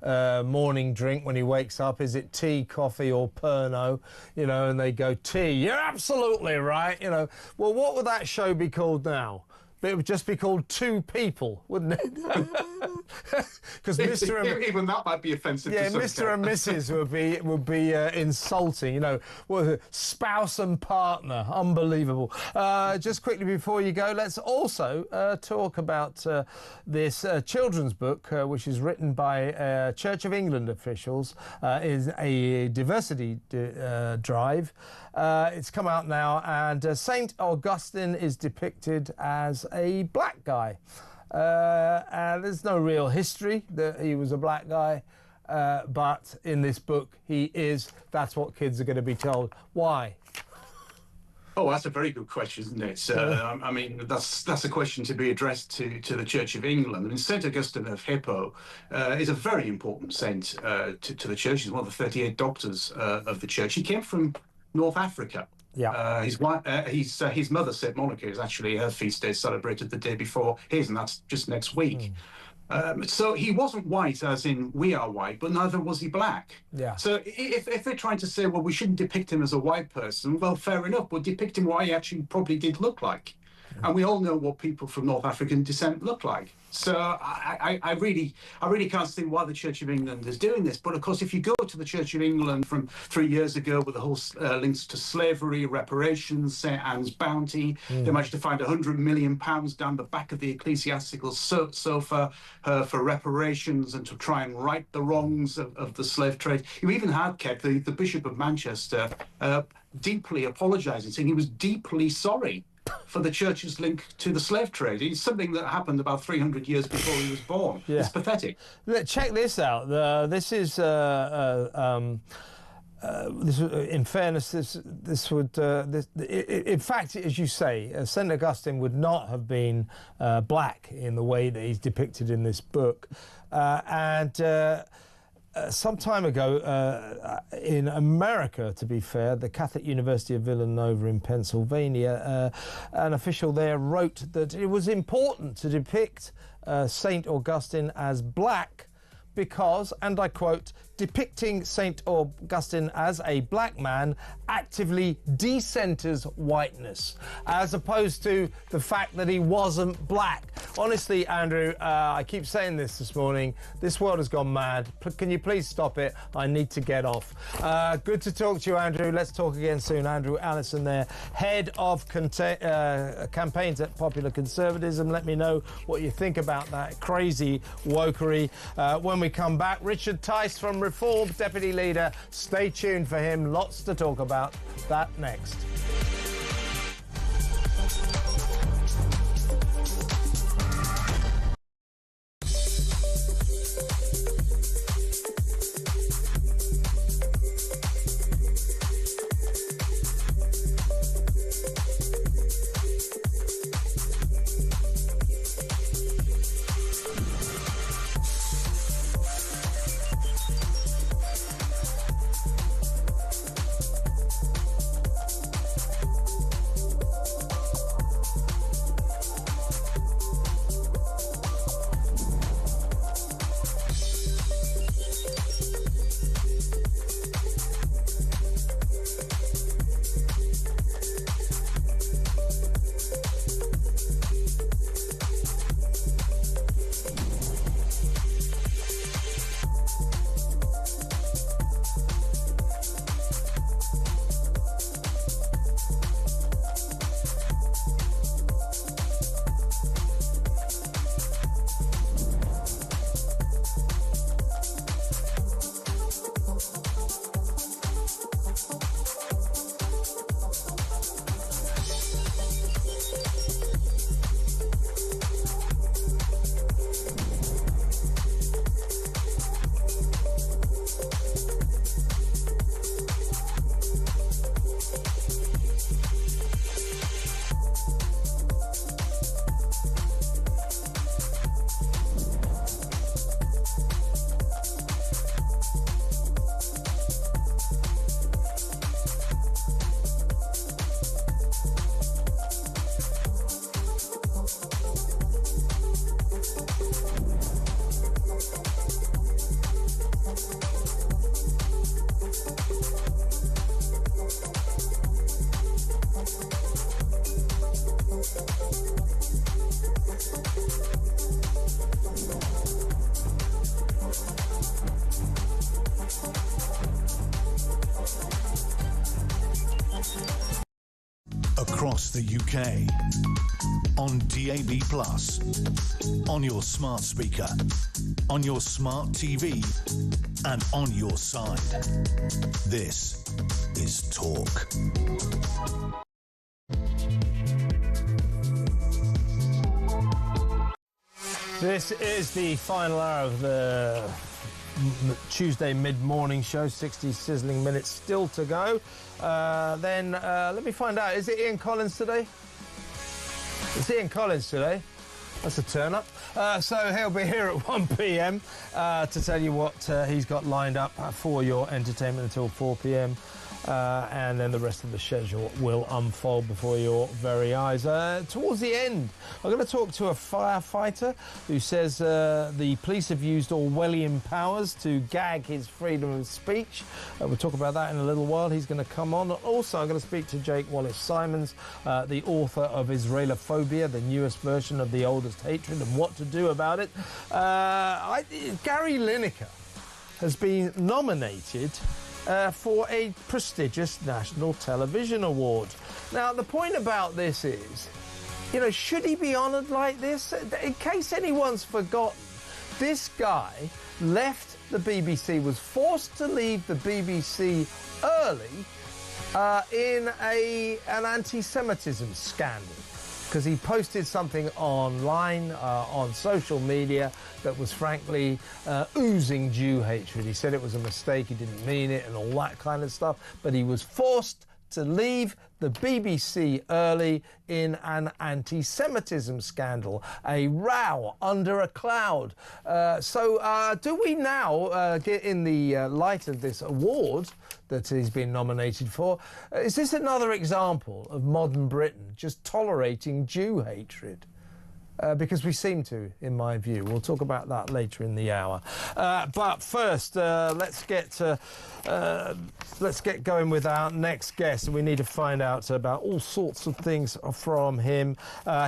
Speaker 2: morning drink when he wakes up? Is it tea, coffee or Pernod? You know, and they go, tea. You're absolutely right. You know, well, what would that show be called now? It would just be called Two People, wouldn't it? Because
Speaker 17: even that might be offensive.
Speaker 2: Yeah,
Speaker 17: to some
Speaker 2: Mr. and Mrs. would be insulting. You know, spouse and partner, unbelievable. Just quickly before you go, let's also talk about this children's book, which is written by Church of England officials. Is a diversity drive. It's come out now, and St. Augustine is depicted as a black guy. And there's no real history that he was a black guy, but in this book he is. That's what kids are going to be told. Why?
Speaker 17: Oh, that's a very good question, isn't it? I mean, that's a question to be addressed to the Church of England. I mean, St. Augustine of Hippo is a very important saint to the Church. He's one of the 38 doctors of the Church. He came from North Africa.
Speaker 2: Yeah.
Speaker 17: His mother, St. Monica, is actually her feast day celebrated the day before his, and that's just next week. So he wasn't white, as in we are white, but neither was he black.
Speaker 2: Yeah.
Speaker 17: So if they're trying to say, well, we shouldn't depict him as a white person, well, fair enough, but depict him what he actually probably did look like. And we all know what people from North African descent look like. So I really can't see why the Church of England is doing this. But of course, if you go to the Church of England from 3 years ago with the whole links to slavery, reparations, St. Anne's bounty, they managed to find £100 million down the back of the ecclesiastical sofa for reparations and to try and right the wrongs of the slave trade. You even had, Kev, the Bishop of Manchester deeply apologising, saying he was deeply sorry for the church's link to the slave trade. It's something that happened about 300 years before he was born. Yeah. It's pathetic.
Speaker 2: Check this out. This is, in fairness, in fact, as you say, St. Augustine would not have been black in the way that he's depicted in this book. Some time ago, in America, to be fair, the Catholic University of Villanova in Pennsylvania, an official there wrote that it was important to depict St. Augustine as black because, and I quote, depicting St. Augustine as a black man actively decenters whiteness, as opposed to the fact that he wasn't black. Honestly, Andrew, I keep saying this morning, this world has gone mad. Can you please stop it? I need to get off. Good to talk to you, Andrew. Let's talk again soon. Andrew Allison there, head of campaigns at Popular Conservatism. Let me know what you think about that crazy wokery. When we come back, Richard Tice from Reform, Deputy Leader. Stay tuned for him. Lots to talk about. That next.
Speaker 1: Across the UK, on DAB+, on your smart speaker, on your smart TV, and on your side. This is Talk.
Speaker 2: This is the final hour of the Tuesday mid-morning show. 60 sizzling minutes still to go. Let me find out. Is it Ian Collins today? It's Ian Collins today. That's a turn-up. So he'll be here at 1 p.m. To tell you what he's got lined up for your entertainment until 4 p.m. And then the rest of the schedule will unfold before your very eyes. Towards the end, I'm going to talk to a firefighter who says the police have used Orwellian powers to gag his freedom of speech. We'll talk about that in a little while. He's going to come on. Also, I'm going to speak to Jake Wallace-Simons, the author of Israelophobia, the newest version of The Oldest Hatred, and what to do about it. Gary Lineker has been nominated for a prestigious national television award. Now, the point about this is, you know, should he be honoured like this? In case anyone's forgotten, this guy left the BBC, was forced to leave the BBC early in an anti-Semitism scandal, because he posted something online on social media that was frankly oozing Jew hatred. He said it was a mistake, he didn't mean it, and all that kind of stuff. But he was forced to leave the BBC early in an anti-Semitism scandal, a row under a cloud. So do we now get in the light of this award that he's been nominated for, is this another example of modern Britain just tolerating Jew hatred? because we seem to, in my view. We'll talk about that later in the hour. But first, let's get going with our next guest. We need to find out about all sorts of things from him.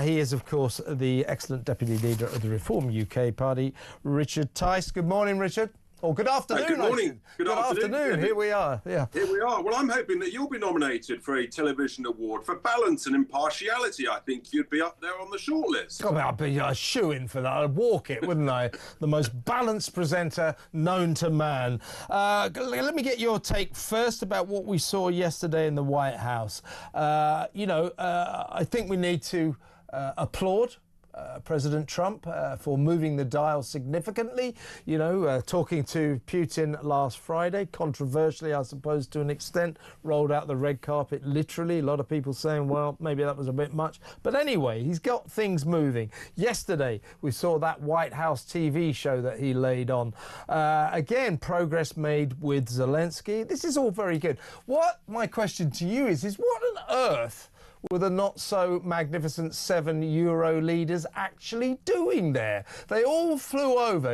Speaker 2: He is, of course, the excellent deputy leader of the Reform UK Party, Richard Tice. Good morning, Richard. Or good afternoon.
Speaker 18: Good morning.
Speaker 2: Good afternoon. Here we are. Yeah.
Speaker 18: Here we are. Well, I'm hoping that you'll be nominated for a television award for balance and impartiality. I think you'd be up there on the shortlist.
Speaker 2: God, I'd be a shoo-in for that. I'd walk it, wouldn't I? The most balanced presenter known to man. Let me get your take first about what we saw yesterday in the White House. I think we need to applaud President Trump for moving the dial significantly, talking to Putin last Friday, controversially, I suppose, to an extent, rolled out the red carpet, literally. A lot of people saying, well, maybe that was a bit much. But anyway, he's got things moving. Yesterday, we saw that White House TV show that he laid on. Again, progress made with Zelensky. This is all very good. What my question to you is what on earth were the not-so-magnificent 7 Euro leaders actually doing there? They all flew over,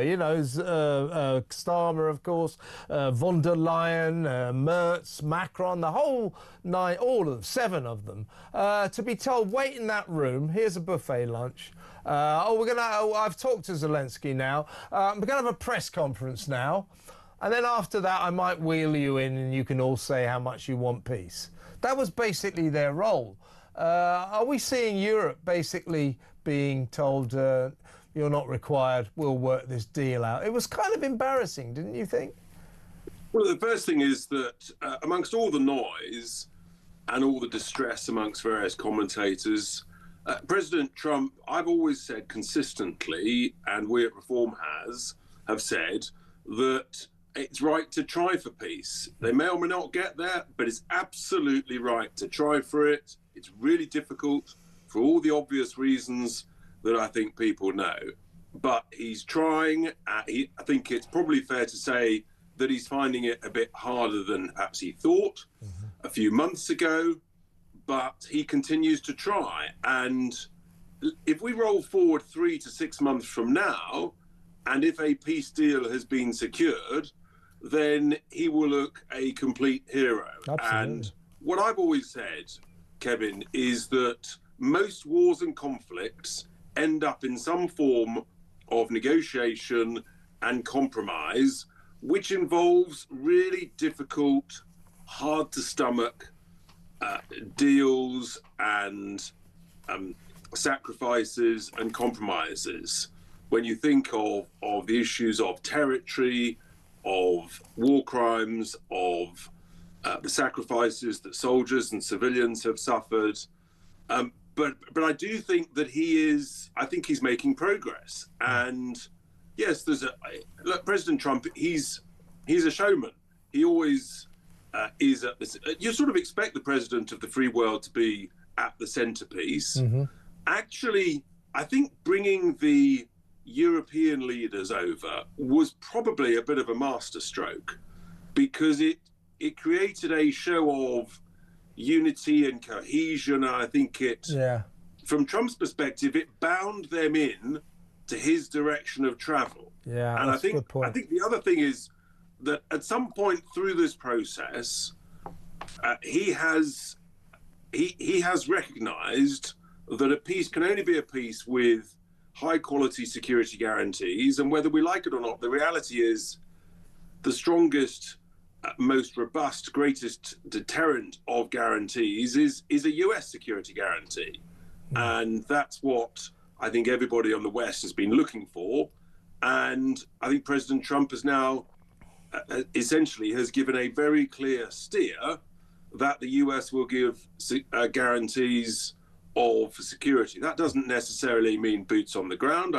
Speaker 2: Starmer, of course, von der Leyen, Merz, Macron, the whole 9, all of them, 7 of them, to be told, wait in that room, here's a buffet lunch. I've talked to Zelensky now, we're going to have a press conference now, and then after that I might wheel you in and you can all say how much you want peace. That was basically their role. Are we seeing Europe basically being told, you're not required, we'll work this deal out? It was kind of embarrassing, didn't you think?
Speaker 18: Well, the first thing is that amongst all the noise and all the distress amongst various commentators, President Trump, I've always said consistently, and we at Reform have said, that it's right to try for peace. They may or may not get there, but it's absolutely right to try for it. It's really difficult for all the obvious reasons that I think people know. But he's trying. I think it's probably fair to say that he's finding it a bit harder than perhaps he thought a few months ago. But he continues to try. And if we roll forward 3 to 6 months from now, and if a peace deal has been secured, then he will look a complete hero. Absolutely. And what I've always said, Kevin, is that most wars and conflicts end up in some form of negotiation and compromise, which involves really difficult, hard to stomach deals and sacrifices and compromises. When you think of the issues of territory, of war crimes, of the sacrifices that soldiers and civilians have suffered. But I do think that I think he's making progress. And yes, look, President Trump, he's a showman. He always is at this. You sort of expect the president of the free world to be at the centerpiece. Mm-hmm. Actually, I think bringing the European leaders over was probably a bit of a masterstroke, because it created a show of unity and cohesion. I think from Trump's perspective, it bound them in to his direction of travel. Yeah, and I think the other thing is that at some point through this process, he has recognized that a peace can only be a peace with high quality security guarantees, and whether we like it or not, the reality is the strongest, most robust, greatest deterrent of guarantees is a US security guarantee. And that's what I think everybody on the West has been looking for. And I think President Trump has now essentially has given a very clear steer that the US will give guarantees of security. That doesn't necessarily mean boots on the ground.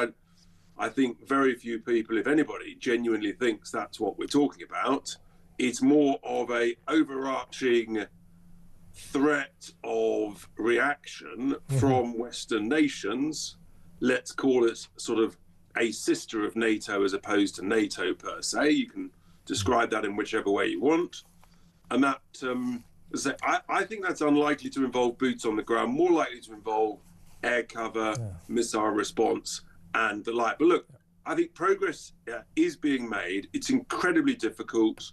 Speaker 18: I think very few people, if anybody, genuinely thinks that's what we're talking about. It's more of a overarching threat of reaction from Western nations. Let's call it sort of a sister of NATO as opposed to NATO per se. You can describe that in whichever way you want. And that, I think that's unlikely to involve boots on the ground, more likely to involve air cover, missile response, and the like. But look, I think progress is being made. It's incredibly difficult.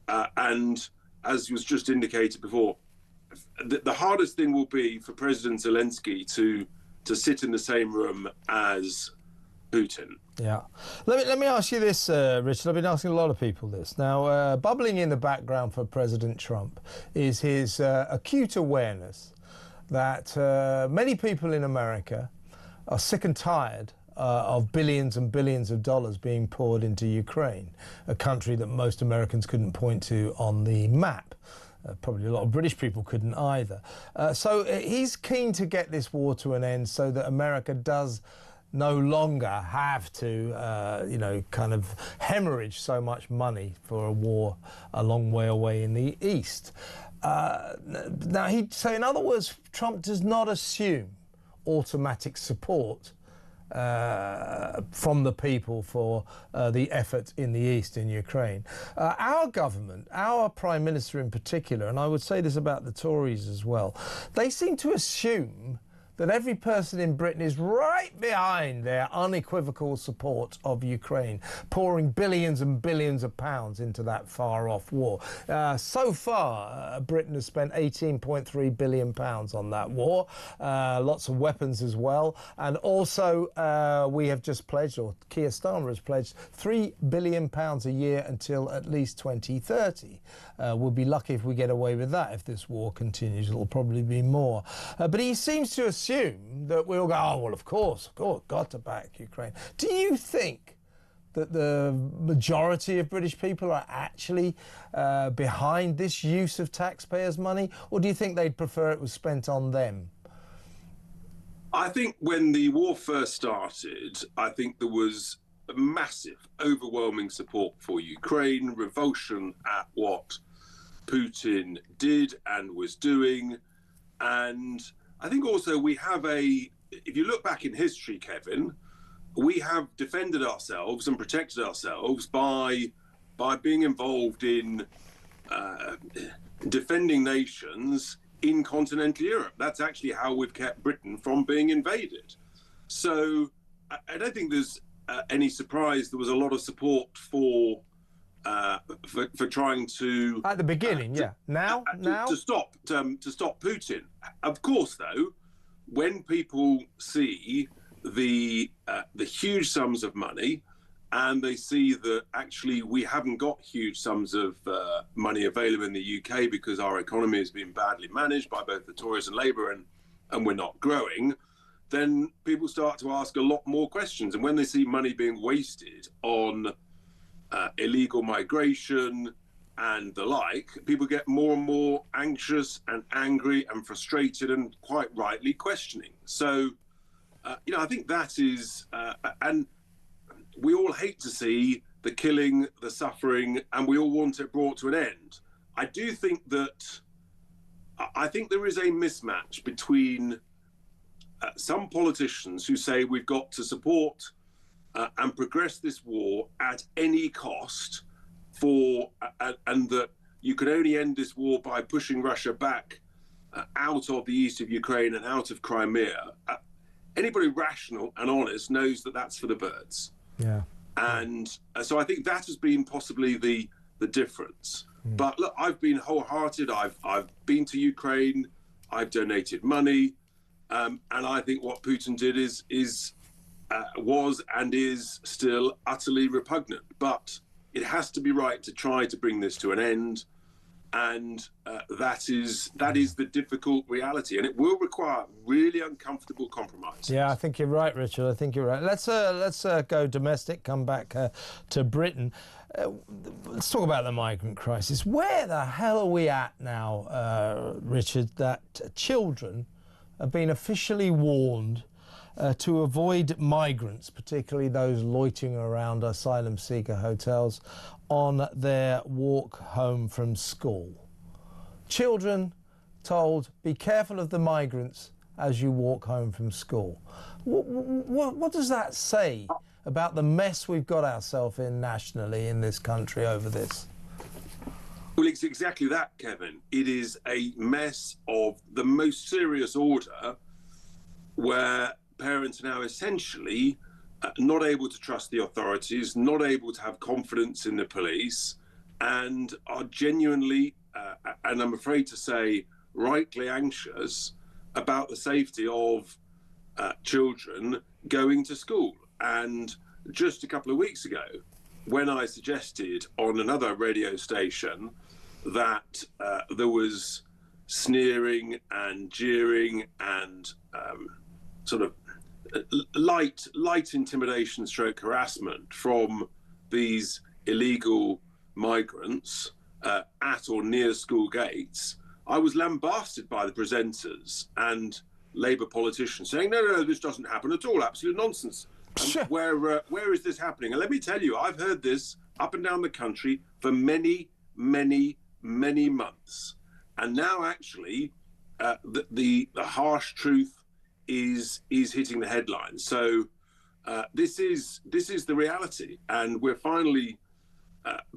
Speaker 18: And as was just indicated before, the hardest thing will be for President Zelensky to sit in the same room as Putin.
Speaker 2: Yeah. Let me ask you this, Richard. I've been asking a lot of people this. Now, bubbling in the background for President Trump is his acute awareness that many people in America are sick and tired of billions and billions of dollars being poured into Ukraine, a country that most Americans couldn't point to on the map. Probably a lot of British people couldn't either. So he's keen to get this war to an end so that America does no longer have to, you know, kind of hemorrhage so much money for a war a long way away in the East. Now, so in other words, Trump does not assume automatic support from the people for the effort in the East in Ukraine. Our government, our Prime Minister in particular, and I would say this about the Tories as well, they seem to assume that every person in Britain is right behind their unequivocal support of Ukraine, pouring billions and billions of pounds into that far-off war. So far, Britain has spent £18.3 billion on that war, lots of weapons as well, and also we have just pledged, or Keir Starmer has pledged, £3 billion a year until at least 2030. We'll be lucky if we get away with that. If this war continues, it'll probably be more. But he seems to assume that we'll go, oh, well, of course, got to back Ukraine. Do you think that the majority of British people are actually behind this use of taxpayers' money, or do you think they'd prefer it was spent on them?
Speaker 18: I think when the war first started, I think there was a massive, overwhelming support for Ukraine, revulsion at what Putin did and was doing. And I think also we have if you look back in history, Kevin, we have defended ourselves and protected ourselves by being involved in defending nations in continental Europe. That's actually how we've kept Britain from being invaded. So I don't think there's any surprise there was a lot of support for trying to
Speaker 2: at the beginning, now
Speaker 18: to stop Putin. Of course, though, when people see the huge sums of money, and they see that actually we haven't got huge sums of money available in the UK because our economy has been badly managed by both the Tories and Labour, and we're not growing, then people start to ask a lot more questions. And when they see money being wasted on illegal migration and the like, people get more and more anxious and angry and frustrated and quite rightly questioning. So, you know, I think that is, and we all hate to see the killing, the suffering, and we all want it brought to an end. I do think that, I think there is a mismatch between some politicians who say we've got to support and progress this war at any cost and that you can only end this war by pushing Russia back out of the east of Ukraine and out of Crimea. Anybody rational and honest knows that that's for the birds.
Speaker 2: Yeah.
Speaker 18: And so I think that has been possibly the difference. But look, I've been wholehearted. I've been to Ukraine. I've donated money. And I think what Putin did was and is still utterly repugnant. But it has to be right to try to bring this to an end. And that is the difficult reality, and it will require really uncomfortable compromise.
Speaker 2: Yeah, I think you're right, Richard. I think you're right. Let's go domestic. Come back to Britain. Let's talk about the migrant crisis. Where the hell are we at now, Richard? That children have been officially warned to avoid migrants, particularly those loitering around asylum seeker hotels, on their walk home from school. Children told, be careful of the migrants as you walk home from school. What does that say about the mess we've got ourselves in nationally in this country over this?
Speaker 18: Well, it's exactly that, Kevin. It is a mess of the most serious order, where parents are now essentially not able to trust the authorities, not able to have confidence in the police, and are genuinely, and I'm afraid to say, rightly anxious about the safety of children going to school. And just a couple of weeks ago, when I suggested on another radio station that there was sneering and jeering and sort of light intimidation stroke harassment from these illegal migrants at or near school gates, I was lambasted by the presenters and Labour politicians saying, no, this doesn't happen at all, absolute nonsense. Where is this happening? And let me tell you, I've heard this up and down the country for many, many, many months. And now actually the harsh truth is hitting the headlines. So this is the reality, and we're finally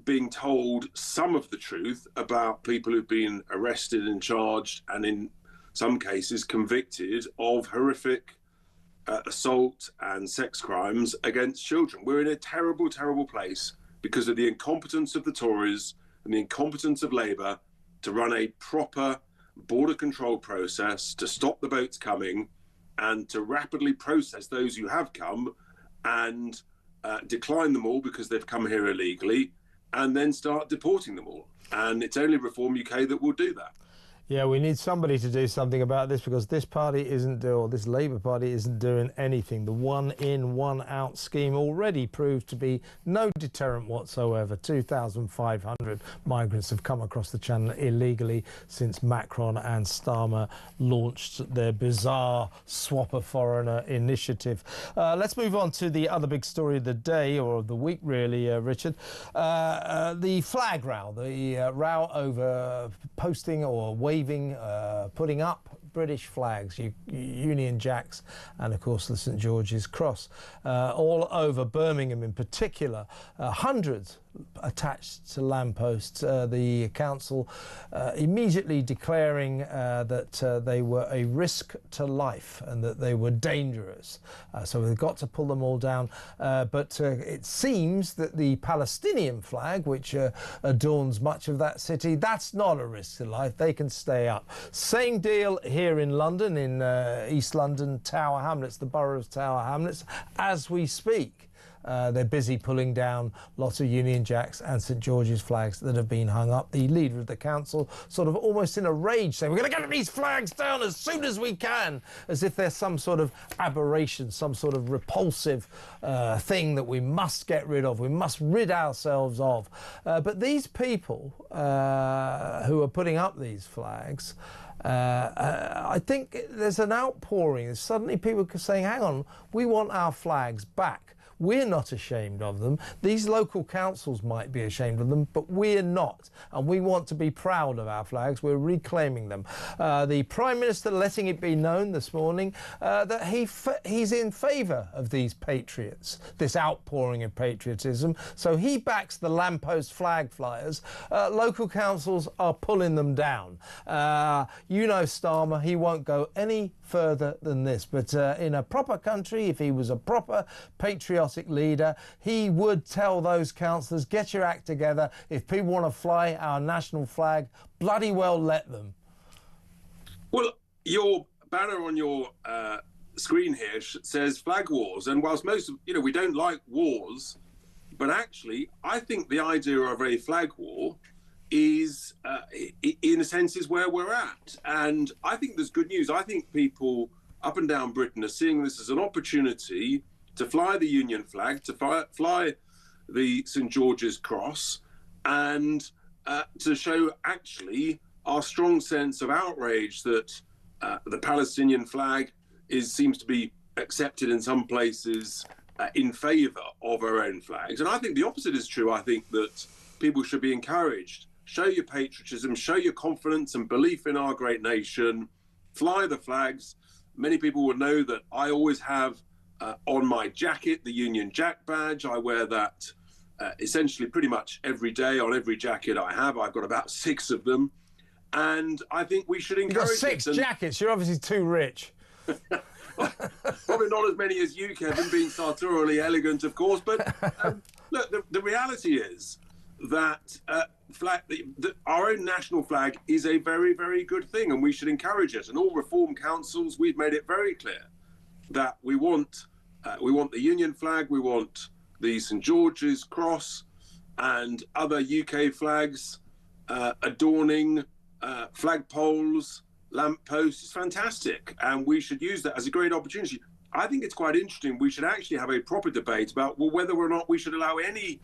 Speaker 18: being told some of the truth about people who've been arrested and charged, and in some cases convicted of horrific assault and sex crimes against children. We're in a terrible, terrible place because of the incompetence of the Tories and the incompetence of Labour to run a proper border control process, to stop the boats coming, and to rapidly process those who have come and decline them all because they've come here illegally, and then start deporting them all. And it's only Reform UK that will do that.
Speaker 2: Yeah, we need somebody to do something about this, because this party isn't, or this Labour Party isn't doing anything. The one in, one out scheme already proved to be no deterrent whatsoever. 2,500 migrants have come across the channel illegally since Macron and Starmer launched their bizarre swap a foreigner initiative. Let's move on to the other big story of the day, or of the week really, Richard. The flag row, the row over posting or waving, putting up British flags, Union Jacks, and of course the St George's Cross, all over Birmingham in particular, hundreds attached to lampposts. The council immediately declaring that they were a risk to life and that they were dangerous. So we've got to pull them all down. But it seems that the Palestinian flag, which adorns much of that city, that's not a risk to life. They can stay up. Same deal here in London, in East London, Tower Hamlets, the borough of Tower Hamlets, as we speak. They're busy pulling down lots of Union Jacks and St George's flags that have been hung up. The leader of the council sort of almost in a rage saying, we're going to get these flags down as soon as we can, as if they're some sort of aberration, some sort of repulsive thing that we must get rid of, we must rid ourselves of. But these people who are putting up these flags, I think there's an outpouring. Suddenly people are saying, hang on, we want our flags back. We're not ashamed of them. These local councils might be ashamed of them, but we're not. And we want to be proud of our flags. We're reclaiming them. The Prime Minister letting it be known this morning that he's in favour of these patriots, this outpouring of patriotism. So he backs the lamppost flag flyers. Local councils are pulling them down. You know Starmer, he won't go any further than this. But in a proper country, if he was a proper patriotic leader, he would tell those councillors, get your act together. If people want to fly our national flag, bloody well let them.
Speaker 18: Well, your banner on your screen here says flag wars, and whilst most of, we don't like wars, but actually I think the idea of a flag war is in a sense is where we're at, and I think there's good news. I think people up and down Britain are seeing this as an opportunity to fly the Union flag, to fly the St George's Cross, and to show actually our strong sense of outrage that the Palestinian flag seems to be accepted in some places in favour of our own flags. And I think the opposite is true. I think that people should be encouraged. Show your patriotism, show your confidence and belief in our great nation, fly the flags. Many people will know that I always have on my jacket the Union Jack badge. I wear that essentially pretty much every day on every jacket I have. I've got about 6 of them. And I think we should encourage
Speaker 2: You've got 6 jackets. You're obviously too rich.
Speaker 18: Probably not as many as you, Kevin, being sartorially elegant, of course. But look, the reality is that our own national flag is a very, very good thing, and we should encourage it. And all reform councils, we've made it very clear that we want the Union flag, we want the St George's Cross and other UK flags adorning flagpoles, lampposts. It's fantastic, and we should use that as a great opportunity. I think it's quite interesting. We should actually have a proper debate about whether or not we should allow any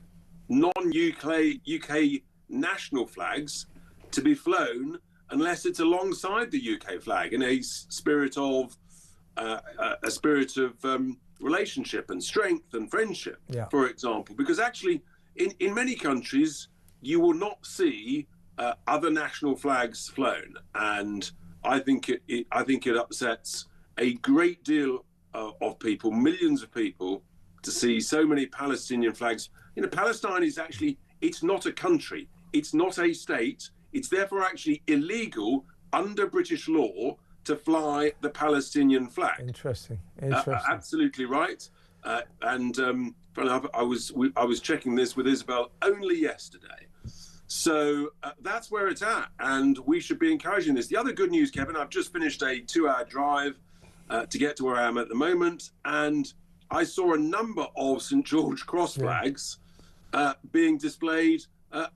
Speaker 18: non-UK national flags to be flown unless it's alongside the UK flag in a spirit of relationship and strength and friendship, for example. Because actually, in many countries, you will not see other national flags flown, and I think it upsets a great deal of people, millions of people, to see so many Palestinian flags. You know, Palestine is actually, it's not a country, it's not a state. It's therefore actually illegal under British law to fly the Palestinian flag.
Speaker 2: Interesting.
Speaker 18: Absolutely right. And I was checking this with Isabel only yesterday. So that's where it's at, and we should be encouraging this. The other good news, Kevin, I've just finished a 2-hour drive to get to where I am at the moment, and I saw a number of St George Cross flags being displayed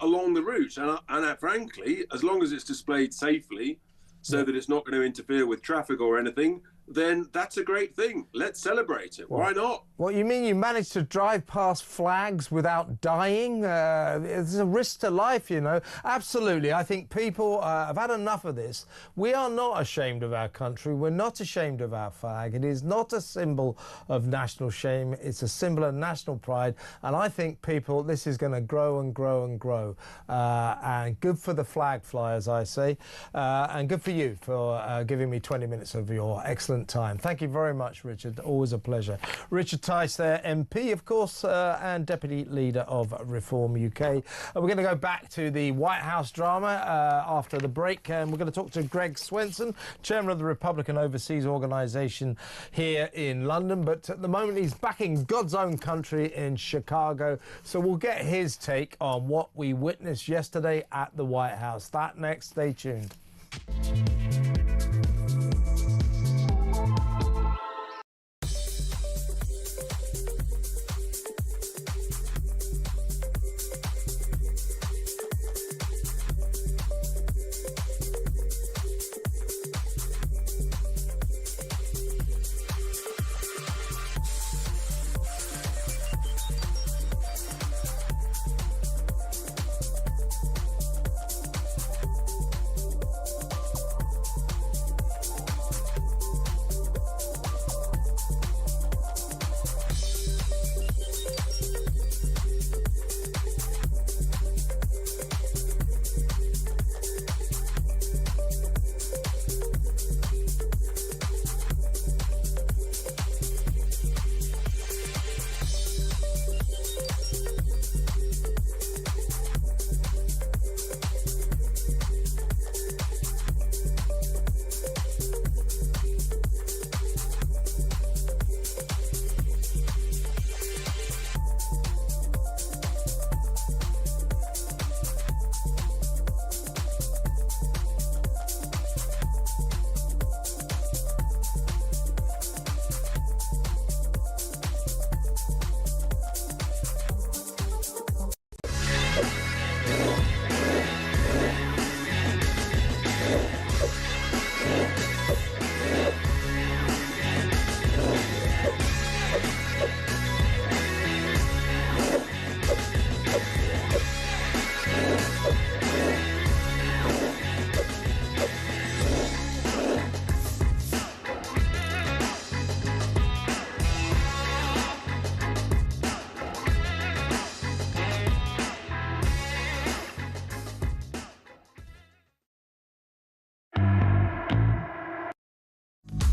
Speaker 18: along the route. And frankly, as long as it's displayed safely, so that it's not going to interfere with traffic or anything, then that's a great thing. Let's celebrate it. Why not?
Speaker 2: What, you mean you managed to drive past flags without dying? It's a risk to life, you know. Absolutely. I think people have had enough of this. We are not ashamed of our country. We're not ashamed of our flag. It is not a symbol of national shame. It's a symbol of national pride. And I think this is going to grow and grow and grow. And good for the flag flyers, I say. And good for you for giving me 20 minutes of your excellent time. Thank you very much, Richard. Always a pleasure. Richard Tice there, MP, of course, and Deputy Leader of Reform UK. We're going to go back to the White House drama after the break, and we're going to talk to Greg Swenson, Chairman of the Republican Overseas Organisation here in London. But at the moment, he's back in God's own country in Chicago. So we'll get his take on what we witnessed yesterday at the White House. That next. Stay tuned.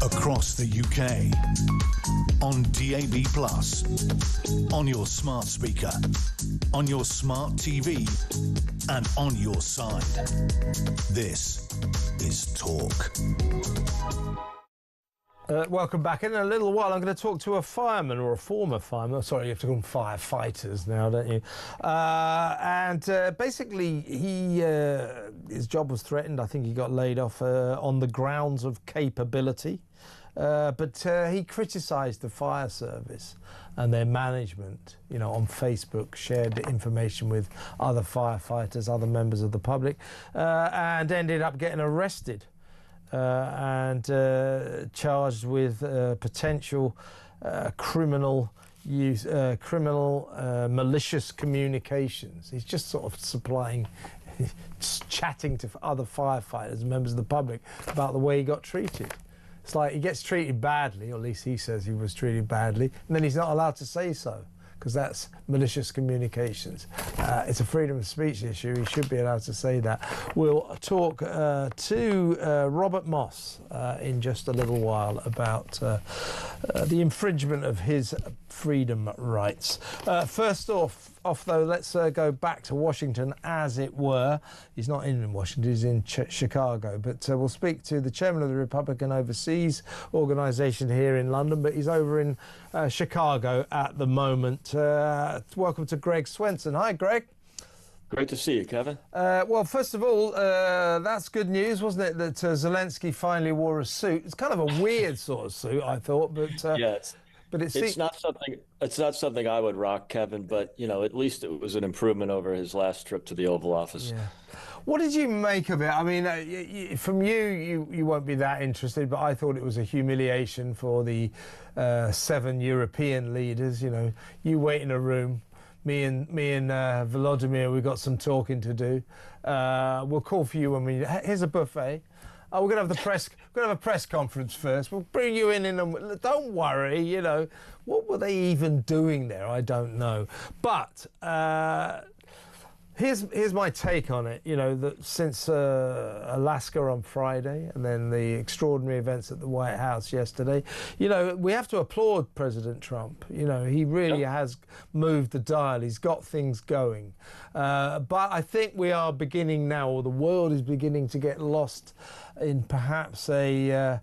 Speaker 1: Across the UK, on DAB+, on your smart speaker, on your smart TV, and on your side. This is Talk.
Speaker 2: Welcome back. In a little while, I'm going to talk to a fireman or a former fireman. Sorry, you have to call them firefighters now, don't you? Basically, his job was threatened. I think he got laid off on the grounds of capability. But he criticised the fire service and their management, on Facebook, shared information with other firefighters, other members of the public, and ended up getting arrested. And charged with potential criminal malicious communications. He's just sort of chatting to other firefighters and members of the public about the way he got treated. It's like he gets treated badly, or at least he says he was treated badly, and then he's not allowed to say so, because that's malicious communications. It's a freedom of speech issue. He should be allowed to say that. We'll talk to Robert Moss in just a little while about the infringement of his freedom rights. First off though, let's go back to Washington, as it were. He's not in Washington, he's in Chicago, but we'll speak to the chairman of the Republican Overseas Organisation here in London, but he's over in Chicago at the moment. Welcome to Greg Swenson. Hi, Greg.
Speaker 19: Great to see you, Kevin.
Speaker 2: Well, first of all, that's good news, wasn't it, that Zelensky finally wore a suit? It's kind of a weird sort of suit, I thought, but
Speaker 19: yeah,
Speaker 2: it's
Speaker 19: not something I would rock, Kevin, but at least it was an improvement over his last trip to the Oval Office.
Speaker 2: Yeah. What did you make of it? I mean, from you won't be that interested, but I thought it was a humiliation for the 7 European leaders. You wait in a room. Me and Volodymyr, we've got some talking to do. We'll call for you when here's a buffet. Oh, we're gonna have a press conference first. We'll bring you in and don't worry. What were they even doing there? I don't know. But here's my take on it. That since Alaska on Friday and then the extraordinary events at the White House yesterday, we have to applaud President Trump. He really has moved the dial. He's got things going. But I think we are beginning now, or the world is beginning to get lost in perhaps a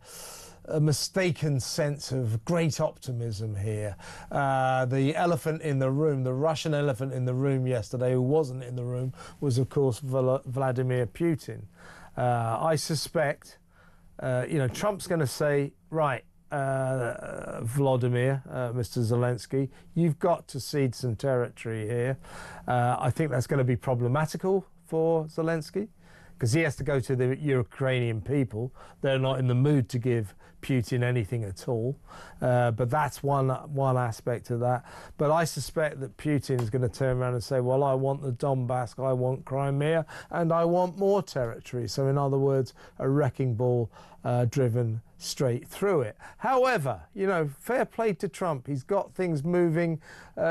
Speaker 2: mistaken sense of great optimism here. The elephant in the room, the Russian elephant in the room yesterday, who wasn't in the room, was of course Vladimir Putin. I suspect, Trump's going to say, right, Vladimir, Mr. Zelensky, you've got to cede some territory here. I think that's going to be problematical for Zelensky, because he has to go to the Ukrainian people. They're not in the mood to give Putin anything at all. But that's one aspect of that. But I suspect that Putin is going to turn around and say, well, I want the Donbass, I want Crimea, and I want more territory. So in other words, a wrecking ball driven straight through it. However, fair play to Trump. He's got things moving.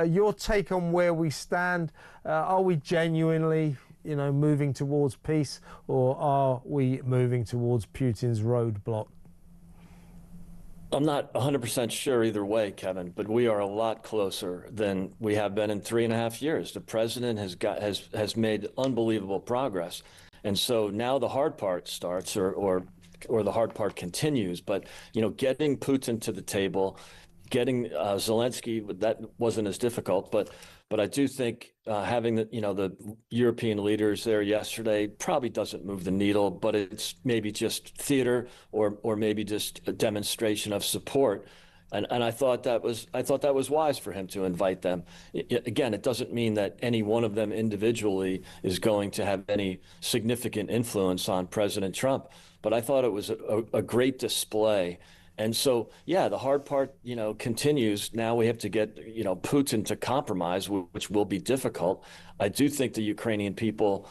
Speaker 2: Your take on where we stand, are we genuinely moving towards peace, or are we moving towards Putin's roadblock?
Speaker 19: I'm not 100% sure either way, Kevin, but we are a lot closer than we have been in 3.5 years. The president has made unbelievable progress, and so now the hard part starts, or the hard part continues. But getting Putin to the table, getting Zelensky, that wasn't as difficult, but I do think having the European leaders there yesterday probably doesn't move the needle, but it's maybe just theater or maybe just a demonstration of support. And I thought that was wise for him to invite them. Again, it doesn't mean that any one of them individually is going to have any significant influence on President Trump, but I thought it was a great display. And so, yeah, the hard part, continues. Now we have to get, Putin to compromise, which will be difficult. I do think the Ukrainian people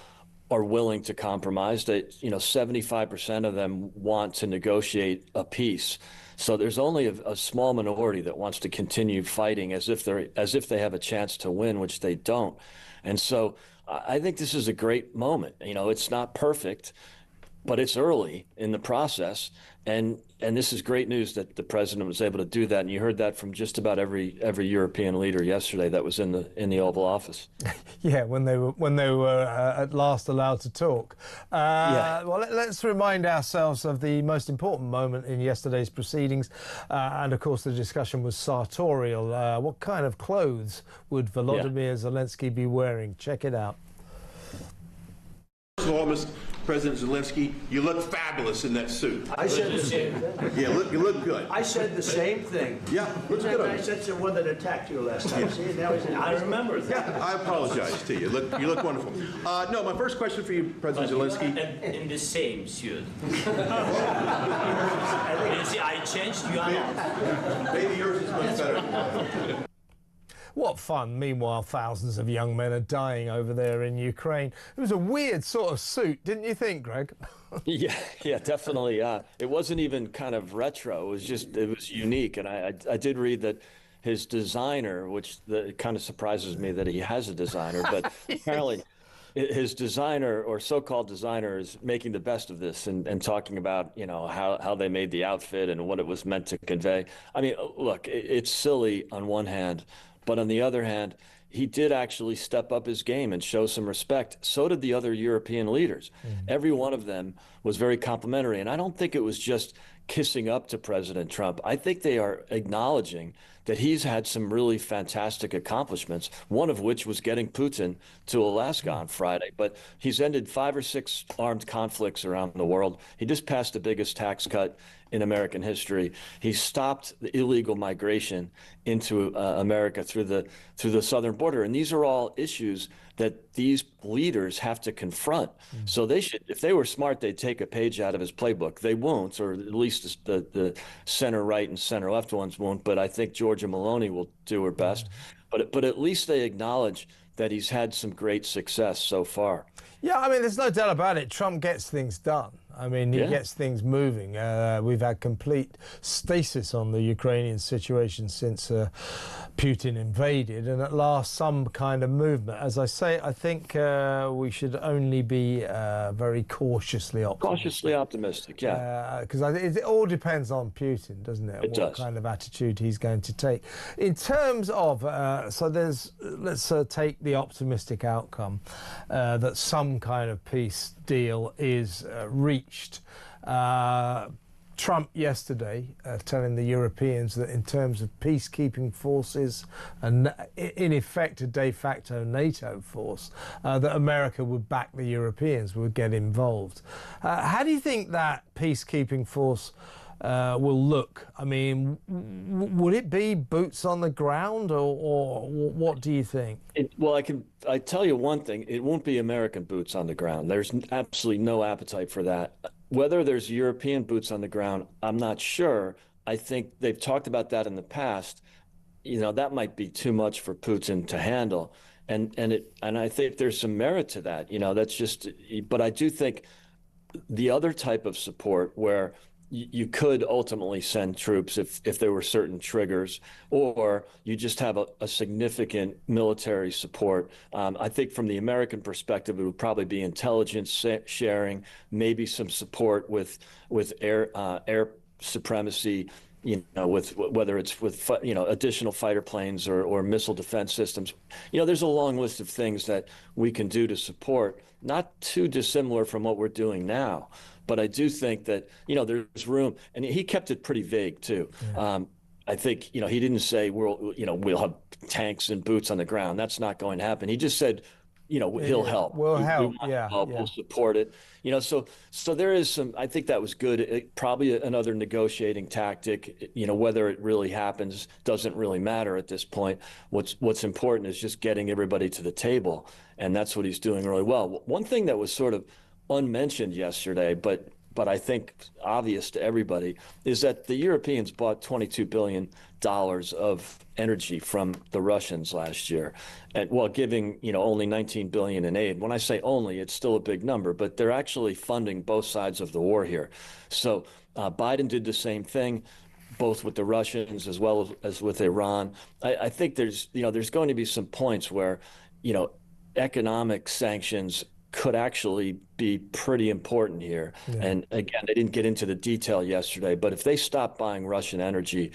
Speaker 19: are willing to compromise. That 75% of them want to negotiate a peace. So there's only a small minority that wants to continue fighting as if they have a chance to win, which they don't. And so I think this is a great moment. It's not perfect. but it's early in the process, and this is great news that the president was able to do that. And you heard that from just about every European leader yesterday that was in the Oval Office.
Speaker 2: Yeah, when they were at last allowed to talk. Well, let's remind ourselves of the most important moment in yesterday's proceedings, and of course the discussion was sartorial. What kind of clothes would Volodymyr Zelensky be wearing? Check it out.
Speaker 20: First of all, Mr. President Zelensky, you look fabulous in that suit.
Speaker 4: I said the same thing.
Speaker 20: Yeah, you look good.
Speaker 4: I said the same thing.
Speaker 20: Yeah, looks good.
Speaker 4: I said to the one that attacked you last time. See, now he's I remember that.
Speaker 20: Yeah, I apologize to you. You look wonderful. No, my first question for you, President Zelensky.
Speaker 21: In the same suit. I changed, you are not.
Speaker 20: Maybe yours is much better.
Speaker 2: What fun. Meanwhile, thousands of young men are dying over there in Ukraine. It was a weird sort of suit, didn't you think, Greg?
Speaker 19: Yeah, definitely. It wasn't even kind of retro. It was unique. And I did read that his designer, which it kind of surprises me that he has a designer, but apparently his designer or so-called designer is making the best of this and talking about, how they made the outfit and what it was meant to convey. I mean, look, it's silly on one hand, but on the other hand, he did actually step up his game and show some respect. So did the other European leaders. Every one of them was very complimentary. And I don't think it was just kissing up to President Trump. I think they are acknowledging that he's had some really fantastic accomplishments, one of which was getting Putin to Alaska on Friday. But he's ended 5 or 6 armed conflicts around the world. He just passed the biggest tax cut in American history. He stopped the illegal migration into America through the southern border. And these are all issues that these leaders have to confront. So they should, if they were smart, they'd take a page out of his playbook. They won't, or at least the center right and center left ones won't. But I think Georgia Maloney will do her best. But at least they acknowledge that he's had some great success so far.
Speaker 2: Yeah, I mean, there's no doubt about it. Trump gets things done. I mean, he gets things moving. We've had complete stasis on the Ukrainian situation since Putin invaded, and at last some kind of movement. As I say, I think we should only be very cautiously optimistic.
Speaker 19: Cautiously optimistic, yeah.
Speaker 2: Because it all depends on Putin, doesn't it?
Speaker 19: It does.
Speaker 2: What kind of attitude he's going to take. In terms of, let's take the optimistic outcome that some kind of peace deal is reached. Trump yesterday telling the Europeans that in terms of peacekeeping forces and in effect a de facto NATO force, that America would back the Europeans, would get involved. How do you think that peacekeeping force will look? I mean, would it be boots on the ground, or what do you think?
Speaker 19: I tell you one thing, it won't be American boots on the ground. There's absolutely no appetite for that. Whether there's European boots on the ground, I'm not sure. I think they've talked about that in the past. That might be too much for Putin to handle. And I think there's some merit to that. That's just, but I do think the other type of support where you could ultimately send troops if there were certain triggers, or you just have a significant military support. I think from the American perspective, it would probably be intelligence sharing, maybe some support with air supremacy, with whether it's with additional fighter planes or missile defense systems. There's a long list of things that we can do to support, not too dissimilar from what we're doing now. But I do think that, there's room, and he kept it pretty vague too. Yeah. I think, he didn't say we'll have tanks and boots on the ground. That's not going to happen. He just said, he'll help.
Speaker 2: We'll help.
Speaker 19: We'll support it. So there is some. I think that was good. Probably another negotiating tactic. Whether it really happens doesn't really matter at this point. What's important is just getting everybody to the table, and that's what he's doing really well. One thing that was sort of unmentioned yesterday, but I think obvious to everybody, is that the Europeans bought $22 billion of energy from the Russians last year, and while giving only $19 billion in aid. When I say only, it's still a big number, but they're actually funding both sides of the war here. So Biden did the same thing, both with the Russians as well as with Iran. I think there's going to be some points where economic sanctions could actually be pretty important here.
Speaker 2: Yeah.
Speaker 19: And again, they didn't get into the detail yesterday, but if they stop buying Russian energy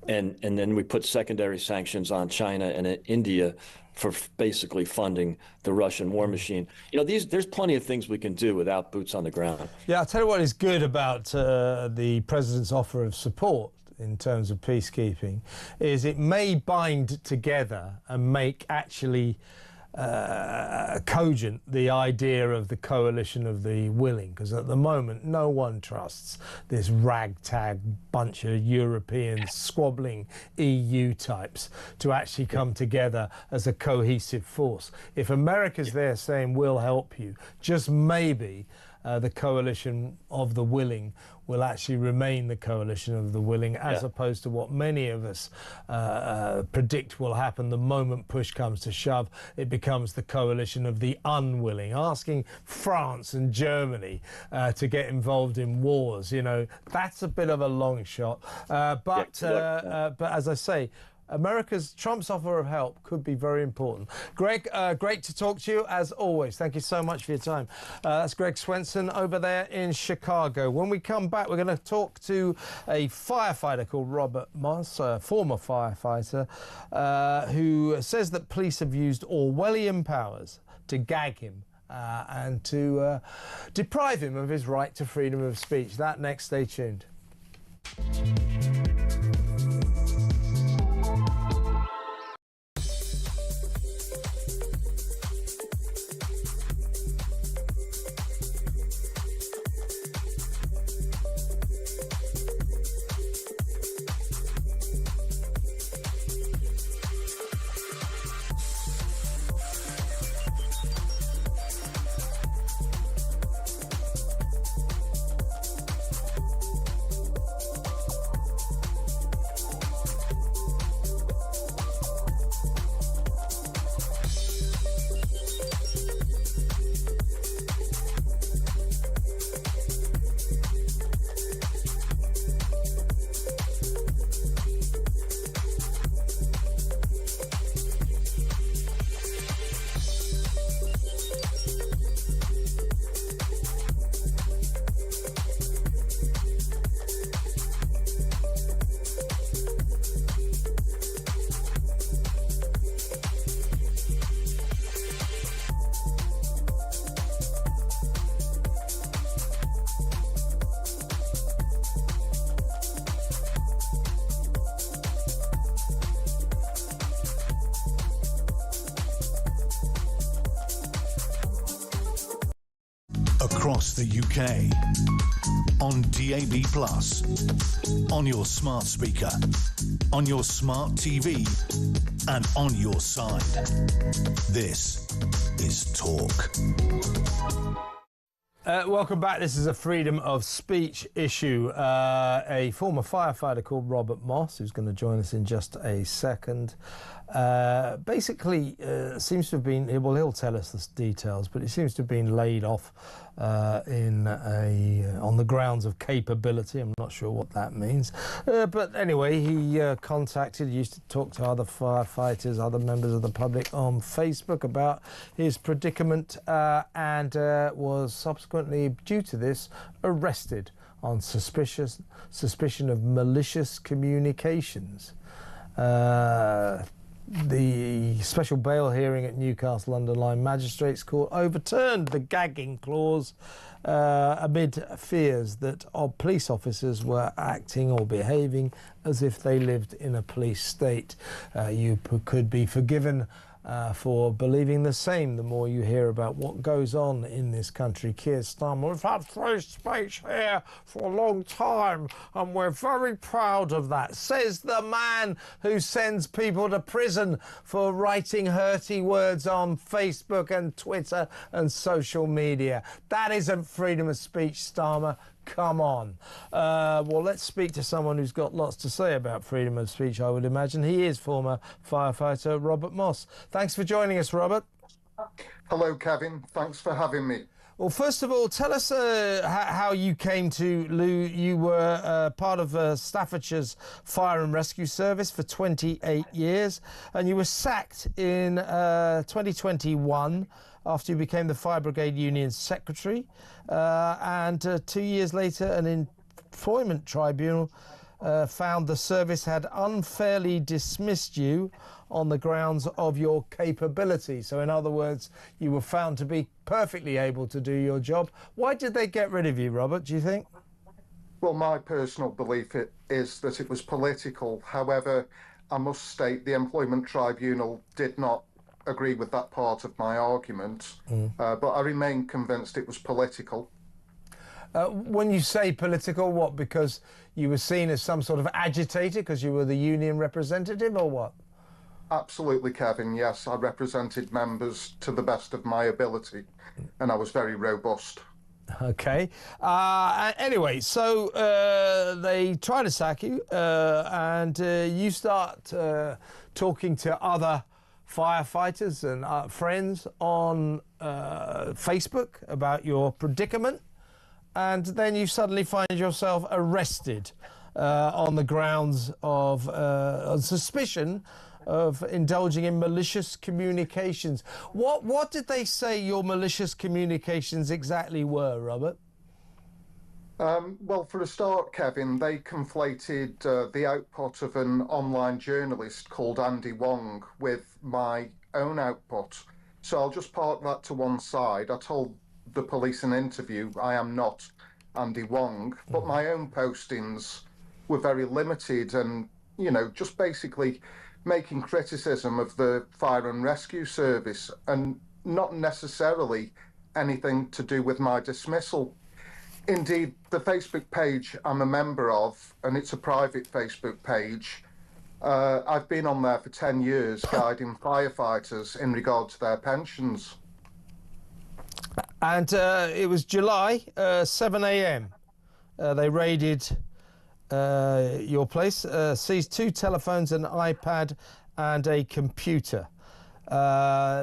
Speaker 19: and then we put secondary sanctions on China and India for basically funding the Russian war machine, there's plenty of things we can do without boots on the ground.
Speaker 2: Yeah, I'll tell you what is good about the president's offer of support in terms of peacekeeping is it may bind together and make actually cogent the idea of the coalition of the willing, because at the moment no one trusts this ragtag bunch of Europeans squabbling EU types to actually come together as a cohesive force. If America's there saying we'll help you, just maybe the coalition of the willing will actually remain the coalition of the willing, as opposed to what many of us predict will happen the moment push comes to shove. It becomes the coalition of the unwilling, asking France and Germany to get involved in wars. That's a bit of a long shot. But as I say, Trump's offer of help could be very important. Greg, great to talk to you as always. Thank you so much for your time. That's Greg Swenson over there in Chicago. When we come back, we're going to talk to a firefighter called Robert Moss, a former firefighter, who says that police have used Orwellian powers to gag him and to deprive him of his right to freedom of speech. That next, stay tuned.
Speaker 1: Across the UK, on DAB+, on your smart speaker, on your smart TV, and on your side. This is Talk.
Speaker 2: Welcome back. This is a freedom of speech issue. A former firefighter called Robert Moss, who's going to join us in just a second, basically seems to have been, he'll tell us the details, but it seems to have been laid off on the grounds of capability. I'm not sure what that means. But anyway, he used to talk to other firefighters, other members of the public on Facebook about his predicament and was subsequently, due to this, arrested on suspicion of malicious communications. The special bail hearing at Newcastle Underline Magistrates Court overturned the gagging clause amid fears that police officers were acting or behaving as if they lived in a police state. You could be forgiven for believing the same the more you hear about what goes on in this country. Keir Starmer, we've had free speech here for a long time and we're very proud of that, says the man who sends people to prison for writing hurty words on Facebook and Twitter and social media. That isn't freedom of speech, Starmer. Come on. Well, let's speak to someone who's got lots to say about freedom of speech, I would imagine. He is former firefighter Robert Moss. Thanks for joining us, Robert.
Speaker 5: Hello, Kevin. Thanks for having me.
Speaker 2: Well, first of all, tell us how you came to, you were part of Staffordshire's Fire and Rescue Service for 28 years, and you were sacked in 2021 after you became the Fire Brigade Union Secretary. And 2 years later, an employment tribunal found the service had unfairly dismissed you on the grounds of your capability. So in other words, you were found to be perfectly able to do your job. Why did they get rid of you, Robert, do you think?
Speaker 5: Well, my personal belief is that it was political. However, I must state the employment tribunal did not agree with that part of my argument, but I remain convinced it was political.
Speaker 2: When you say political, what? Because you were seen as some sort of agitator because you were the union representative, or what?
Speaker 5: Absolutely, Kevin. Yes, I represented members to the best of my ability, and I was very robust.
Speaker 2: Okay. Anyway, so they try to sack you, and you start talking to other firefighters and friends on Facebook about your predicament, and then you suddenly find yourself arrested on the grounds of suspicion of indulging in malicious communications. What did they say your malicious communications exactly were, Robert?
Speaker 5: Well, for a start, Kevin, they conflated the output of an online journalist called Andy Wong with my own output. So I'll just park that to one side. I told the police in an interview I am not Andy Wong, but my own postings were very limited and, you know, just basically making criticism of the fire and rescue service and not necessarily anything to do with my dismissal. Indeed, the Facebook page I'm a member of, and it's a private Facebook page, I've been on there for 10 years guiding firefighters in regard to their pensions.
Speaker 2: And it was July, 7 a.m. They raided your place, seized 2 telephones, an iPad and a computer,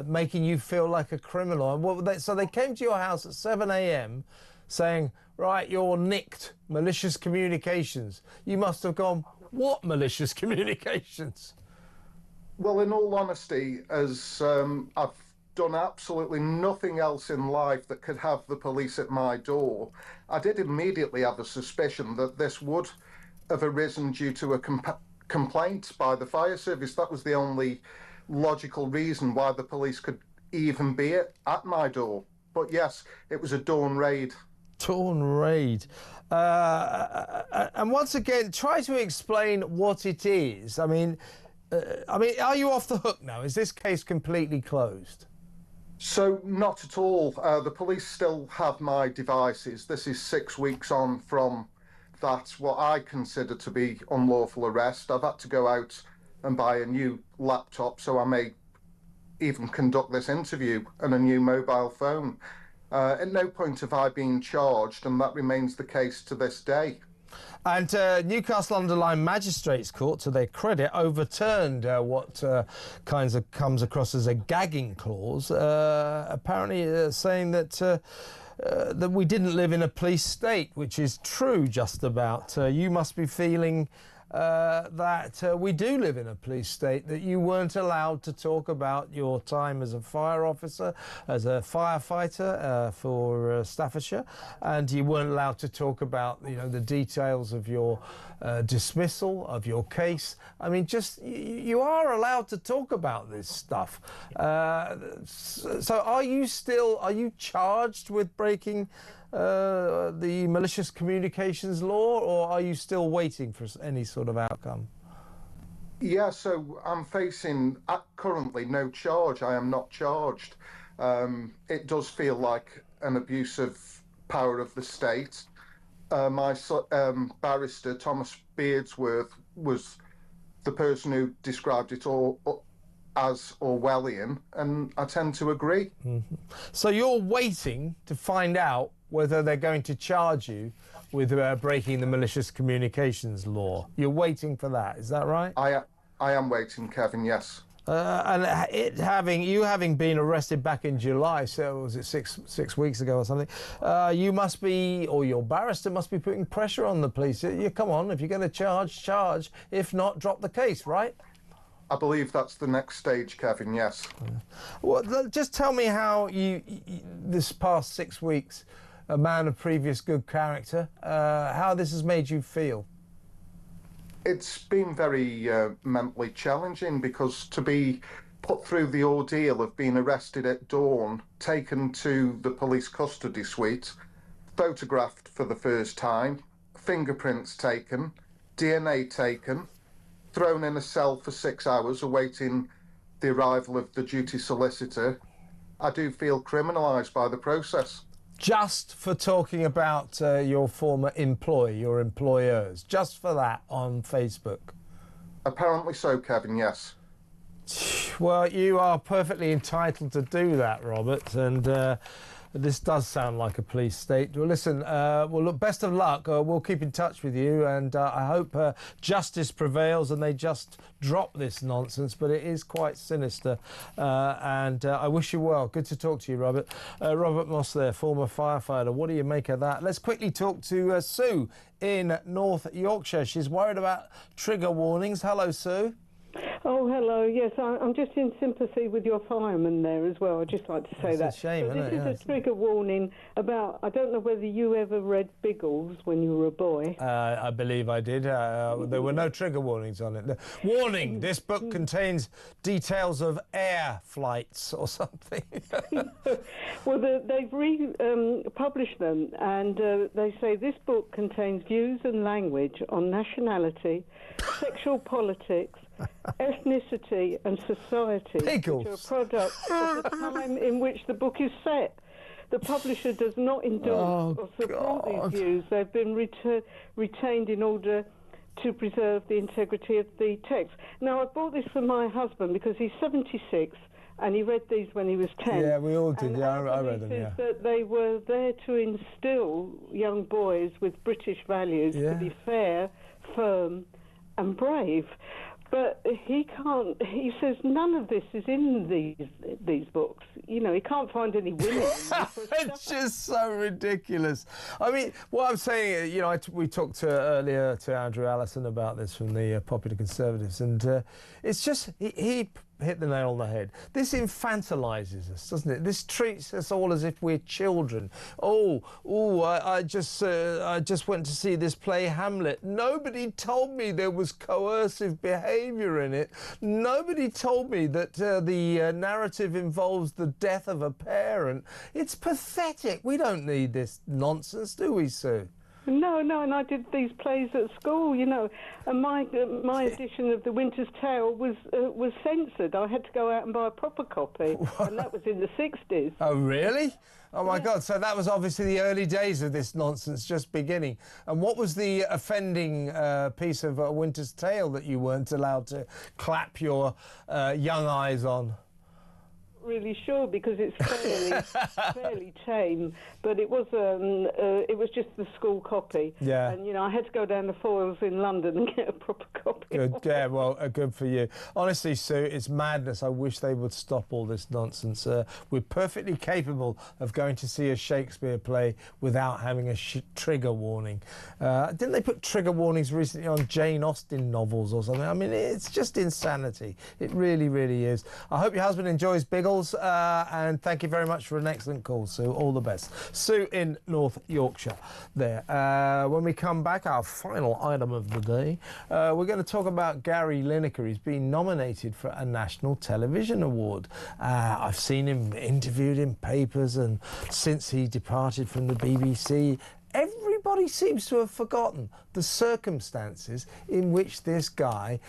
Speaker 2: making you feel like a criminal. So they came to your house at 7 a.m. saying, right, you're nicked, malicious communications. You must have gone, what malicious communications?
Speaker 5: Well, in all honesty, as I've done absolutely nothing else in life that could have the police at my door, I did immediately have a suspicion that this would have arisen due to a complaint by the fire service. That was the only logical reason why the police could even be at my door. But yes, it was a dawn raid.
Speaker 2: Dawn raid. And once again, try to explain what it is. I mean, are you off the hook now? Is this case completely closed?
Speaker 5: So not at all. The police still have my devices. This is 6 weeks on from that, what I consider to be unlawful arrest. I've had to go out and buy a new laptop so I may even conduct this interview, and a new mobile phone. At no point have I been charged, and that remains the case to this day.
Speaker 2: And Newcastle Underline Magistrates Court, to their credit, overturned what comes across as a gagging clause, apparently saying that that we didn't live in a police state, which is true just about. You must be feeling that we do live in a police state, that you weren't allowed to talk about your time as a fire officer, as a firefighter for Staffordshire, and you weren't allowed to talk about, you know, the details of your dismissal, of your case. I mean, just you are allowed to talk about this stuff. So are you charged with breaking the malicious communications law, or are you still waiting for any sort of outcome?
Speaker 5: Yeah, so I'm facing currently no charge. I am not charged. It does feel like an abuse of power of the state. My barrister, Thomas Beardsworth, was the person who described it all as Orwellian, and I tend to agree.
Speaker 2: Mm-hmm. So you're waiting to find out whether they're going to charge you with breaking the malicious communications law. You're waiting for that, is that right?
Speaker 5: I am waiting, Kevin, yes.
Speaker 2: And you having been arrested back in July, so was it six weeks ago or something, you must be, or your barrister must be putting pressure on the police. You come on, if you're going to charge. If not, drop the case, right?
Speaker 5: I believe that's the next stage, Kevin, yes.
Speaker 2: Well, just tell me how you this past 6 weeks, a man of previous good character, how this has made you feel.
Speaker 5: It's been very mentally challenging, because to be put through the ordeal of being arrested at dawn, taken to the police custody suite, photographed for the first time, fingerprints taken, DNA taken, thrown in a cell for 6 hours awaiting the arrival of the duty solicitor, I do feel criminalised by the process.
Speaker 2: Just for talking about your former employee, your employers, just for that on Facebook?
Speaker 5: Apparently so, Kevin, yes.
Speaker 2: Well, you are perfectly entitled to do that, Robert, and this does sound like a police state. Well, listen, well, look, best of luck. We'll keep in touch with you, and I hope justice prevails and they just drop this nonsense, but it is quite sinister, and I wish you well. Good to talk to you, Robert. Robert Moss there, former firefighter. What do you make of that? Let's quickly talk to Sue in North Yorkshire. She's worried about trigger warnings. Hello, Sue.
Speaker 3: Oh, hello. Yes, I'm just in sympathy with your fireman there as well. I'd just like to say that.
Speaker 2: It's a shame,
Speaker 3: so
Speaker 2: isn't it?
Speaker 3: This is a trigger warning about, I don't know whether you ever read Biggles when you were a boy.
Speaker 2: I believe I did. There were no trigger warnings on it. Warning, this book contains details of air flights or something.
Speaker 3: Well, they've published them, and they say this book contains views and language on nationality, sexual politics, ethnicity and society,
Speaker 2: Pickles.
Speaker 3: which are a product of the time in which the book is set. The publisher does not endorse or support these views. They've been retained in order to preserve the integrity of the text. Now, I bought this for my husband because he's 76 and he read these when he was 10.
Speaker 2: Yeah, we all did.
Speaker 3: And
Speaker 2: Yeah, I read them, yeah.
Speaker 3: that they were there to instill young boys with British values to be fair, firm and brave. But he can't. He says none of this is in these books. You know, he can't find any women.
Speaker 2: It's just so ridiculous. I mean, what I'm saying, you know, we talked earlier to Andrew Allison about this from the Popular Conservatives, and it's just he hit the nail on the head. This infantilizes us, doesn't it? This treats us all as if we're children. I just went to see this play Hamlet. Nobody told me there was coercive behaviour in it. Nobody told me that the narrative involves the death of a parent. It's pathetic. We don't need this nonsense, do we, Sue?
Speaker 3: No, and I did these plays at school, you know, and my edition of The Winter's Tale was censored. I had to go out and buy a proper copy, and that was in the 60s.
Speaker 2: Oh, really? Oh, my God. So that was obviously the early days of this nonsense just beginning. And what was the offending piece of Winter's Tale that you weren't allowed to clap your young eyes on?
Speaker 3: Really sure, because it's fairly tame, but it was just the school copy.
Speaker 2: Yeah.
Speaker 3: And you know, I had to go down to Foyles in London and get a proper copy.
Speaker 2: Good, yeah, well, good for you. Honestly, Sue, it's madness. I wish they would stop all this nonsense. We're perfectly capable of going to see a Shakespeare play without having a trigger warning. Didn't they put trigger warnings recently on Jane Austen novels or something? I mean, it's just insanity. It really, really is. I hope your husband enjoys Biggles. And thank you very much for an excellent call, Sue. All the best. Sue in North Yorkshire there. When we come back, our final item of the day, we're going to talk about Gary Lineker. He's been nominated for a National Television Award. I've seen him interviewed in papers, and since he departed from the BBC, everybody seems to have forgotten the circumstances in which this guy,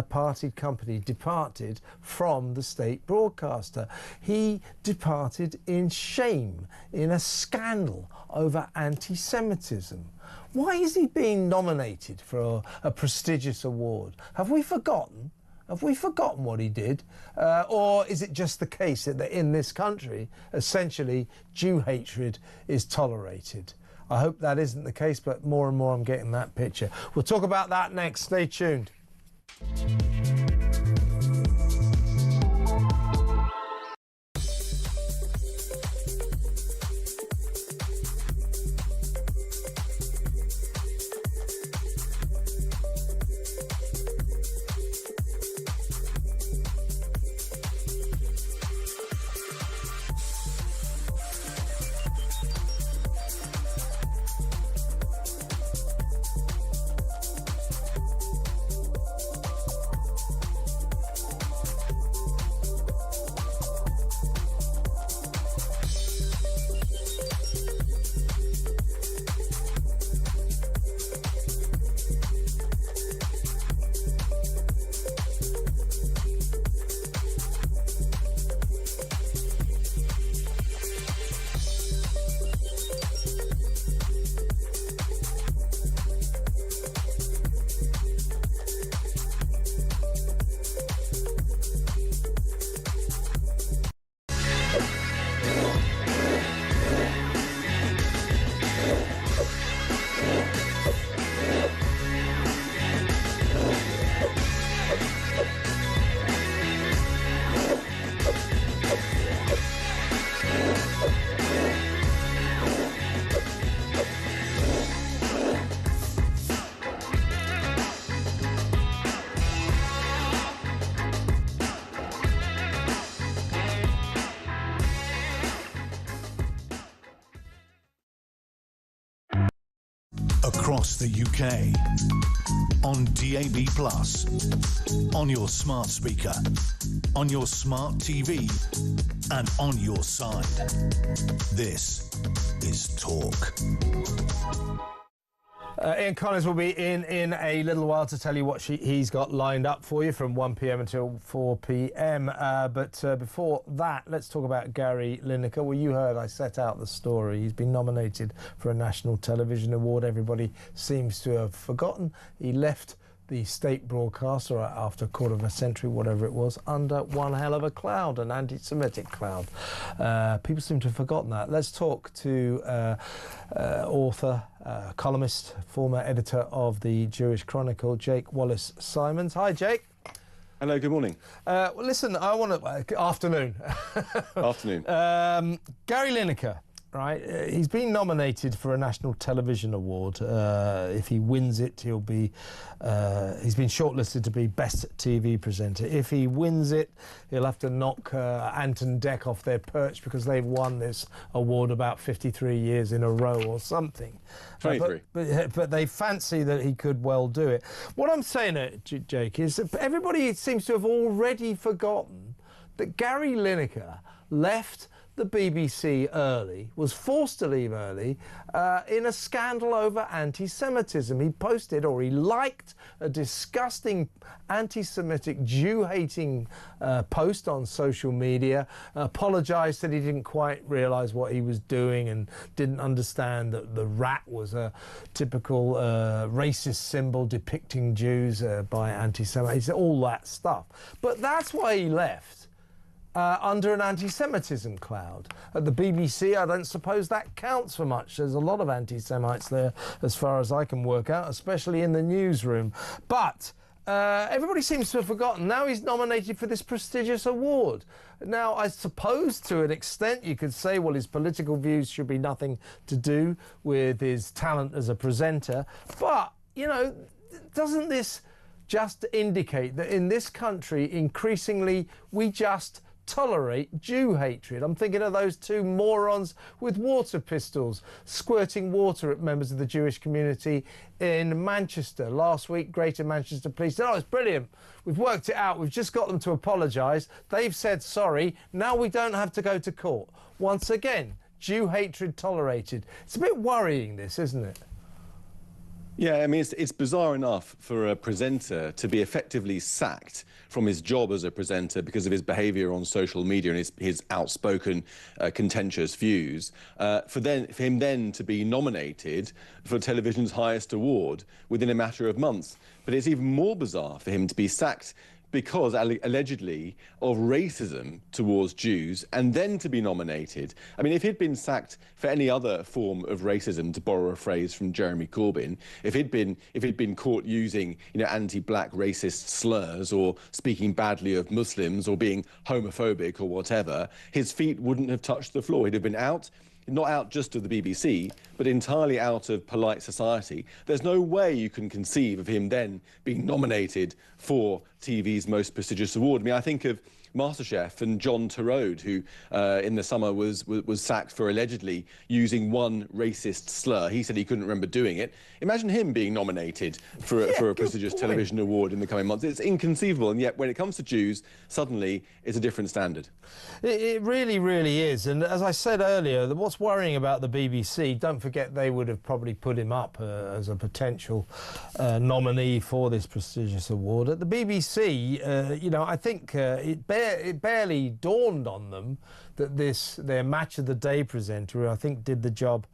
Speaker 2: party company, departed from the state broadcaster. He departed in shame, in a scandal over anti-Semitism. Why is he being nominated for a prestigious award? Have we forgotten? Have we forgotten what he did? Or is it just the case that in this country, essentially, Jew hatred is tolerated? I hope that isn't the case, but more and more I'm getting that picture. We'll talk about that next. Stay tuned.
Speaker 1: across the UK, on DAB+, on your smart speaker, on your smart TV, and on your side. This is Talk.
Speaker 2: Ian Collins will be in a little while to tell you what he's got lined up for you from 1 p.m. until 4 p.m. But before that, let's talk about Gary Lineker. Well, you heard I set out the story. He's been nominated for a National Television Award. Everybody seems to have forgotten. He left the state broadcaster after a quarter of a century, whatever it was, under one hell of a cloud, an anti-Semitic cloud. People seem to have forgotten that. Let's talk to author, columnist, former editor of the Jewish Chronicle, Jake Wallace-Simons. Hi, Jake.
Speaker 7: Hello, good morning.
Speaker 2: Well, listen, I want to... afternoon.
Speaker 7: Afternoon.
Speaker 2: Gary Lineker. Right, he's been nominated for a National Television Award. If he wins it, he'll be. He's been shortlisted to be Best TV Presenter. If he wins it, he'll have to knock Ant and Dec off their perch because they've won this award about 53 years in a row or something.
Speaker 7: 23.
Speaker 2: But they fancy that he could well do it. What I'm saying, Jake, is that everybody seems to have already forgotten that Gary Lineker left the BBC early, was forced to leave early in a scandal over anti-Semitism. He posted, or he liked, a disgusting anti-Semitic, Jew-hating post on social media, apologised that he didn't quite realise what he was doing and didn't understand that the rat was a typical racist symbol depicting Jews by anti-Semites, all that stuff. But that's why he left. Under an anti-Semitism cloud. At the BBC, I don't suppose that counts for much. There's a lot of anti-Semites there, as far as I can work out, especially in the newsroom. But everybody seems to have forgotten. Now he's nominated for this prestigious award. Now, I suppose to an extent you could say, well, his political views should be nothing to do with his talent as a presenter. But, you know, doesn't this just indicate that in this country, increasingly, we just tolerate Jew hatred? I'm thinking of those two morons with water pistols squirting water at members of the Jewish community in Manchester. Last week, Greater Manchester Police said, oh, it's brilliant. We've worked it out. We've just got them to apologise. They've said sorry. Now we don't have to go to court. Once again, Jew hatred tolerated. It's a bit worrying, this, isn't it?
Speaker 7: Yeah, I mean, it's bizarre enough for a presenter to be effectively sacked from his job as a presenter because of his behaviour on social media and his outspoken, contentious views, for him then to be nominated for television's highest award within a matter of months. But it's even more bizarre for him to be sacked because allegedly of racism towards Jews, and then to be nominated. I mean, if he'd been sacked for any other form of racism, to borrow a phrase from Jeremy Corbyn, if he'd been caught using, you know, anti-black racist slurs or speaking badly of Muslims or being homophobic or whatever, his feet wouldn't have touched the floor. He'd have been out. Not out just of the BBC, but entirely out of polite society. There's no way you can conceive of him then being nominated for TV's most prestigious award. I mean, I think of MasterChef and John Turode, who in the summer was sacked for allegedly using one racist slur. He said he couldn't remember doing it. Imagine him being nominated for a prestigious television award in the coming months. It's inconceivable, and yet when it comes to Jews, suddenly it's a different standard.
Speaker 2: It really, really is. And as I said earlier, what's worrying about the BBC, don't forget they would have probably put him up as a potential nominee for this prestigious award. At the BBC, you know, I think it barely dawned on them that their Match of the Day presenter, who I think did the job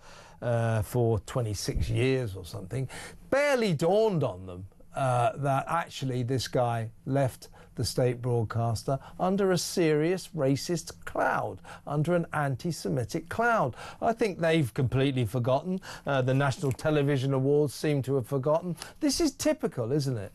Speaker 2: for 26 years or something, barely dawned on them that actually this guy left the state broadcaster under a serious racist cloud, under an anti-Semitic cloud. I think they've completely forgotten. The National Television Awards seem to have forgotten. This is typical, isn't it?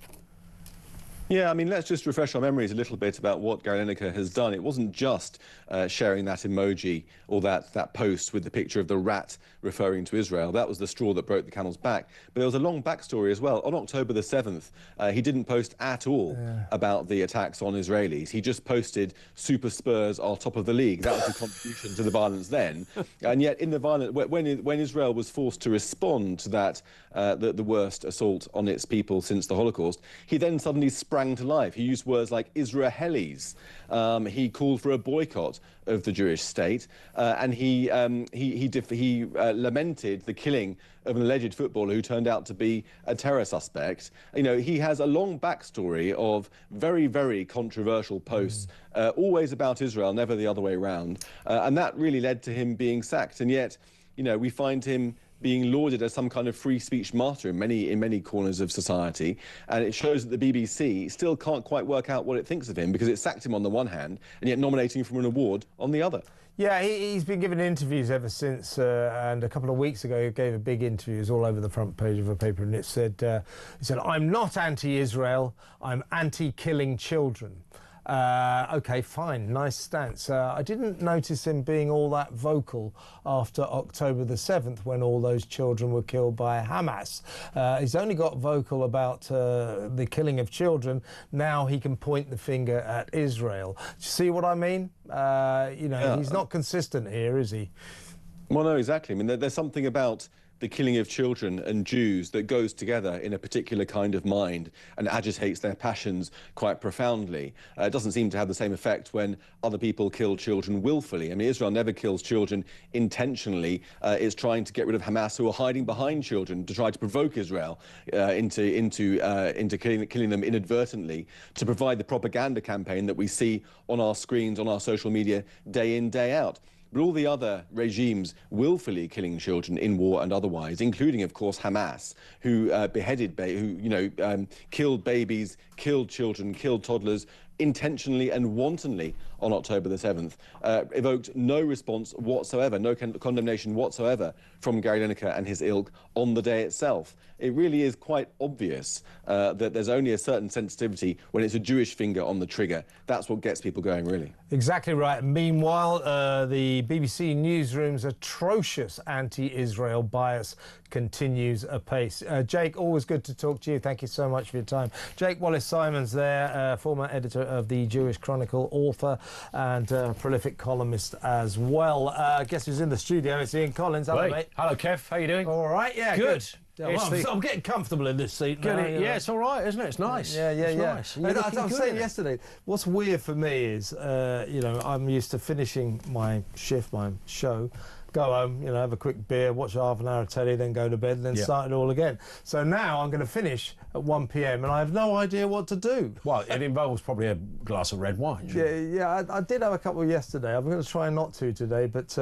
Speaker 7: Yeah, I mean, let's just refresh our memories a little bit about what Gary Lineker has done. It wasn't just sharing that emoji or that post with the picture of the rat referring to Israel. That was the straw that broke the camel's back. But there was a long backstory as well. On October the 7th, he didn't post at all about the attacks on Israelis. He just posted Super Spurs are top of the league. That was the contribution to the violence then. And yet, in the violence, when Israel was forced to respond to that, the worst assault on its people since the Holocaust, he then suddenly sprang to life. He used words like Israelis. He called for a boycott of the Jewish state, and he lamented the killing of an alleged footballer who turned out to be a terror suspect. You know, he has a long backstory of very, very controversial posts, always about Israel, never the other way around, and that really led to him being sacked. And yet, you know, we find him being lauded as some kind of free speech martyr in many corners of society, and it shows that the BBC still can't quite work out what it thinks of him, because it sacked him on the one hand and yet nominating him for an award on the other.
Speaker 2: Yeah, he's been giving interviews ever since, and a couple of weeks ago he gave a big interview. It was all over the front page of a paper, and it said, "I'm not anti-Israel, I'm anti-killing children." OK, fine, nice stance. I didn't notice him being all that vocal after October the 7th, when all those children were killed by Hamas. He's only got vocal about the killing of children. Now he can point the finger at Israel. Do you see what I mean? You know, he's not consistent here, is he?
Speaker 7: Well, no, exactly. I mean, there's something about the killing of children and Jews that goes together in a particular kind of mind and agitates their passions quite profoundly. It doesn't seem to have the same effect when other people kill children willfully. I mean, Israel never kills children intentionally. It's trying to get rid of Hamas, who are hiding behind children, to try to provoke Israel into killing them inadvertently, to provide the propaganda campaign that we see on our screens, on our social media, day in, day out. But all the other regimes willfully killing children in war and otherwise, including, of course, Hamas, who killed babies, killed children, killed toddlers, intentionally and wantonly on October the 7th, evoked no response whatsoever, no condemnation whatsoever from Gary Lineker and his ilk on the day itself. It really is quite obvious that there's only a certain sensitivity when it's a Jewish finger on the trigger. That's what gets people going, really.
Speaker 2: Exactly right. Meanwhile, the BBC Newsroom's atrocious anti-Israel bias continues apace. Jake, always good to talk to you. Thank you so much for your time. Jake Wallace-Simons there, former editor of the Jewish Chronicle, author and prolific columnist as well. Guess who's in the studio? It's Ian Collins. Hello, mate.
Speaker 8: Hello, Kev. How you doing?
Speaker 2: All right, yeah, good. Yeah, well, I'm getting comfortable in this seat now.
Speaker 8: Yeah, it's all right, isn't it? It's nice.
Speaker 2: Nice. I was saying yesterday, what's weird for me is, you know, I'm used to finishing my shift, my show, go home, you know, have a quick beer, watch half an hour of telly, then go to bed, and then start it all again. So now I'm going to finish at 1 p.m. and I have no idea what to do.
Speaker 8: Well, it involves probably a glass of red wine.
Speaker 2: I did have a couple yesterday. I'm going to try not to today, but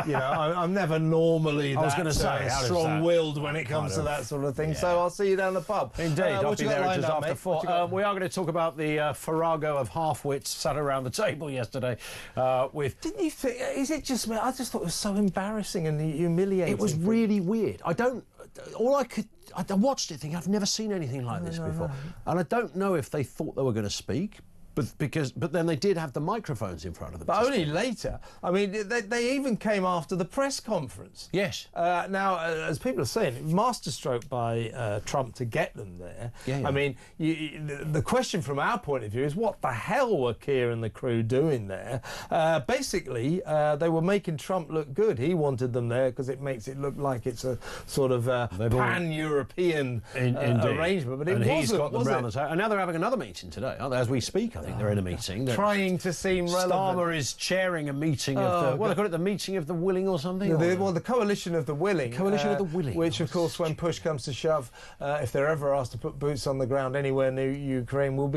Speaker 2: you know, I'm never normally strong-willed when it comes to that sort of thing. Yeah. So I'll see you down the pub.
Speaker 8: Indeed, I'll be there just after 4. We are going to talk about the farrago of half-wits sat around the table yesterday.
Speaker 2: Didn't you think? Is it just me? I just thought it was so embarrassing and humiliating.
Speaker 8: It was really weird. I watched it thinking, I've never seen anything like this before. And I don't know if they thought they were going to speak, but then they did have the microphones in front of them.
Speaker 2: But only later. I mean, they even came after the press conference.
Speaker 8: Yes.
Speaker 2: Now, as people are saying, masterstroke by Trump to get them there. I mean, the question from our point of view is, what the hell were Keir and the crew doing there? Basically, they were making Trump look good. He wanted them there because it makes it look like it's a sort of pan-European arrangement. But it wasn't,
Speaker 8: he's got them round the table. And now they're having another meeting today, aren't they? As we speak, I think they're in a meeting.
Speaker 2: Trying to seem relevant.
Speaker 8: Starmer is chairing a meeting of the... they call it the meeting of the willing or something?
Speaker 2: The coalition of the willing.
Speaker 8: Coalition of the willing.
Speaker 2: Which, of course, when push comes to shove, if they're ever asked to put boots on the ground anywhere near Ukraine, will be